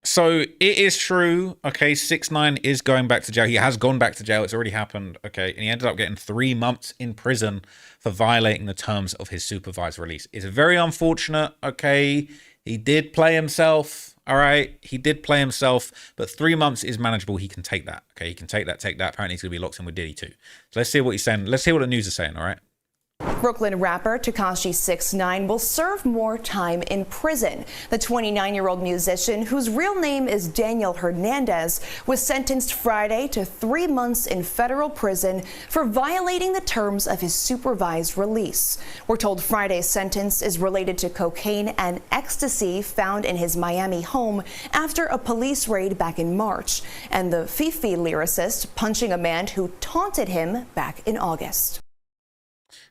So it is true, okay, 6ix9ine is going back to jail. He has gone back to jail. It's already happened, okay? And he ended up getting 3 months in prison for violating the terms of his supervised release. It's very unfortunate, okay? He did play himself, all right? He did play himself, but 3 months is manageable. He can take that, okay? He can take that. Apparently he's going to be locked in with Diddy too. So let's see what he's saying. Let's hear what the news is saying, all right? Brooklyn rapper Tekashi 6ix9ine will serve more time in prison. The 29-year-old musician, whose real name is Daniel Hernandez, was sentenced Friday to 3 months in federal prison for violating the terms of his supervised release. We're told Friday's sentence is related to cocaine and ecstasy found in his Miami home after a police raid back in March, and the Fifi lyricist punching a man who taunted him back in August.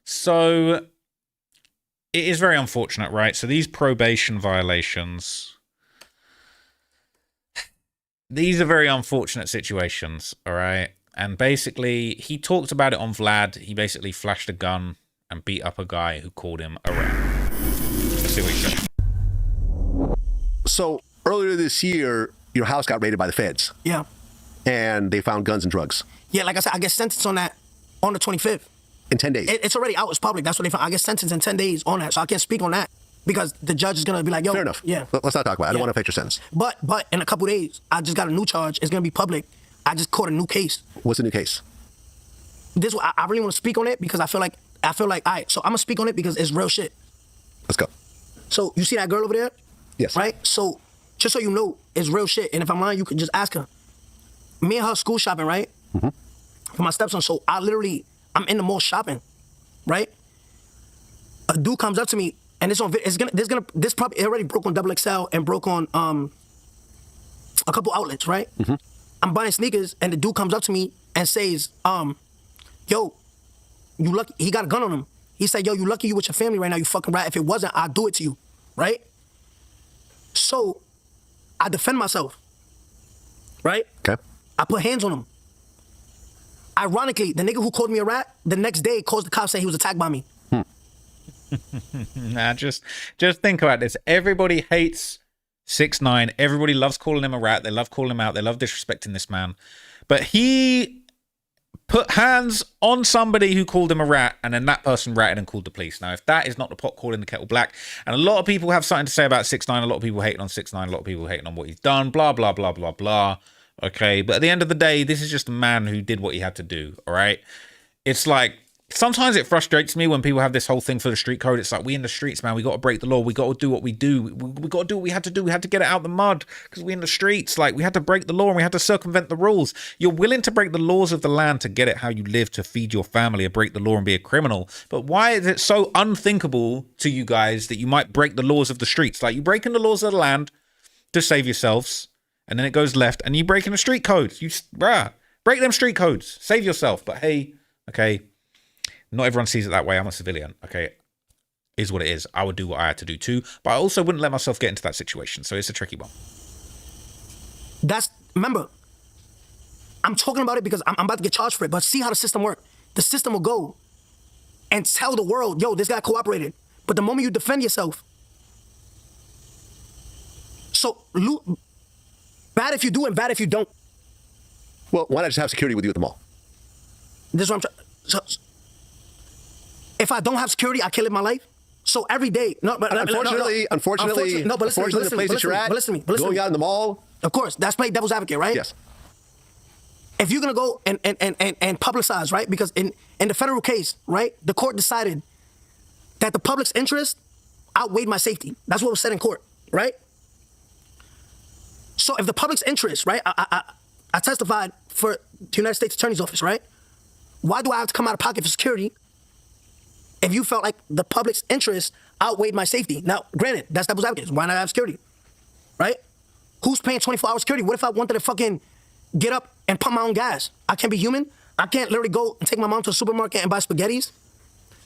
So it is very unfortunate, right? So these probation violations, these are very unfortunate situations, all right? And basically, he talked about it on Vlad. He basically flashed a gun and beat up a guy who called him a rat. Let's see what he said. So earlier this year, your house got raided by the feds. Yeah. And they found guns and drugs. Yeah, like I said, I get sentenced on that on the 25th. In 10 days. It's already out. It's public. That's what they found. I get sentenced in 10 days on that, so I can't speak on that because the judge is gonna be like, "Yo, fair enough. Yeah, let's not talk about it. I don't want to affect your sentence. But in a couple days, I just got a new charge. It's gonna be public. I just caught a new case. What's the new case? This I really want to speak on it because I feel like all right. So I'm gonna speak on it because it's real shit. Let's go. So you see that girl over there? Yes. Right. So just so you know, it's real shit. And if I'm lying, you can just ask her. Me and her school shopping, right? Mm-hmm. For my stepson. So I'm in the mall shopping. Right? A dude comes up to me and this probably it already broke on XXL and broke on a couple outlets, right? Mm-hmm. I'm buying sneakers and the dude comes up to me and says, yo, you lucky, he got a gun on him. He said, yo, you lucky you with your family right now, you fucking rat. If it wasn't, I'll do it to you, right? So I defend myself, right? Okay. I put hands on him. Ironically, the nigga who called me a rat, the next day calls the cops saying he was attacked by me. Nah, just think about this. Everybody hates 6ix9ine. Everybody loves calling him a rat. They love calling him out. They love disrespecting this man. But he put hands on somebody who called him a rat, and then that person ratted and called the police. Now, if that is not the pot calling the kettle black, and a lot of people have something to say about 6ix9ine, a lot of people hating on 6ix9ine, a lot of people hating on what he's done, blah, blah, blah, blah, blah. Okay, but at the end of the day, this is just a man who did what he had to do, all right? It's like sometimes it frustrates me when people have this whole thing for the street code. It's like, we in the streets, man. We got to break the law. We got to do what we do. We got to do what we had to do. We had to get it out the mud because we in the streets. Like, we had to break the law and we had to circumvent the rules. You're willing to break the laws of the land to get it how you live, to feed your family, or break the law and be a criminal. But why is it so unthinkable to you guys that you might break the laws of the streets? Like, you're breaking the laws of the land to save yourselves, and then it goes left, and you breaking the street codes. Break them street codes. Save yourself. But hey, okay, not everyone sees it that way. I'm a civilian. Okay, is what it is. I would do what I had to do too, but I also wouldn't let myself get into that situation. So it's a tricky one. Remember, I'm talking about it because I'm about to get charged for it, but see how the system works. The system will go and tell the world, yo, this guy cooperated. But the moment you defend yourself, so bad if you do and bad if you don't. Well, why not just have security with you at the mall? This is what I'm trying. So, if I don't have security, I can't live my life. So every day, Unfortunately, the place that you're at, going out in the mall. Of course, that's play devil's advocate, right? Yes. If you're gonna go and publicize, right? Because in the federal case, right, the court decided that the public's interest outweighed my safety. That's what was said in court, right? So if the public's interest, right, I testified for the United States Attorney's Office, right? Why do I have to come out of pocket for security if you felt like the public's interest outweighed my safety? Now, granted, that's devil's advocate. Why not have security, right? Who's paying 24-hour security? What if I wanted to fucking get up and pump my own gas? I can't be human. I can't literally go and take my mom to the supermarket and buy spaghettis.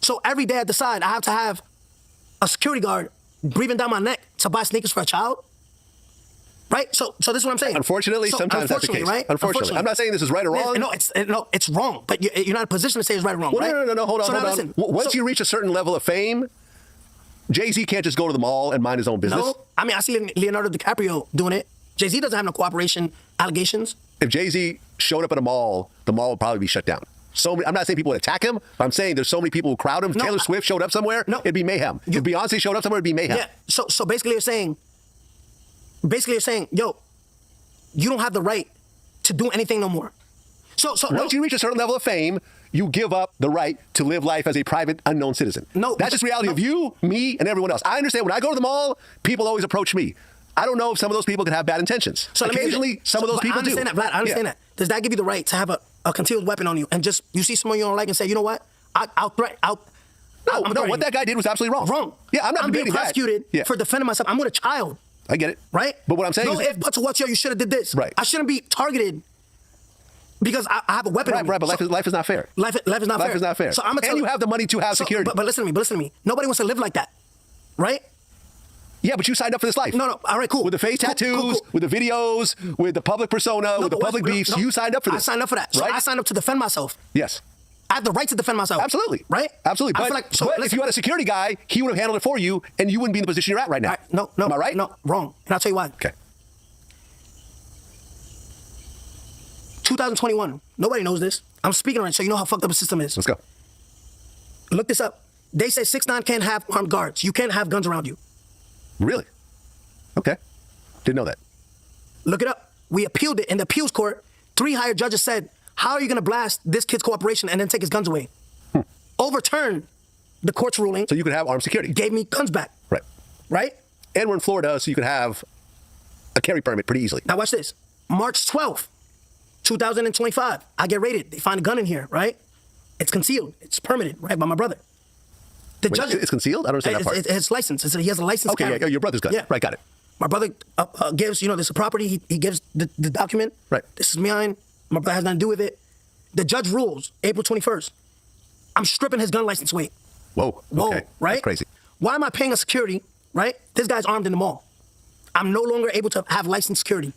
So every day I decide I have to have a security guard breathing down my neck to buy sneakers for a child. Right? So this is what I'm saying. Unfortunately, sometimes that's the case. Right? Unfortunately. I'm not saying this is right or wrong. No, it's wrong. But you're not in a position to say it's right or wrong, right? No, hold on. Listen, once you reach a certain level of fame, Jay-Z can't just go to the mall and mind his own business. No, I mean, I see Leonardo DiCaprio doing it. Jay-Z doesn't have no cooperation allegations. If Jay-Z showed up at a mall, the mall would probably be shut down. I'm not saying people would attack him. I'm saying there's so many people who crowd him. If Taylor Swift showed up somewhere, it'd be mayhem. If Beyonce showed up somewhere, it'd be mayhem. Yeah. So basically you're saying, yo, you don't have the right to do anything no more. So once you reach a certain level of fame, you give up the right to live life as a private, unknown citizen. That's just reality of you, me, and everyone else. I understand when I go to the mall, people always approach me. I don't know if some of those people can have bad intentions. So occasionally, some of those people do. I understand that, Vlad. I understand that. Does that give you the right to have a concealed weapon on you and just you see someone you don't like and say, you know what? I'll threaten. No, what that guy did was absolutely wrong. Wrong. Yeah, I'm being prosecuted for defending myself. I'm with a child. I get it. Right? But what I'm saying is... if, but to what, yo, you should have did this. Right. I shouldn't be targeted because I have a weapon on me. Right, but life is not fair. Life is not fair. Life is not fair. So I'm gonna tell you have the money to have security. But listen to me. Nobody wants to live like that. Right? Yeah, but you signed up for this life. No. All right, cool. With the face tattoos, with the videos, with the public persona, with the public beefs. You signed up for this. I signed up for that. So right? I signed up to defend myself. Yes. I have the right to defend myself. Absolutely. Right? Absolutely. But if you had a security guy, he would have handled it for you, and you wouldn't be in the position you're at right now. No. Am I right? No, wrong. And I'll tell you why. Okay. 2021. Nobody knows this. I'm speaking right, so you know how fucked up the system is. Let's go. Look this up. They say 6ix9ine can't have armed guards. You can't have guns around you. Really? Okay. Didn't know that. Look it up. We appealed it in the appeals court. 3 higher judges said, how are you going to blast this kid's cooperation and then take his guns away? Overturned the court's ruling. So you could have armed security. Gave me guns back. Right. Right? And we're in Florida, so you could have a carry permit pretty easily. Now watch this. March 12th, 2025. I get raided. They find a gun in here, right? It's concealed. It's permitted, right, by my brother. The judge. It's concealed? I don't understand that part. It's licensed. He has a license. Okay, yeah, your brother's gun. Yeah. Right, got it. My brother gives, this is a property. He gives the document. Right. This is mine. My brother has nothing to do with it. The judge rules April 21st. I'm stripping his gun license away. Whoa. Okay. Right? That's crazy. Why am I paying a security, right? This guy's armed in the mall. I'm no longer able to have licensed security.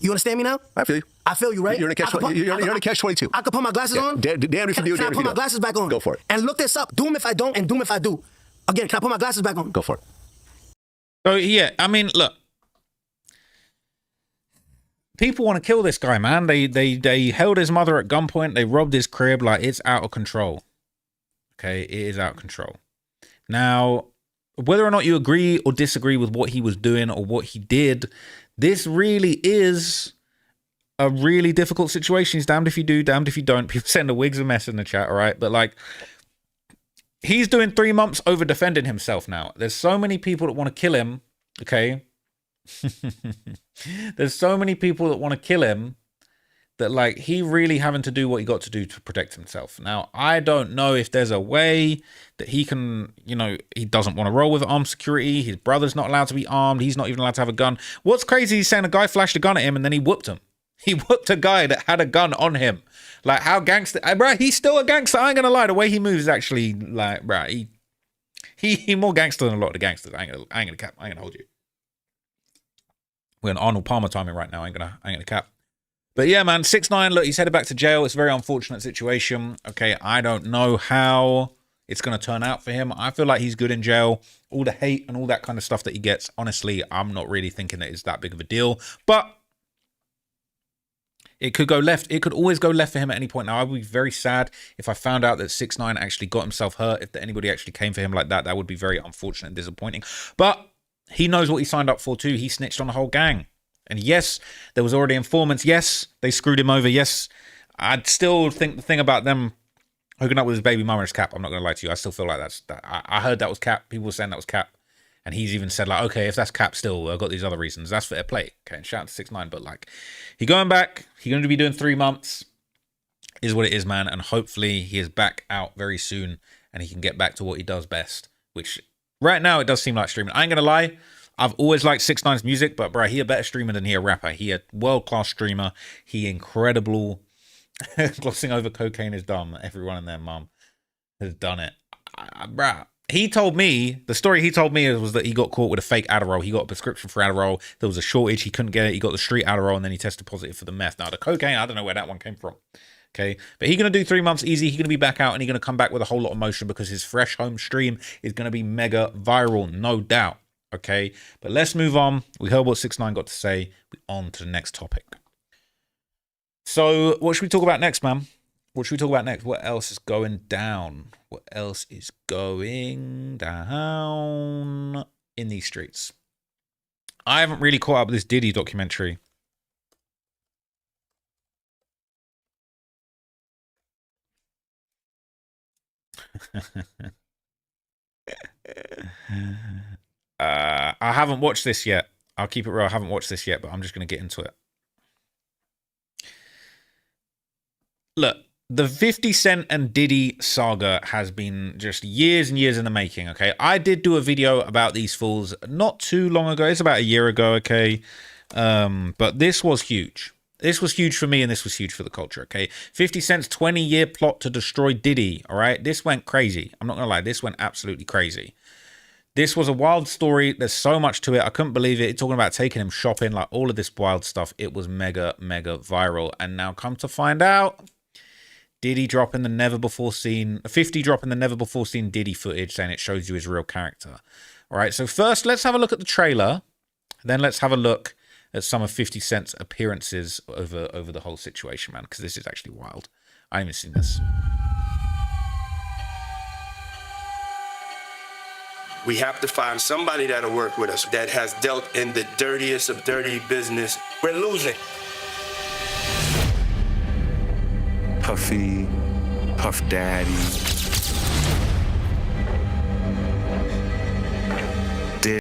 You understand me now? I feel you. I feel you, right? You're in a catch-22. I could put my glasses on. Damn if you do. Can I put my glasses back on? Go for it. And look this up. Doom if I don't, and doom if I do. Again, can I put my glasses back on? Go for it. So yeah, I mean, look. People want to kill this guy, man. They held his mother at gunpoint. They robbed his crib. Like, it's out of control. Okay, it is out of control. Now, whether or not you agree or disagree with what he was doing or what he did, this really is a really difficult situation. He's damned if you do, damned if you don't. People saying the wig's a mess in the chat, all right? But like, he's doing 3 months over defending himself now. There's so many people that want to kill him, okay? There's so many people that want to kill him that like he really having to do what he got to do to protect himself. Now, I don't know if there's a way that he can, you know, he doesn't want to roll with armed security. His brother's not allowed to be armed. He's not even allowed to have a gun. What's crazy is saying a guy flashed a gun at him and then he whooped him. He whooped a guy that had a gun on him. Like, how gangster, bro, he's still a gangster. I ain't gonna lie. The way he moves is actually like, bro, he more gangster than a lot of the gangsters. I ain't gonna cap. I ain't gonna hold you. We're in Arnold Palmer timing right now. I ain't gonna cap. But yeah, man, 6ix9ine, look, he's headed back to jail. It's a very unfortunate situation. Okay, I don't know how it's going to turn out for him. I feel like he's good in jail. All the hate and all that kind of stuff that he gets, honestly, I'm not really thinking that it's that big of a deal. But it could go left. It could always go left for him at any point. Now, I would be very sad if I found out that 6ix9ine actually got himself hurt. If anybody actually came for him like that, that would be very unfortunate and disappointing. But he knows what he signed up for too. He snitched on the whole gang. And yes, there was already informants. Yes, they screwed him over. Yes, I'd still think the thing about them hooking up with his baby mama is cap. I'm not going to lie to you. I still feel like I heard that was cap. People were saying that was cap. And he's even said like, okay, if that's cap still, I've got these other reasons. That's fair play. Okay, and shout out to 6ix9ine. But like, he going back. He's going to be doing 3 months. Is what it is, man. And hopefully he is back out very soon and he can get back to what he does best. Which right now it does seem like streaming. I ain't going to lie. I've always liked 6ix9ine's music, but bro, he a better streamer than he a rapper. He a world-class streamer. He incredible. Glossing over cocaine is dumb. Everyone and their mum has done it. Bruh, he told me, the story he told me was that he got caught with a fake Adderall. He got a prescription for Adderall. There was a shortage. He couldn't get it. He got the street Adderall, and then he tested positive for the meth. Now, the cocaine, I don't know where that one came from. Okay, but he's going to do 3 months easy. He's going to be back out, and he's going to come back with a whole lot of motion because his fresh home stream is going to be mega viral, no doubt. Okay, but let's move on. We heard what 6ix9ine got to say. We're on to the next topic. So what should we talk about next, man? What should we talk about next? What else is going down? What else is going down in these streets? I haven't really caught up with this Diddy documentary. I haven't watched this yet. I'll keep it real. I haven't watched this yet, but I'm just going to get into it. Look, the 50 Cent and Diddy saga has been just years and years in the making, okay? I did do a video about these fools not too long ago. It's about a year ago, okay? But this was huge. This was huge for me, and this was huge for the culture, okay? 50 Cent's 20-year plot to destroy Diddy, all right? This went crazy. I'm not going to lie. This went absolutely crazy. This was a wild story. There's so much to it. I couldn't believe it. It's talking about taking him shopping, like all of this wild stuff. It was mega, mega viral. And now come to find out, Diddy dropping the never before seen, 50 dropping the never before seen Diddy footage saying it shows you his real character. All right, so first let's have a look at the trailer. Then let's have a look at some of 50 Cent's appearances over the whole situation, man, because this is actually wild. I haven't even seen this. We have to find somebody that'll work with us that has dealt in the dirtiest of dirty business. We're losing. Puffy, Puff Daddy.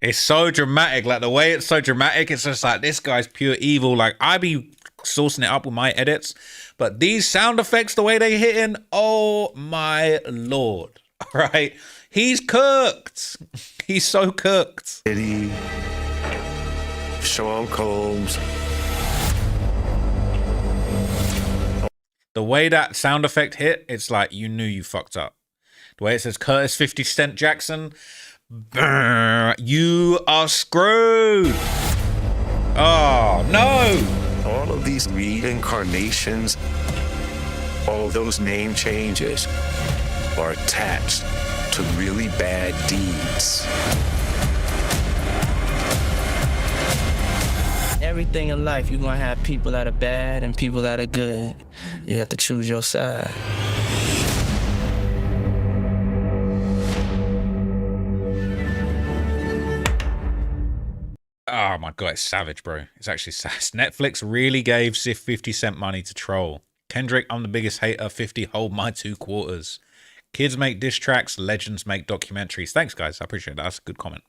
It's so dramatic. Like the way it's so dramatic, it's just like this guy's pure evil. Like I be sourcing it up with my edits, but these sound effects, the way they hitting, oh my lord. All right. He's cooked. He's so cooked. Diddy, Sean Combs. The way that sound effect hit, it's like you knew you fucked up. The way it says Curtis 50 Cent Jackson, you are screwed. Oh, no. All of these reincarnations, all those name changes are attached to really bad deeds. Everything in life, you're gonna have people that are bad and people that are good. You have to choose your side. Oh my god, it's savage, bro. It's actually savage. Netflix really gave Sif 50 Cent money to troll. Kendrick, I'm the biggest hater. 50, hold my 2 quarters. Kids make diss tracks, legends make documentaries. Thanks, guys. I appreciate that. That's a good comment.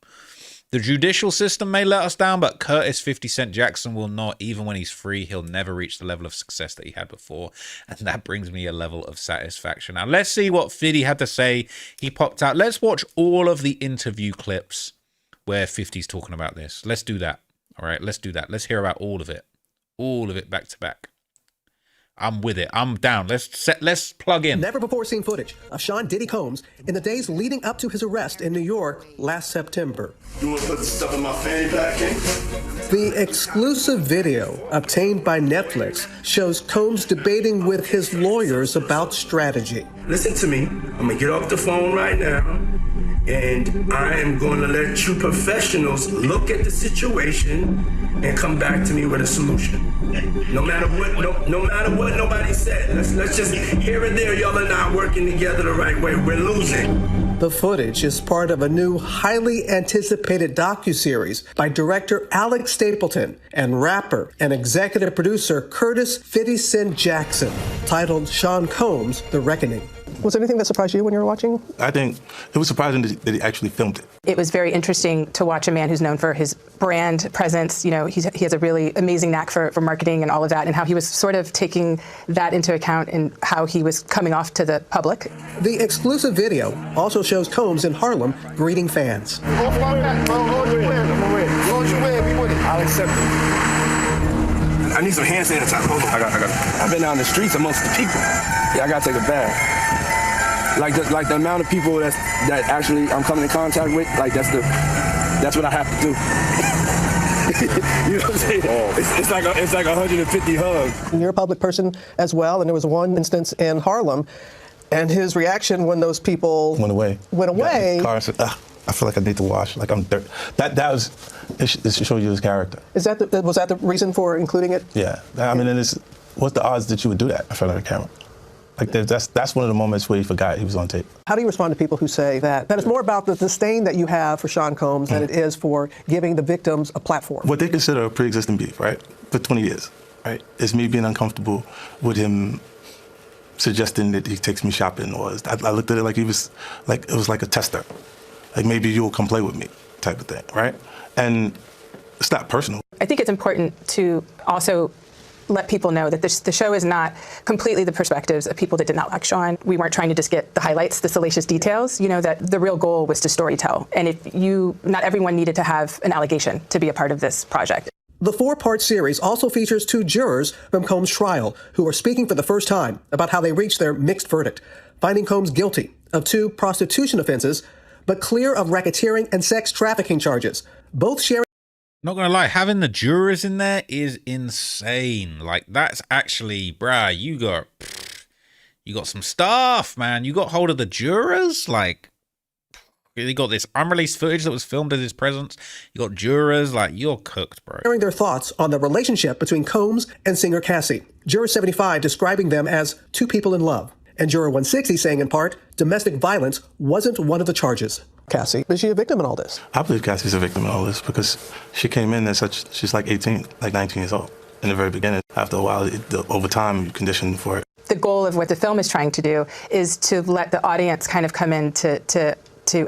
The judicial system may let us down, but Curtis 50 Cent Jackson will not. Even when he's free, he'll never reach the level of success that he had before. And that brings me a level of satisfaction. Now, let's see what Fiddy had to say. He popped out. Let's watch all of the interview clips where 50's talking about this. Let's do that. All right, let's do that. Let's hear about all of it. All of it back to back. I'm with it. I'm down. Let's plug in. Never before seen footage of Sean Diddy Combs in the days leading up to his arrest in New York last September. You want to put the stuff in my fanny pack, eh? The exclusive video obtained by Netflix shows Combs debating with his lawyers about strategy. Listen to me. I'm going to get off the phone right now. And I am going to let you professionals look at the situation and come back to me with a solution. No matter what, no matter what nobody said. Let's just here and there, y'all are not working together the right way. We're losing. The footage is part of a new, highly anticipated docuseries by director Alex Stapleton and rapper and executive producer Curtis 50 Cent Jackson, titled Sean Combs: The Reckoning. Was there anything that surprised you when you were watching? I think it was surprising that he actually filmed it. It was very interesting to watch a man who's known for his brand presence. You know, he has a really amazing knack for marketing and all of that, and how he was sort of taking that into account and how he was coming off to the public. The exclusive video also shows Combs in Harlem greeting fans. I'll accept it. I need some hand sanitizer. Hold on. I got it. I've been out in the streets amongst the people. Yeah, I gotta take a bath. Like the amount of people that actually I'm coming in contact with, like that's what I have to do. You know what I'm saying? It's like 150 hugs. You're a public person as well, and there was one instance in Harlem, and his reaction when those people went away. Car said, I feel like I need to wash. Like I'm dirty. That was it should show you his character. Was that the reason for including it? Yeah. I mean, what's the odds that you would do that in front of the camera? Like that's one of the moments where he forgot he was on tape. How do you respond to people who say that it's more about the disdain that you have for Sean Combs than it is for giving the victims a platform? What they consider a pre-existing beef, right? For 20 years, right? It's me being uncomfortable with him suggesting that he takes me shopping, or I looked at it like it was like a tester. Like maybe you'll come play with me type of thing, right? And it's not personal. I think it's important to also let people know that the show is not completely the perspectives of people that did not like Sean. We weren't trying to just get the highlights, the salacious details. You know, that the real goal was to storytell. And not everyone needed to have an allegation to be a part of this project. The 4-part series also features 2 jurors from Combs' trial who are speaking for the first time about how they reached their mixed verdict, finding Combs guilty of 2 prostitution offenses, but clear of racketeering and sex trafficking charges, both sharing. Not gonna lie, having the jurors in there is insane. Like, that's actually, bruh, you got some stuff, man. You got hold of the jurors. Like, you got this unreleased footage that was filmed in his presence. You got jurors. Like, you're cooked, bro. Sharing their thoughts on the relationship between Combs and singer Cassie. Juror 75 describing them as 2 people in love. And Juror 160 saying in part, domestic violence wasn't one of the charges. Cassie, is she a victim in all this? I believe Cassie's a victim in all this because she came in she's like 18, like 19 years old in the very beginning. After a while, over time, you condition for it. The goal of what the film is trying to do is to let the audience kind of come in to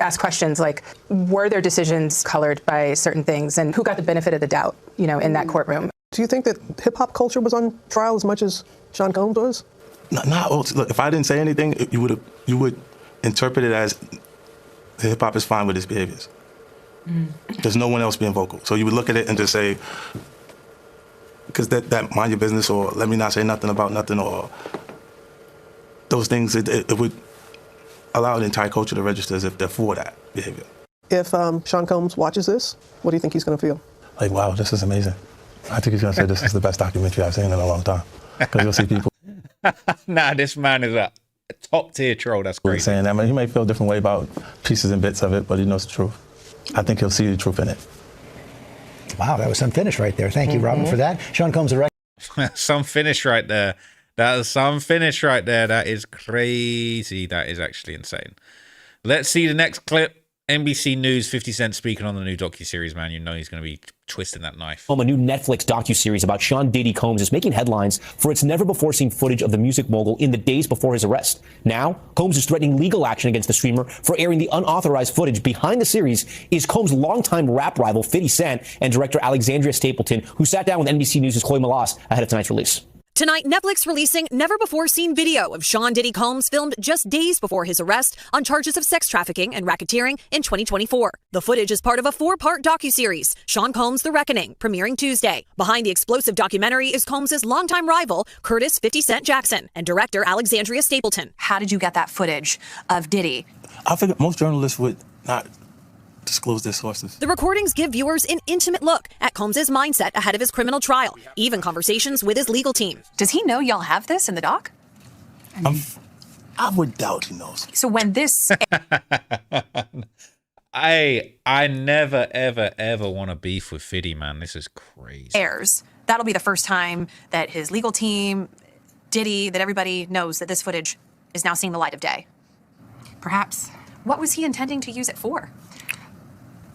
ask questions like, were their decisions colored by certain things, and who got the benefit of the doubt, you know, in that courtroom? Do you think that hip-hop culture was on trial as much as Sean Combs was? Look, if I didn't say anything, you would interpret it as hip-hop is fine with his behaviors. There's no one else being vocal. So you would look at it and just say, because that mind your business, or let me not say nothing about nothing, or those things, it would allow the entire culture to register as if they're for that behavior. If Sean Combs watches this, what do you think he's going to feel? Like, wow, this is amazing. I think he's going to say this is the best documentary I've seen in a long time. Because you'll see people. Nah, this man is a top tier troll. That's great. Saying that, he may feel a different way about pieces and bits of it, but he knows the truth. I think he'll see the truth in it. Wow, that was some finish right there. Thank you, Robin, for that. Sean Combs, some finish right there. That is some finish right there. That is crazy. That is actually insane. Let's see the next clip. NBC News, 50 Cent speaking on the new docuseries, man. You know he's going to be twisting that knife. A new Netflix docuseries about Sean Diddy Combs is making headlines for its never-before-seen footage of the music mogul in the days before his arrest. Now, Combs is threatening legal action against the streamer for airing the unauthorized footage. Behind the series is Combs' longtime rap rival 50 Cent and director Alexandria Stapleton, who sat down with NBC News' Chloe Malas ahead of tonight's release. Tonight, Netflix releasing never-before-seen video of Sean Diddy Combs filmed just days before his arrest on charges of sex trafficking and racketeering in 2024. The footage is part of a 4-part docuseries, Sean Combs: The Reckoning, premiering Tuesday. Behind the explosive documentary is Combs' longtime rival, Curtis 50 Cent Jackson, and director Alexandria Stapleton. How did you get that footage of Diddy? I figured most journalists would not disclose their sources. The recordings give viewers an intimate look at Combs' mindset ahead of his criminal trial, even conversations with his legal team. Does he know y'all have this in the doc? I would doubt he knows. So when this I never, ever, ever want to beef with 50, man. This is crazy. airs, that'll be the first time that his legal team, Diddy, that everybody knows that this footage is now seeing the light of day. Perhaps. What was he intending to use it for?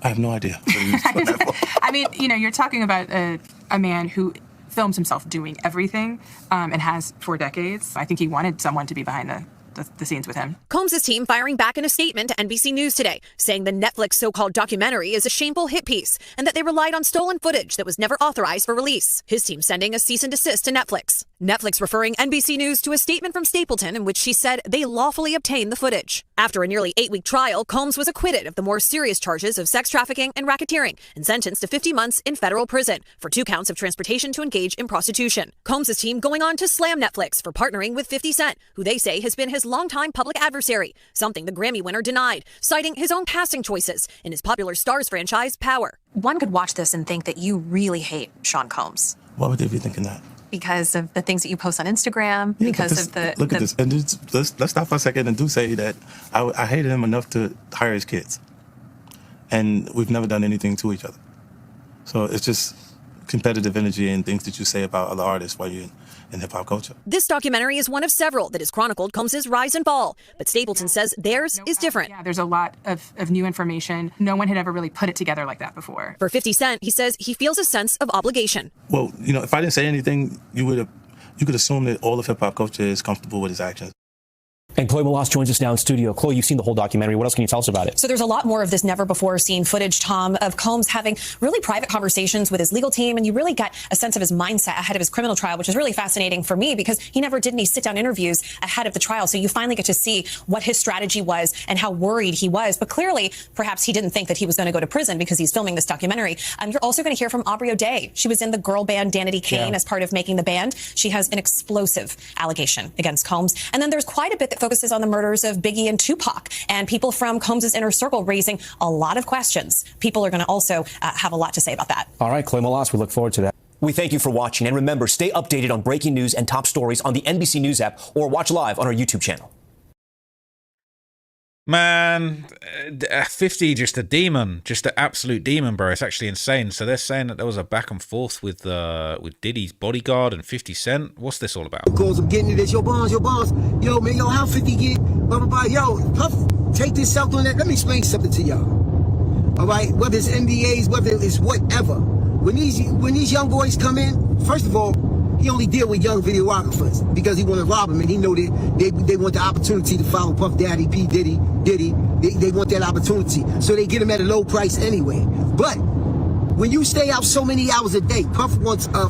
I have no idea. I mean, you know, you're talking about a man who films himself doing everything and has for decades. I think he wanted someone to be behind the scenes with him. Combs' team firing back in a statement to NBC News today, saying the Netflix so-called documentary is a shameful hit piece and that they relied on stolen footage that was never authorized for release. His team sending a cease and desist to Netflix. Netflix referring NBC News to a statement from Stapleton in which she said they lawfully obtained the footage. After a nearly 8-week trial, Combs was acquitted of the more serious charges of sex trafficking and racketeering and sentenced to 50 months in federal prison for 2 counts of transportation to engage in prostitution. Combs' team going on to slam Netflix for partnering with 50 Cent, who they say has been his longtime public adversary, something the Grammy winner denied, citing his own casting choices in his popular Starz franchise, Power. One could watch this and think that you really hate Sean Combs. Why would they be thinking that? Because of the things that you post on Instagram, because of the... Look at this. And let's stop for a second and do say that I hated him enough to hire his kids. And we've never done anything to each other. So it's just competitive energy and things that you say about other artists while you're in hip-hop culture. This documentary is one of several that has chronicled Combs' rise and fall, but Stapleton says theirs is different. Yeah, there's a lot of new information. No one had ever really put it together like that before. For 50 Cent, he says he feels a sense of obligation. Well, you know, if I didn't say anything, you could assume that all of hip-hop culture is comfortable with his actions. And Chloe Malas joins us now in studio. Chloe, you've seen the whole documentary. What else can you tell us about it? So there's a lot more of this never-before-seen footage, Tom, of Combs having really private conversations with his legal team, and you really got a sense of his mindset ahead of his criminal trial, which is really fascinating for me because he never did any sit-down interviews ahead of the trial. So you finally get to see what his strategy was and how worried he was. But clearly, perhaps he didn't think that he was going to go to prison because he's filming this documentary. You're also going to hear from Aubrey O'Day. She was in the girl band Danity Kane as part of making the band. She has an explosive allegation against Combs. And then there's quite a bit that focuses on the murders of Biggie and Tupac, and people from Combs' inner circle raising a lot of questions. People are going to also have a lot to say about that. All right, Chloe Malas, we look forward to that. We thank you for watching, and remember, stay updated on breaking news and top stories on the NBC News app or watch live on our YouTube channel. Man, 50, just a demon, just an absolute demon, bro. It's actually insane. So they're saying that there was a back and forth with Diddy's bodyguard and 50 Cent. What's this all about? Because I'm getting it. It's your boss. Yo, man, yo, how 50 get? Blah, blah, blah. Yo, Puff, take this out on that. Let me explain something to y'all. All right, whether it's NDAs, whether it's whatever. When these young boys come in, first of all, he only deal with young videographers because he want to rob them, and he know that they want the opportunity to follow Puff Daddy, P. Diddy. They want that opportunity. So they get him at a low price anyway. But when you stay out so many hours a day, Puff wants a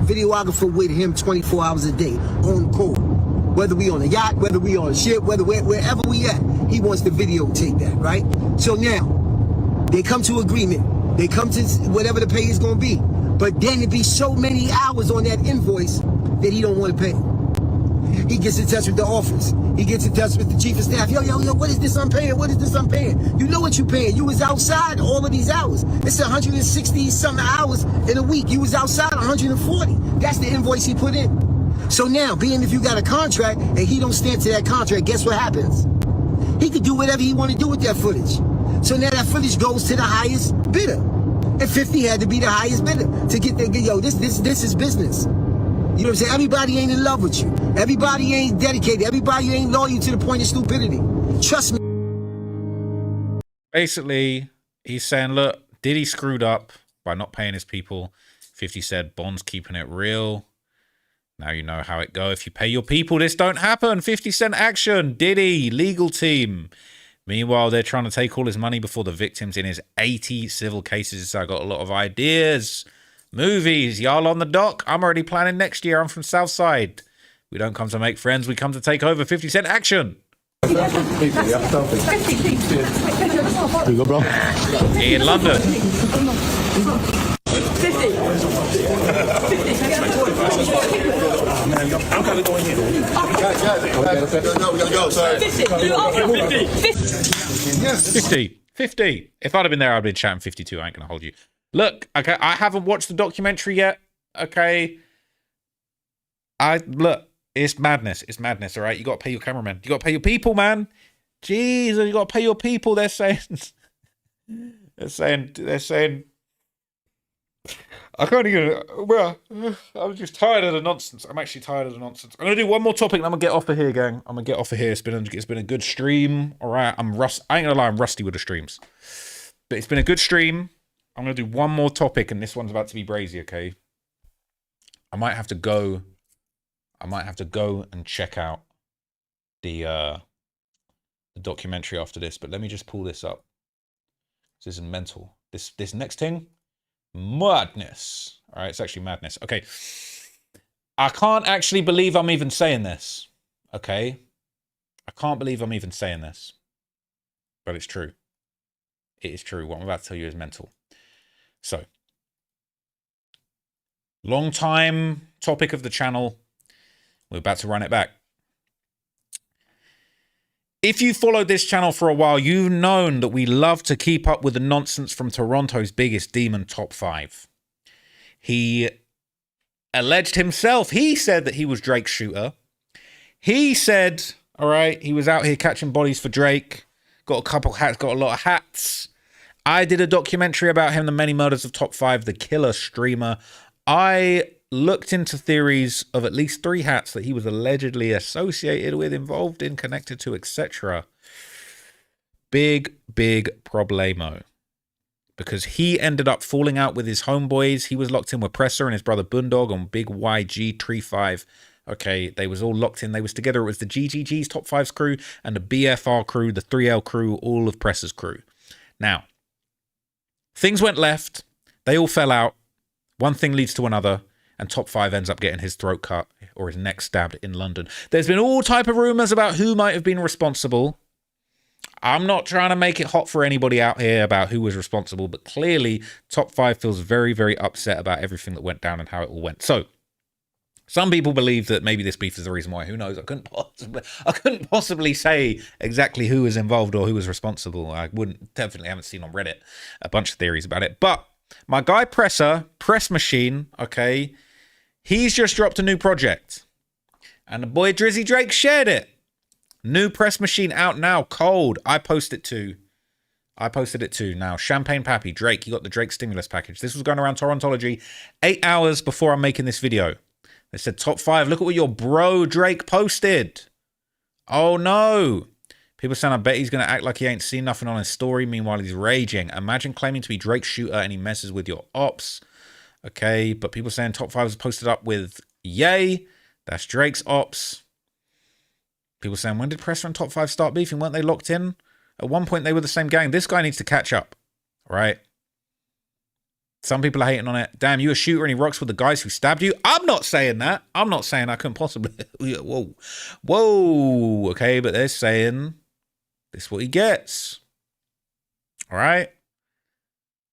videographer with him 24 hours a day on call. Whether we on a yacht, whether we on a ship, wherever we at, he wants to videotape that, right? So now, they come to agreement. They come to whatever the pay is going to be. But then it'd be so many hours on that invoice that he don't want to pay. He gets in touch with the office. He gets in touch with the chief of staff. Yo, what is this I'm paying? What is this I'm paying? You know what you paying. You was outside all of these hours. It's 160 something hours in a week. You was outside 140. That's the invoice he put in. So now, being if you got a contract and he don't stand to that contract, guess what happens? He could do whatever he want to do with that footage. So now that footage goes to the highest bidder. And 50 had to be the highest bidder to get that. Yo, this is business. You know what I'm saying? Everybody ain't in love with you. Everybody ain't dedicated. Everybody ain't loyal to the point of stupidity. Trust me. Basically, he's saying, look, Diddy screwed up by not paying his people. 50 said, Bond's keeping it real. Now you know how it go. If you pay your people, this don't happen. 50 Cent action. Diddy, legal team. Meanwhile, they're trying to take all his money before the victims in his 80 civil cases. So I got a lot of ideas. Movies. Y'all on the dock? I'm already planning next year. I'm from Southside. We don't come to make friends. We come to take over. 50 Cent action. Here you go, bro. In London. 50. I'm kind of going in. We gotta go. Sorry. 50. If I'd have been there, I'd have been chatting 52. I ain't gonna hold you. Look, okay, I haven't watched the documentary yet. Okay. Look, it's madness. It's madness, all right? You gotta pay your cameraman. You gotta pay your people, man. Jesus, you gotta pay your people. They're saying I can't even. Well, I'm just tired of the nonsense. I'm actually tired of the nonsense. I'm gonna do one more topic, and I'm gonna get off of here, gang. I'm gonna get off of here. It's been a good stream. All right, I ain't gonna lie, I'm rusty with the streams, but it's been a good stream. I'm gonna do one more topic, and this one's about to be brazy. Okay, I might have to go and check out the documentary after this. But let me just pull this up. This is mental. This next thing. Madness. All right, it's actually madness. Okay. I can't actually believe I'm even saying this. Okay. I can't believe I'm even saying this. But it's true. It is true. What I'm about to tell you is mental. So, long time topic of the channel. We're about to run it back. If you followed this channel for a while, you've known that we love to keep up with the nonsense from Toronto's biggest demon, Top 5. He alleged himself, he said that he was Drake's shooter. He said, all right, he was out here catching bodies for Drake. Got a couple hats, got a lot of hats. I did a documentary about him, The Many Murders of Top 5, the killer streamer. I looked into theories of at least 3 hats that he was allegedly associated with, involved in, connected to, etc. Big problemo. Because he ended up falling out with his homeboys. He was locked in with Presser and his brother Boondog on Big YG Tree 5. Okay, they was all locked in. They was together. It was the GGG's Top 5's crew and the BFR crew, the 3L crew, all of Presser's crew. Now, things went left. They all fell out. One thing leads to another. And Top 5 ends up getting his throat cut or his neck stabbed in London. There's been all type of rumors about who might have been responsible. I'm not trying to make it hot for anybody out here about who was responsible, but clearly Top 5 feels very upset about everything that went down and how it all went. So, some people believe that maybe this beef is the reason why. Who knows? I couldn't possibly say exactly who was involved or who was responsible. I definitely haven't seen on Reddit a bunch of theories about it. But my guy Presser, Press Machine, okay, he's just dropped a new project. And the boy Drizzy Drake shared it. New Press Machine out now, cold. I posted it too. Now. Champagne Pappy, Drake, you got the Drake stimulus package. This was going around Torontology 8 hours before I'm making this video. They said, Top 5, look at what your bro Drake posted. Oh no. People saying, I bet he's going to act like he ain't seen nothing on his story. Meanwhile, he's raging. Imagine claiming to be Drake's shooter and he messes with your ops. Okay, but people saying Top 5 was posted up with Ye. That's Drake's ops. People saying, when did Presser and Top 5 start beefing? Weren't they locked in? At one point, they were the same gang. This guy needs to catch up, right? Some people are hating on it. Damn, you a shooter and he rocks with the guys who stabbed you? I'm not saying that. I'm not saying I couldn't possibly. Whoa. Okay, but they're saying this is what he gets. All right?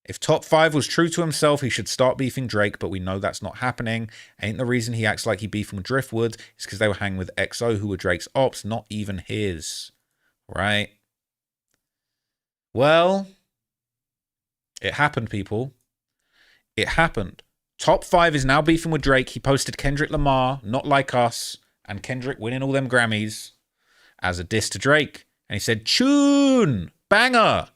If Top 5 was true to himself, he should start beefing Drake, but we know that's not happening. Ain't the reason he acts like he beefing with Driftwood. It's because they were hanging with XO, who were Drake's ops, not even his. Right? Well, it happened, people. It happened. Top 5 is now beefing with Drake. He posted Kendrick Lamar, Not Like Us, and Kendrick winning all them Grammys as a diss to Drake. And he said, tune, banger.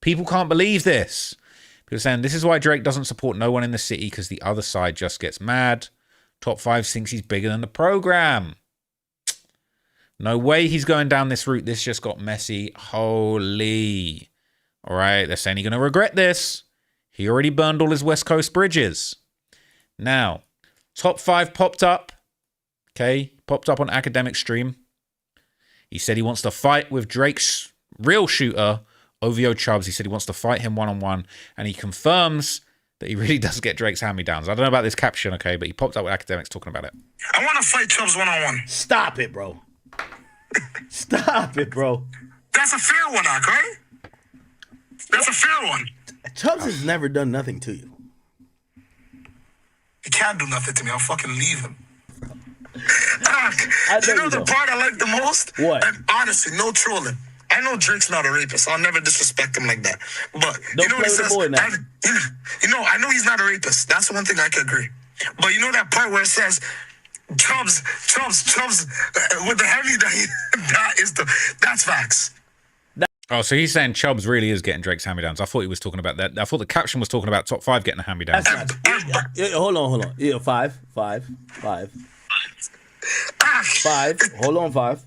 People can't believe this. People saying, this is why Drake doesn't support no one in the city, because the other side just gets mad. Top 5 thinks he's bigger than the program. No way he's going down this route. This just got messy. Holy. All right, they're saying he's going to regret this. He already burned all his West Coast bridges. Now, Top 5 popped up. Okay, popped up on Academic Stream. He said he wants to fight with Drake's real shooter, OVO Chubbs. He said he wants to fight him one-on-one. And he confirms that he really does get Drake's hand-me-downs. I don't know about this caption, okay, but he popped up with Academics talking about it. I want to fight Chubbs one-on-one. Stop it, bro. Stop it, bro. That's a fair one, okay? That's a fair one. Chubbs has never done nothing to you. He can't do nothing to me. I'll fucking leave him. You know the part I like the most? What? And honestly, no trolling. I know Drake's not a rapist. I'll never disrespect him like that. But you know what he says? I know he's not a rapist. That's the one thing I can agree. But you know that part where it says Chubbs with the heavy that's facts. Oh, so he's saying Chubbs really is getting Drake's hand-me-downs. I thought he was talking about that. I thought the caption was talking about Top 5 getting a hand-me-down. Hold on. Yeah, 5. Hold on, 5.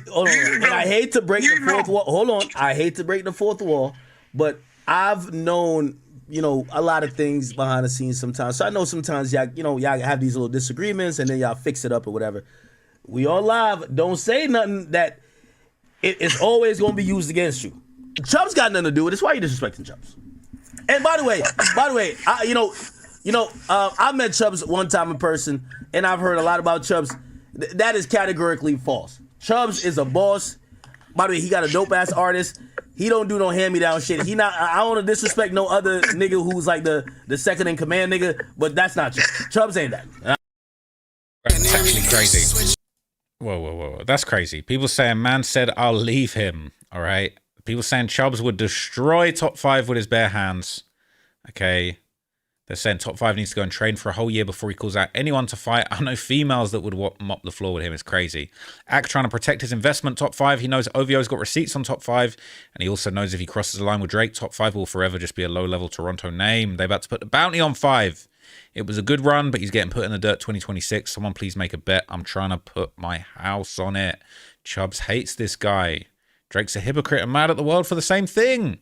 Hold on. And I hate to break the fourth wall. Hold on. I hate to break the fourth wall, but I've known, a lot of things behind the scenes sometimes. So I know sometimes y'all have these little disagreements and then y'all fix it up or whatever. We all live. Don't say nothing that it's always going to be used against you. Chubbs got nothing to do with it. That's why you disrespecting Chubbs. And by the way, I met Chubbs one time in person, and I've heard a lot about Chubbs. That is categorically false. Chubbs is a boss. By the way, he got a dope ass artist. He don't do no hand-me-down shit. I don't want to disrespect no other nigga who's like the second in command nigga, but that's not Chubbs. Chubbs ain't that. That's actually crazy. Whoa. That's crazy. People saying, man said, I'll leave him. All right. People saying Chubbs would destroy Top 5 with his bare hands. Okay. They're saying Top 5 needs to go and train for a whole year before he calls out anyone to fight. I know females that would mop the floor with him. It's crazy. Act trying to protect his investment, Top 5. He knows OVO's got receipts on Top 5. And he also knows if he crosses the line with Drake, Top 5 will forever just be a low-level Toronto name. They're about to put the bounty on 5. It was a good run, but he's getting put in the dirt 2026. Someone please make a bet. I'm trying to put my house on it. Chubbs hates this guy. Drake's a hypocrite and mad at the world for the same thing.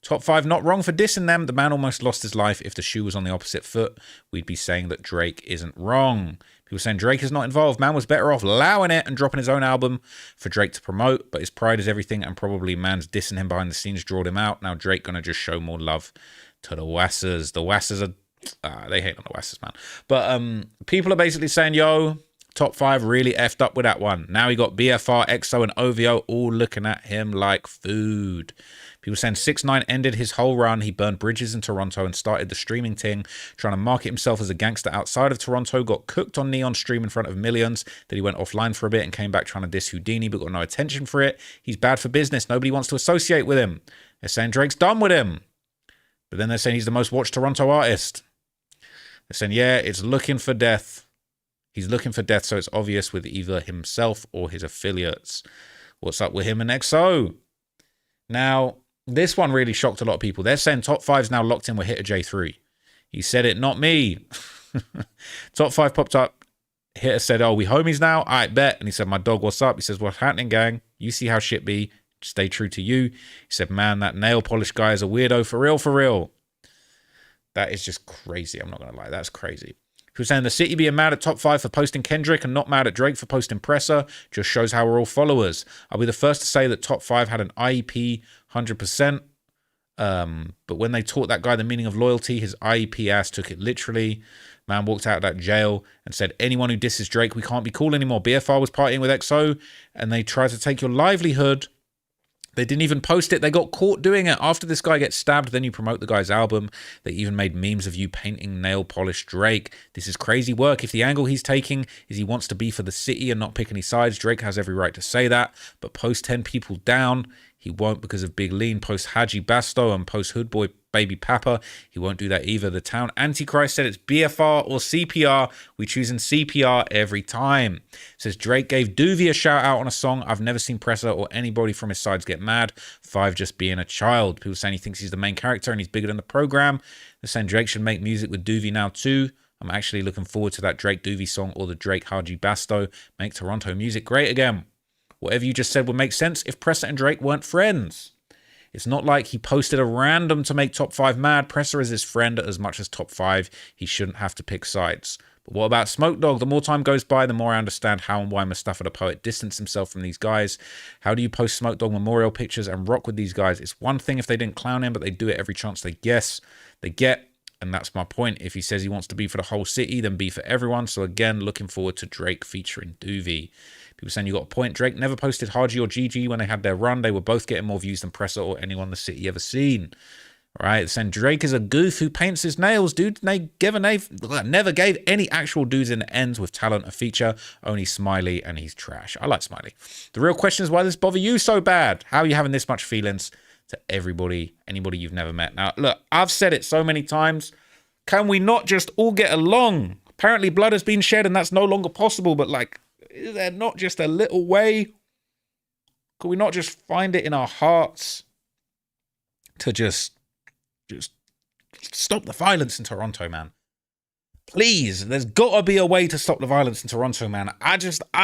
Top 5 not wrong for dissing them. The man almost lost his life. If the shoe was on the opposite foot, we'd be saying that Drake isn't wrong. People saying Drake is not involved. Man was better off allowing it and dropping his own album for Drake to promote, but his pride is everything, and probably man's dissing him behind the scenes drawed him out. Now Drake gonna just show more love to the Wassers. The Wassers are... they hate on the Wassers, man. But people are basically saying, yo, Top 5 really effed up with that one. Now he got BFR, EXO, and OVO all looking at him like food. People saying 6ix9ine ended his whole run. He burned bridges in Toronto and started the streaming thing, trying to market himself as a gangster outside of Toronto, got cooked on Neon Stream in front of millions. Then he went offline for a bit and came back trying to diss Houdini, but got no attention for it. He's bad for business. Nobody wants to associate with him. They're saying Drake's done with him. But then they're saying he's the most watched Toronto artist. They're saying, yeah, it's looking for death. He's looking for death, so it's obvious with either himself or his affiliates. What's up with him and EXO? Now, this one really shocked a lot of people. They're saying Top 5's now locked in with Hitter J3. He said it, not me. Top 5 popped up. Hitter said, oh, we homies now? I bet. And he said, my dog, what's up? He says, what's happening, gang? You see how shit be. Stay true to you. He said, man, that nail polish guy is a weirdo. For real, for real. That is just crazy. I'm not going to lie. That's crazy. He was saying the city being mad at Top 5 for posting Kendrick and not mad at Drake for posting Presser just shows how we're all followers. I'll be the first to say that Top 5 had an IEP 100%. But when they taught that guy the meaning of loyalty, his IEP ass took it literally. Man walked out of that jail and said, anyone who disses Drake, we can't be cool anymore. BFR was partying with EXO and they tried to take your livelihood. They didn't even post it. They got caught doing it. After this guy gets stabbed, then you promote the guy's album. They even made memes of you painting nail polish Drake. This is crazy work. If the angle he's taking is he wants to be for the city and not pick any sides, Drake has every right to say that. But post 10 people down, he won't because of Big Lean. Post Haji Basto and post Hood Boy Baby Papa, he won't do that either. The town Antichrist said it's BFR or CPR. We choosing CPR every time. It says Drake gave Doovie a shout out on a song. I've never seen Presser or anybody from his sides get mad. 5 just being a child. People saying he thinks he's the main character and he's bigger than the program. They're saying Drake should make music with Doovie now too. I'm actually looking forward to that Drake Doovie song or the Drake Haji Basto make Toronto music great again. Whatever you just said would make sense if Presser and Drake weren't friends. It's not like he posted a random to make Top 5 mad. Presser is his friend as much as Top 5. He shouldn't have to pick sides. But what about Smoke Dogg? The more time goes by, the more I understand how and why Mustafa the Poet distanced himself from these guys. How do you post Smoke Dogg memorial pictures and rock with these guys? It's one thing if they didn't clown him, but they do it every chance they get. And that's my point. If he says he wants to be for the whole city, then be for everyone. So again, looking forward to Drake featuring Doovie. People saying you got a point. Drake never posted Haji or Gigi when they had their run. They were both getting more views than Presser or anyone the city ever seen. All right, saying Drake is a goof who paints his nails, dude. They never gave any actual dudes in the ends with talent a feature. Only Smiley, and he's trash. I like Smiley. The real question is why does this bother you so bad? How are you having this much feelings to everybody, anybody you've never met? Now, look, I've said it so many times. Can we not just all get along? Apparently blood has been shed and that's no longer possible, but like, is there not just a little way? Could we not just find it in our hearts to just stop the violence in Toronto, man? Please, there's got to be a way to stop the violence in Toronto, man. I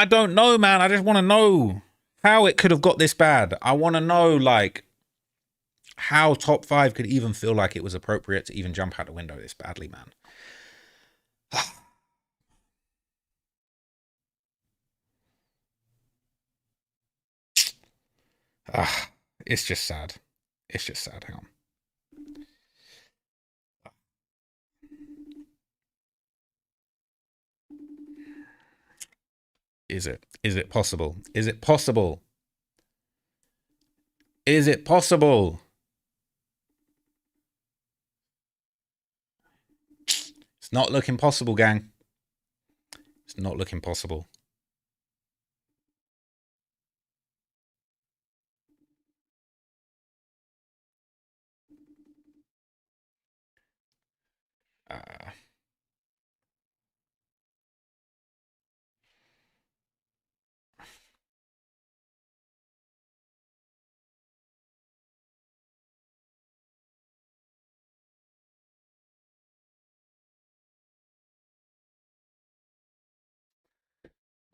don't know, man. I just want to know how it could have got this bad. I want to know, like, how Top 5 could even feel like it was appropriate to even jump out the window this badly, man. It's just sad. It's just sad. Hang on. Is it? Is it possible? Is it possible? Is it possible? It's not looking possible, gang. It's not looking possible.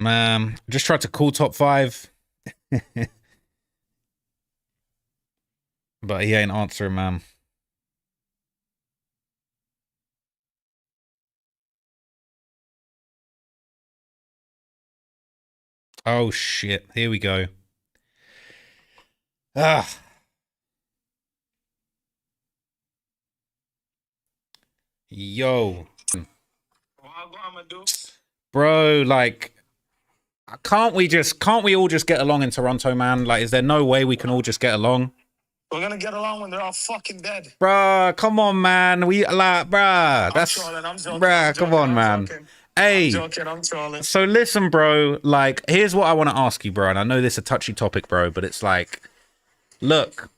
Man, just tried to call Top 5. But he ain't answering, man. Oh, shit. Here we go. Yo. Bro, like, can't we all just get along in Toronto, man? Like, is there no way we can all just get along? We're gonna get along when they're all fucking dead. Bruh, come on, man. We like, bruh. That's I'm joking, bruh, come on, man. Hey, I'm trolling. So listen, bro. Like, here's what I want to ask you, bro. And I know this is a touchy topic, bro, but it's like, look,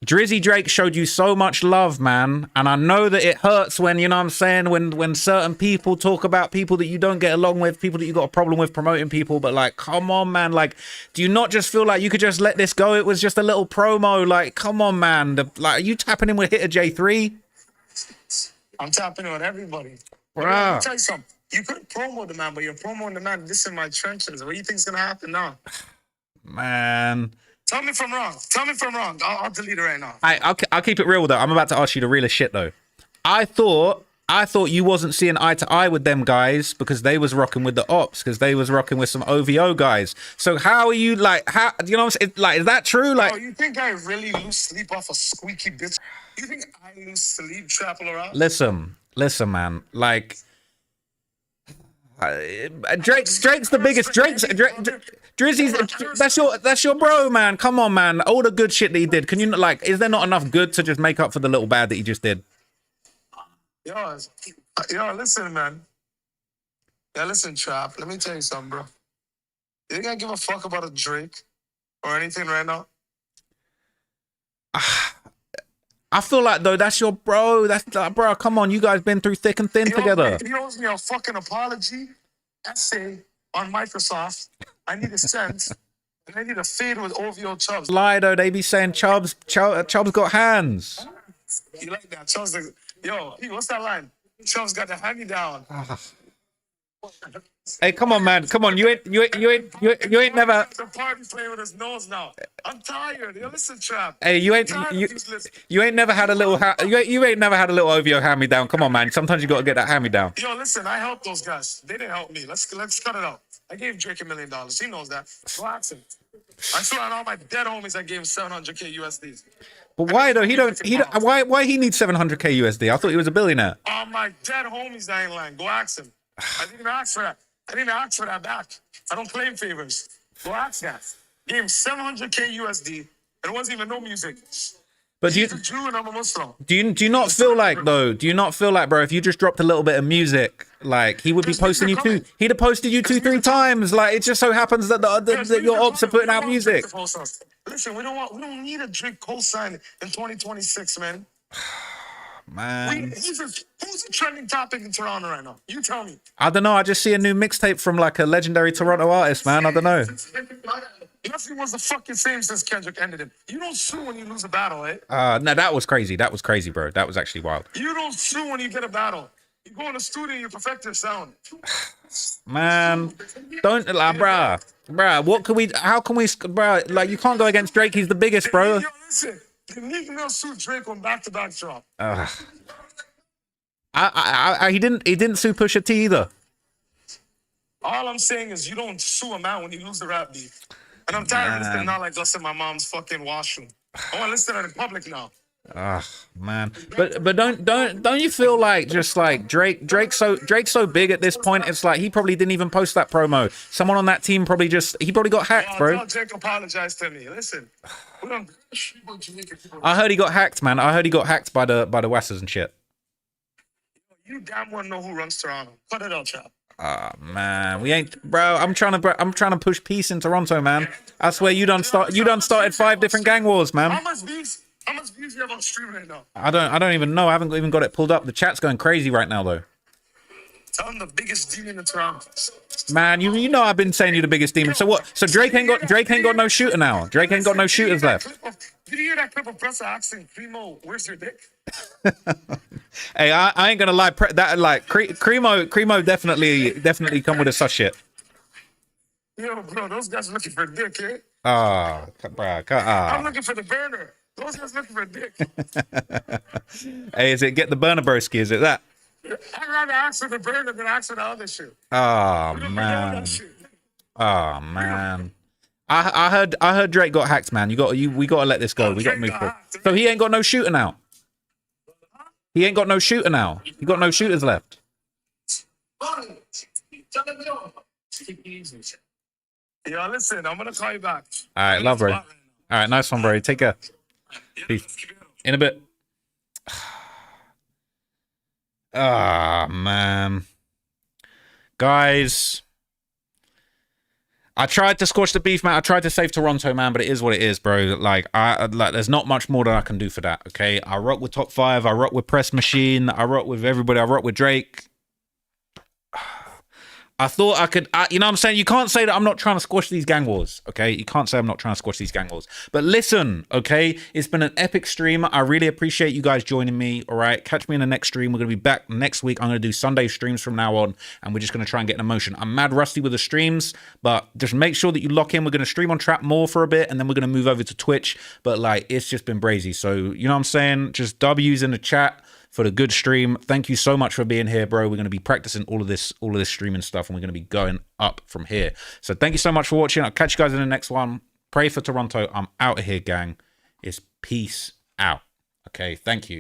Drizzy Drake showed you so much love, man. And I know that it hurts when, you know what I'm saying, when certain people talk about people that you don't get along with, people that you got a problem with promoting people. But like, come on, man. Like, do you not just feel like you could just let this go? It was just a little promo. Like, come on, man. Like, are you tapping in with Hitter J3? I'm tapping in with everybody. Bruh. Let me tell you something. You could promo the man, but you're promoting the man. This is my trenches. What do you think's gonna happen now? Man. Tell me if I'm wrong. Tell me if I'm wrong. I'll delete it right now. I'll keep it real though. I'm about to ask you the realest shit though. I thought you wasn't seeing eye to eye with them guys because they was rocking with the ops, because they was rocking with some OVO guys. So how are you like? How, you know what I'm saying? Like, is that true? Like, you think I really lose sleep off a squeaky bitch? You think I lose sleep trapping around? listen, man. Like, Drake's the biggest. Drizzy's that's your bro, man. Come on, man. All the good shit that he did. Can you like? Is there not enough good to just make up for the little bad that he just did? Yo, listen, man. Yeah, listen, Trap. Let me tell you something, bro. You think I give a fuck about a Drake or anything right now? I feel like though that's your bro. That's like, bro. Come on, you guys been through thick and thin together. He owes me a fucking apology essay on Microsoft. I need a sense, and I need a fade with OVO Chubbs. Lido, they be saying Chubbs got hands. You like that? Chubbs like, yo, what's that line? Chubbs got the hand me down. Hey, come on, man. Come on. You ain't never. The party playing with his nose now. I'm tired. Yo, listen, Trap. Hey, you ain't never had a little you ain't never had a little over your hand me down. Come on, man. Sometimes you got to get that hand me down. Yo, listen. I helped those guys. They didn't help me. Let's cut it out. I gave Drake $1 million. He knows that. Relax him. I swear on all my dead homies, I gave him 700K USD. But why though? He don't. Why he needs 700K USD? I thought he was a billionaire. All my dead homies, I ain't lying. Go ask him. I didn't even ask for that. I didn't even ask for that back. I don't claim favors. Go ask that. Gave him 700K USD. And it wasn't even no music. But He's a Jew and I'm a Muslim. do you not feel like though? Do you not feel like, bro, if you just dropped a little bit of music, like he would be posting you too? He'd have posted you 2-3 times. Like it just so happens that that your ops are putting out music. Listen, we don't need a Drake cosign in 2026, man. Man, Who's a trending topic in Toronto right now? You tell me. I don't know. I just see a new mixtape from like a legendary Toronto artist, man. I don't know. Nothing was the fucking same since Kendrick ended him. You don't sue when you lose a battle, eh? No, that was crazy. That was crazy, bro. That was actually wild. You don't sue when you get a battle. You go in the studio, you perfect your sound. Man, don't bruh. What can we? How can we, bruh? Like you can't go against Drake. He's the biggest, bro. Yo, listen. The Meek Mill sued Drake on back-to-back drop. He didn't sue Pusha T either. All I'm saying is you don't sue a man when you lose the rap beef. And I'm tired of listening not like us in my mom's fucking washroom. I want to listen in public now. Man. But don't you feel like just like Drake's so big at this point? It's like he probably didn't even post that promo. Someone on that team probably got hacked, bro. Tell Drake apologized to me. Listen, we don't. I heard he got hacked, man. I heard he got hacked by the Wassers and shit. You damn well know who runs Toronto. Cut it out, chap. Man, we ain't, bro. I'm trying to push peace in Toronto, man. I swear you done started 5 different gang wars, man. How much views you have on stream right now? I don't even know. I haven't even got it pulled up. The chat's going crazy right now, though. Tell him the biggest demon in Toronto. Man, you know I've been saying you're the biggest demon. So what? So Drake ain't got no shooter now. Drake ain't got no shooters left. Did you hear that clip of Pressa asking Primo, "Where's your dick"? Hey, I ain't gonna lie. That like Cremo definitely come with a sus shit. Yo, bro, those guys looking for dick, eh? Bro, I'm looking for the burner. Those guys looking for dick. Hey, is it get the burner broski? Is it that? I'd rather ask for the burner than ask for the other shit. Man. I heard Drake got hacked, man. We gotta let this go. We gotta move forward. So he ain't got no shooter now. He ain't got no shooter now. He got no shooters left. Yo, listen, I'm gonna call you back. All right, love, bro. All right, nice one, bro. Take care. Peace. In a bit. Man. Guys. I tried to squash the beef, man. I tried to save Toronto, man, but it is what it is, bro. Like, there's not much more that I can do for that, okay? I rock with Top 5. I rock with Press Machine. I rock with everybody. I rock with Drake. I thought I could, you know what I'm saying? You can't say that I'm not trying to squash these gang wars, okay? You can't say I'm not trying to squash these gang wars. But listen, okay? It's been an epic stream. I really appreciate you guys joining me, all right? Catch me in the next stream. We're going to be back next week. I'm going to do Sunday streams from now on, and we're just going to try and get an emotion. I'm mad rusty with the streams, but just make sure that you lock in. We're going to stream on Trap more for a bit, and then we're going to move over to Twitch. But, like, it's just been brazy. So, you know what I'm saying? Just W's in the chat for the good stream. Thank you so much for being here, bro. We're going to be practicing all of this streaming stuff, and we're going to be going up from here. So thank you so much for watching. I'll catch you guys in the next one. Pray for Toronto. I'm out of here, gang. It's peace out. Okay, thank you.